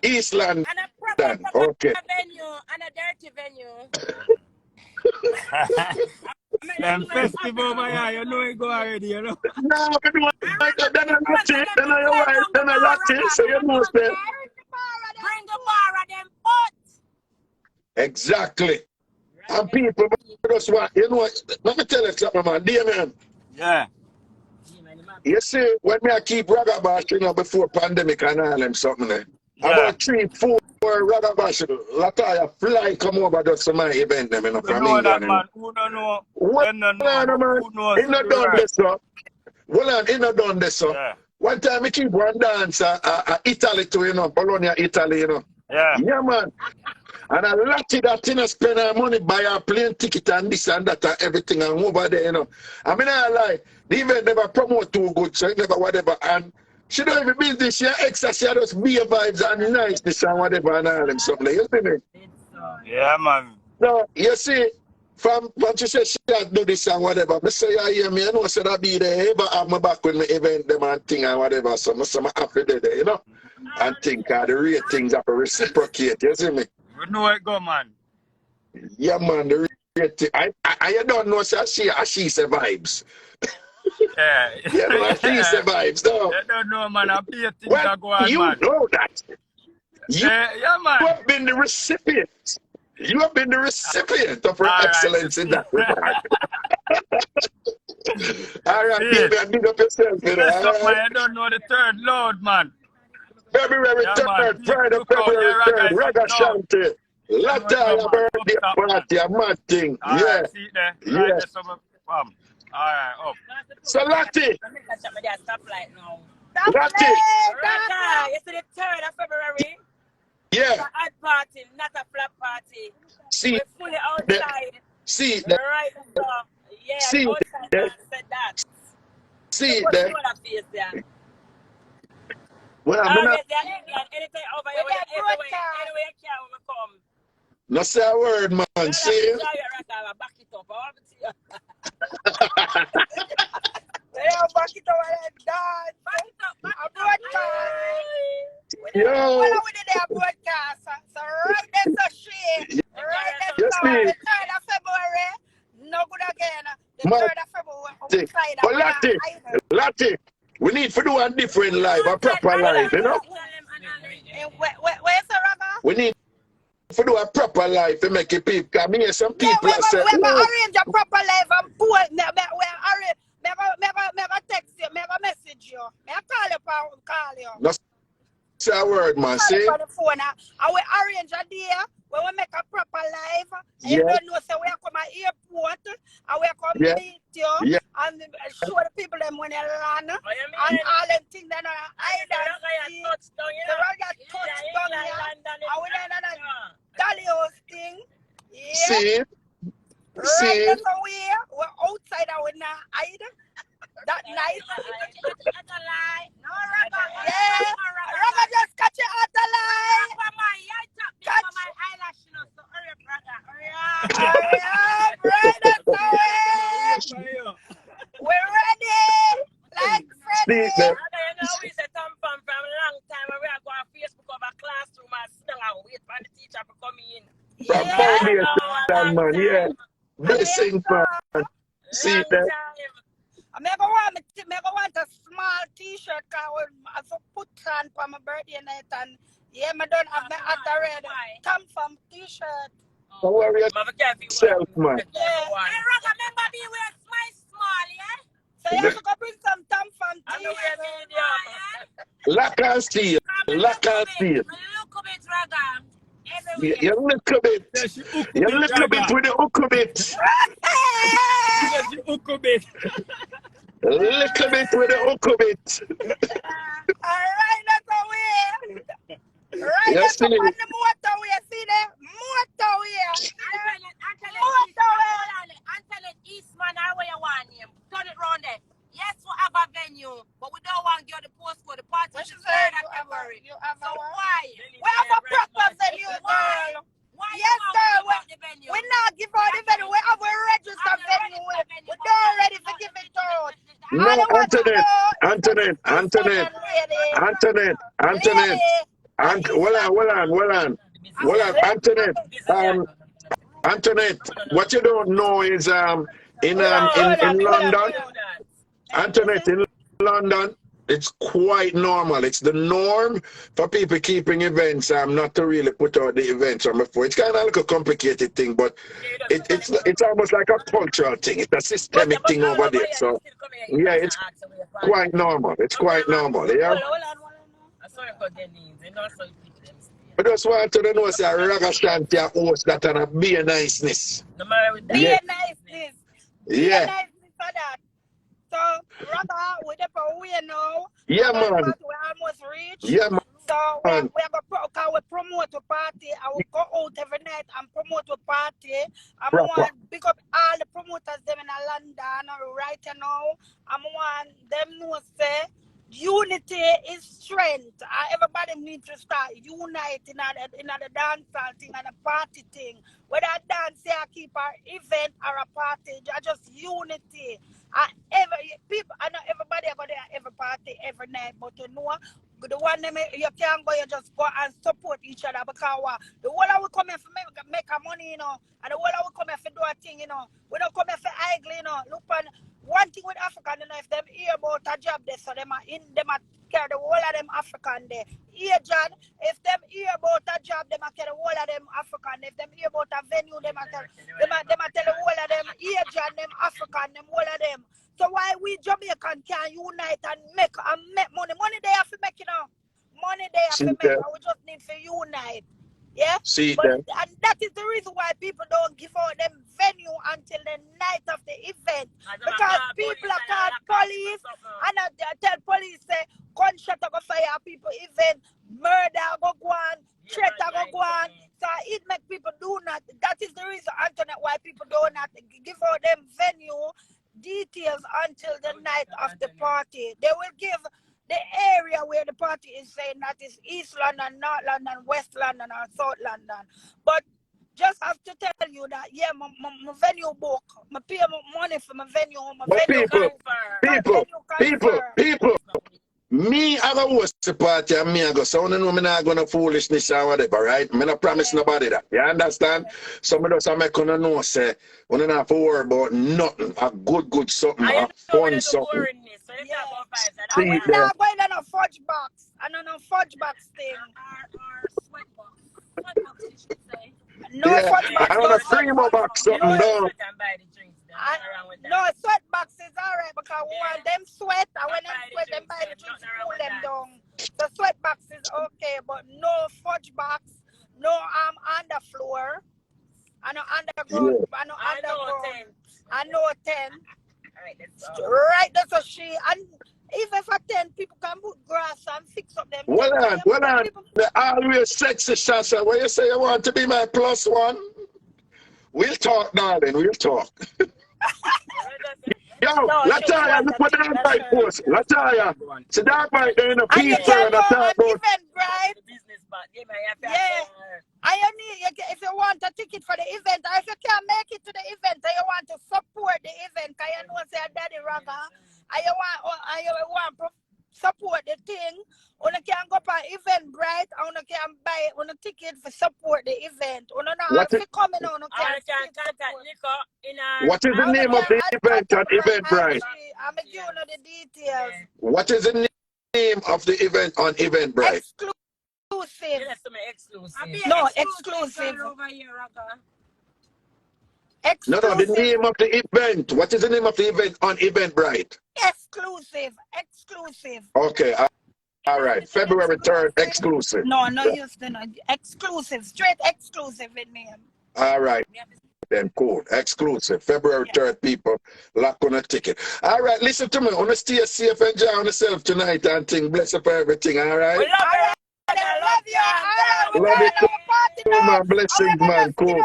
East London. And a proper okay. venue and a dirty venue. Them festival over here, you know it go already, you know. No, everyone, then I watch it, then I watch, then I watch it, so you know, Bring the bar and them pots. Exactly. And people just want, you know, let me tell you something, man, Damian. Yeah. You see, when I keep Ragabash, you know, before pandemic and all them something there, about 3, 4 Ragabash, Lataya fly come over just to my event, them, you know, from England. That, man. Who don't know? What, man? He not done this, sir. Well, he not done this, sir. Yeah. One time, we keep one dance at Italy too, you know, Bologna, Italy, you know. Yeah. Yeah, man. And I lucky that you know, spend our money, buy our plane ticket and this and that and everything and over there, you know. I mean, I lie. The event never promote too good, so it never whatever. And she don't even build this, she extra, she just beer vibes and niceness and whatever and all them something. You see me? Yeah, man. So, you see, from she said she had do this and whatever, I say, yeah, hear me, you know, so that be there, ever have my back when my event them and thing and whatever, so I'm happy there, you know. And think the ratings have to reciprocate, you see me? We know it go, man. Yeah, man, the rating. I don't know, so she survives. Yeah. Yeah, man, she survives, though. You don't know, man, I pay things that go on, you man. know that. Yeah, man. You have been the recipient. You have been the recipient of her excellence in that regard. All right, baby, I big up yourself, you know. Man, I don't know the third load, man. February 3rd, Friday, February 3rd, Ragashanti. Lataya birthday party, a mad thing. Yeah. See there. Yeah. Alright, up. So, Lati. Lati. You see the 3rd of February? Yeah. It's a hot party, not a flat party. See. We're fully outside. See. Right now. Yeah, see. Outside said that. See. Well, I'm not. Anything over here, anyway, you can't come. No say a word, man. See? Back it up. Back it up and dance. Back it up. A broadcast. Yo. What are we doing there, broadcast? So right there, so shit. Right there, yes, so the 3rd of February. No good again. The 3rd of February. But Lati, we need to do a different live, a proper live, you know? Where's the rubber? We need to do a proper live to make it people. Because I mean, some people are saying, we arrange a proper live and pull it. Me text you, me message you. Me call you. No say a word, man. See? On the phone, I will arrange a day when we make a proper live. And you don't know, so we come at airport, and we come meet you, and show the people them when they land, and all them things that are either touchdown here, and we then Dolly House thing. Yeah. See? Right, that's how we're outside and we're not hide. That night. That's a lie. No, Raga. Yeah. Raga just catch it out the lie. Catch my eyelash, you know, so hurry up, Raga. Hurry up. Right, that's the way. We're ready. Like Freddy. You know, we said TamFam from a long time, and we are going to Facebook over classroom and sit down and wait for the teacher to come in blessing, man. Yeah. Blessing, man. See that? I want a small t-shirt I put on for my birthday night and yeah, I don't have my other red TamFam t-shirt. Don't worry yourself, man. Yeah. Hey, Raga, remember me wear small, yeah? So you have to go bring some TamFam t-shirt. Lock and steel. Lock and steel. Look a bit, Raga. You look a bit. You look a bit with the hook a bit. Look a bit with the hook a bit. Alright, that's the way. Right, Yes, that's up on the motorway. See that? Motorway. Anthony Eastman, I where you want him. Turn it round there. Yes, we have a venue, but we don't want to get the postcode. The party is 3rd of February. So why? We have a proper venue, girl. Why yes, girl. We not give out the venue. We have a registered venue. We don't ready to give it out. No, Antoinette. Antoinette, what you don't know is in London, Antoinette, in London, it's quite normal. It's the norm for people keeping events not to really put out the events on before. It's kind of like a complicated thing, but it's almost like a cultural thing. It's a systemic thing over there. So yeah, it's quite normal. It's quite normal. Yeah. I just want to know say Ragashanti host that and a be a niceness. Be a niceness. Yeah. Niceness for that. So, Raga, we're now. Yeah, man. We almost reached. Yeah, man. So, we promote a party. I will go out every night and promote a party. I want to pick up all the promoters them in London right now. I want them to say unity is strength. Everybody needs to start uniting in the dancehall thing and the party thing. Whether a dance or keep an event or a party, just unity. People, I know everybody go there every party every night, but you know, the one you can't go, you just go and support each other because the whole of we come here for make a money, you know, and the whole of we come here for do a thing, you know. We don't come here for idle, you know. Look on one thing with African, you know, if them hear about a job there, so them are carry the whole of them African there. IrieJam, if them hear about a job, them are carry the whole of them African. If them hear about a venue, them are tell the whole of them IrieJam, them African, them whole of them. So why we Jamaican can unite and make money? Money they have to make, you know. Money they have to make. We just need to unite. Yeah? And that is the reason why people don't give out them venue until the night of the event. Because people are called police and tell police say gunshot go fire people event, murder go on, threat go on. So it make people do not. That is the reason, Antoinette, why people do not give out them venue details until the night of the party. They will give the area where the party is saying that is East London, North London, West London, or South London. But just have to tell you that, yeah, my venue book, I pay money for my venue, people. Me, I go host the party and me, I go, so I know me not gonna foolishness or whatever, right? Me not promise nobody that. You understand? So me just make you know, say, we don't have to worry about nothing. A good something, a fun something. And we're not going on a fudge box. I don't know fudge box thing. Or sweat box. Sweat box, you should say. No fudge box. I want to primo box something down. No, sweat box is alright because when them sweat, and when them sweat, them buy the drinks, cool them down. The sweat box is okay, but no fudge box, no underfloor, and no underground, and no underground, and no 10. Right, that's what she, and even for 10 people can put grass and fix up them. Well on. The always sexy Shasha, where you say you want to be my plus one? We'll talk, darling, we'll talk. Yo, Lataya, look what that bike post. Lataya, so that bike there in a people and a talk about. Yeah. If you want a ticket for the event, or if you can't make it to the event, and you want to support the event, because you know say Daddy Raga, and you want support the thing. Una can go for Eventbrite, una can buy una ticket for support the event. Una not have to come in, una can contact Nico in our... What is the name of the event on Eventbrite? I'm giving you the details. What is the name of the event on Eventbrite? Exclusive. No, exclusive. No, the name of the event. What is the name of the event on Eventbrite? Exclusive. Exclusive. Okay. All right. February 3rd, exclusive. No, use the exclusive. Straight exclusive in name. All right. Then cool. Exclusive. February 3rd, people. Lock on a ticket. All right. Listen to me. I want to stay safe and enjoy yourself tonight and think. Bless up for everything. All right. We love you. Love you too, man. Blessings, man. Cool.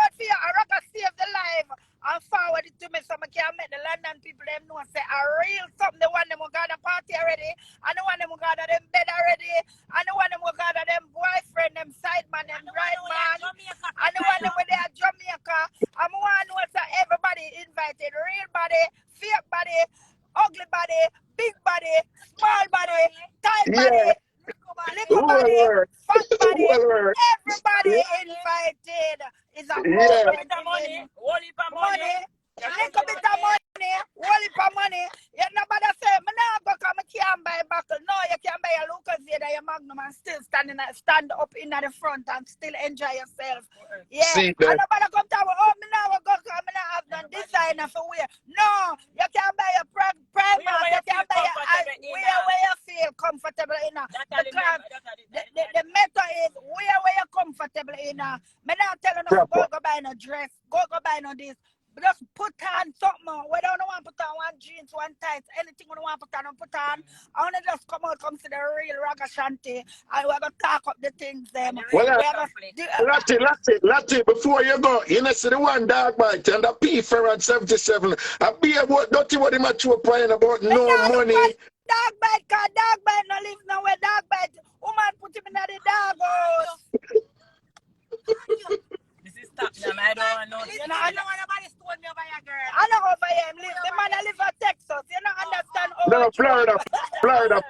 Save the life and forward it to me so I can make the London people them know say a real something. The one them who got a party already, and the one them who got them bed already, and the one them who got them boyfriend, them side man, them right man, and the one them with their Jamaica. I'm one who say everybody invited, real body, fake body, ugly body, big body, small body, tight body. Little body, fat body, everybody invited. Is a money, little bit of money, whole heap of money. You nobody say, "Me nah go come, I can't buy a buckle." No, you can buy a Lucasade, your Magnum, and still stand up in the front and still enjoy yourself. Yeah, and nobody come tell me, "Oh, me nah go come, me nah have no designer for wear." No, you can buy a Primark, you can buy a wear where you feel comfortable in. Because the matter is where you're comfortable in. Me not telling you go buy no dress, go buy no this. Just put on something. We don't want to put on one jeans, one tights, anything we don't want to put on, put on. I want to just come out, come to the real Ragashanti, and we're going to talk up the things them. Well, Lati, before you go, you know, see the one dog bite and the P. 77. I be about dirty what him at you playing about no money. Dog bite, cause dog bite no live nowhere, dog bite. Woman put him in the dog house. Stop them, I don't want to know. You know, I don't want nobody stole me over your girl. I know over here, the man that live in Texas. You don't understand how no, Florida. Florida.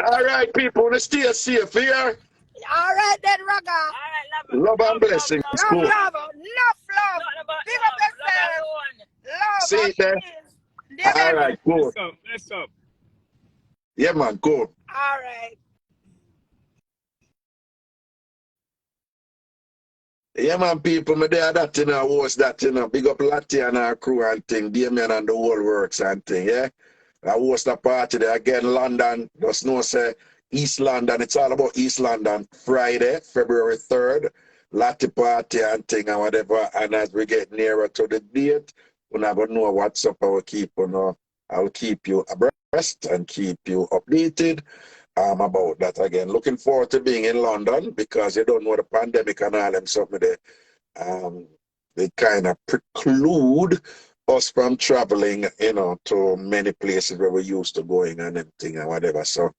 All right, people, let's stay safe here. All right, then, Raga. All right, love and blessings. Enough love. Big up yourself. Love. See you there. All right, cool. Let's up. Yeah, man, cool. All right. Yeah, man, people, me there that, you know, was that, you know, big up Lati and our crew and thing, Damien and the whole works and thing, yeah? I host a party there again, London, just know, say, East London, it's all about East London, Friday, February 3rd, Lati party and thing and whatever, and as we get nearer to the date, we're not going to know what's up, I'll keep you abreast and keep you updated about that again. Looking forward to being in London because you don't know the pandemic and all them something they kind of preclude us from traveling, you know, to many places where we used to going and everything and whatever. So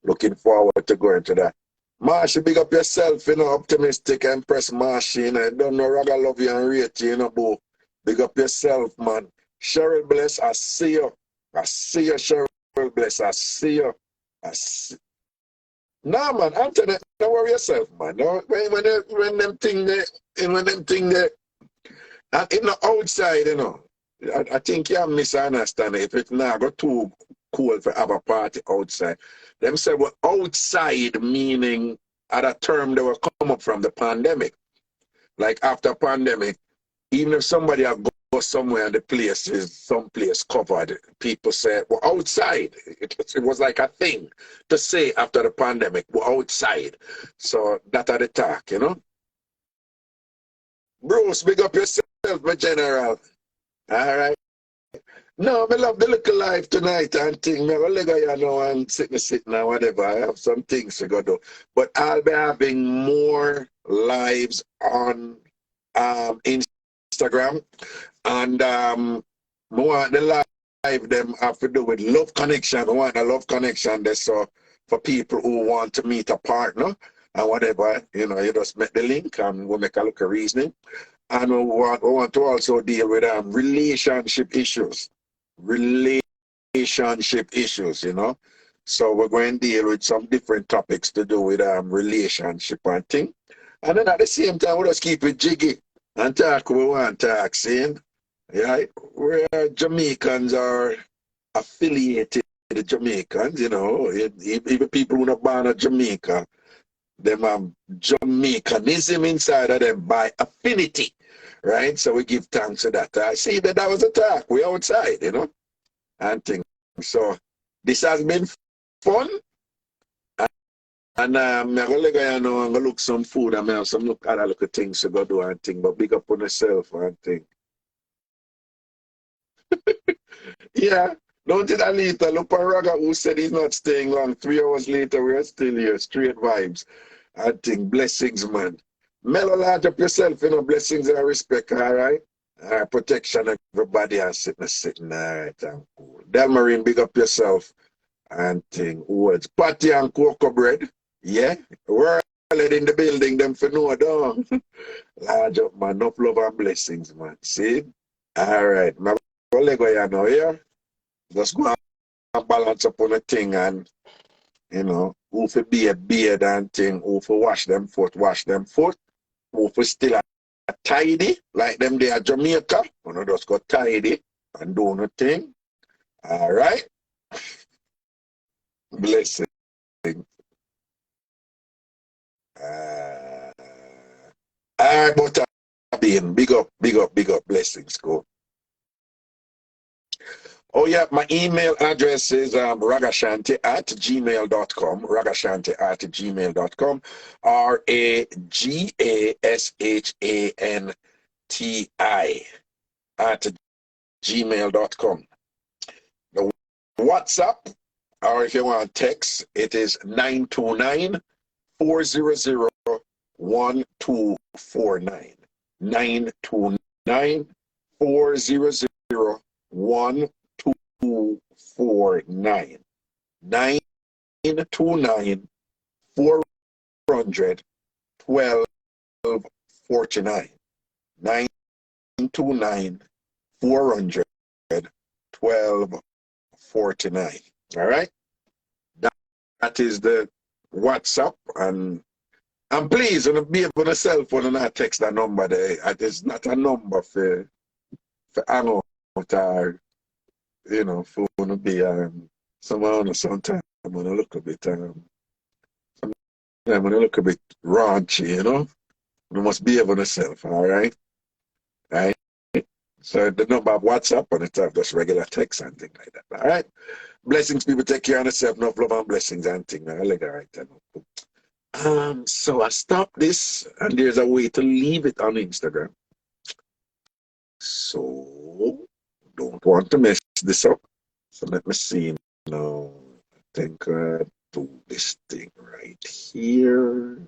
looking forward to going to that. Marshy, big up yourself, you know, optimistic, Empress Marshy, you know, don't know Raga love you and rate you, you know, boo. Big up yourself, man. Cheryl Bless, I see you. I see you, Cheryl Bless. I see you. Nah, man, Anthony, don't worry yourself, man. No, when them thing there, in the outside, you know, I think you misunderstand it. If it's not go too cool for have a party outside. Them say, well, outside meaning at a term they will come up from the pandemic. Like after pandemic, even if somebody have go somewhere and the place is someplace covered, people say, well, outside. It was like a thing to say after the pandemic, we're outside. So that are the talk, you know. Bruce, big up yourself, my general. All right. No, I love the little life tonight and thing. I will you know and sitting and whatever. I have some things to go do. But I'll be having more lives on Instagram. And more the live them have to do with love connection. I want a love connection there. So for people who want to meet a partner, and whatever, you know, you just make the link and we'll make a look at reasoning. And we want to also deal with relationship issues. Relationship issues, you know. So we're going to deal with some different topics to do with relationship and thing. And then at the same time, we just keep it jiggy and talk we want to talk, saying, yeah, where Jamaicans are affiliated with the Jamaicans, you know, even people who are born in Jamaica, them have Jamaicanism inside of them by affinity, right? So we give thanks to that. I see that was a talk. We outside, you know, and things. So this has been fun. And I'm going to look some food. I have some other look at things to go do and thing, but big up on yourself and thing. Yeah. Don't it, Alita? Look at Raga who said he's not staying long. 3 hours later, we're still here. Straight vibes. I think blessings, man. Mellow, large up yourself, you know, blessings and respect, all right? Protection, everybody, and sitting, all right, and cool. Delmarine, big up yourself, and thing. Words. Patty and cocoa bread, yeah? We're in the building, them for no down. Large up, man. Enough love and blessings, man. See? All right. My colleague, you know, here. Just go and balance up on the thing and, you know, who for be a beard and thing, who for wash them foot, who for still a tidy, like them they are Jamaica, you know, just go tidy and do nothing. All right? Blessing. All right, but being big up, blessings, go. Oh yeah, my email address is ragashanti@gmail.com, ragashanti@gmail.com, RAGASHANTI@gmail.com. The WhatsApp, or if you want text, it is 929-400-1249. 929-400-1249. 929-400-1249. 929-400-1249. All right? That is the WhatsApp. And please, be able to cell phone and not text that number there. It's not a number for hang out or, you know, for to be someone sometimes I'm gonna look a bit raunchy, you know. You must be able to self, all right? Right? So the number of WhatsApp on it have just regular text and things like that. All right. Blessings, people, take care of yourself, enough love and blessings and things. I like that right. So I stop this and there's a way to leave it on Instagram. So don't want to mess this up. So let me see now. I think I do this thing right here.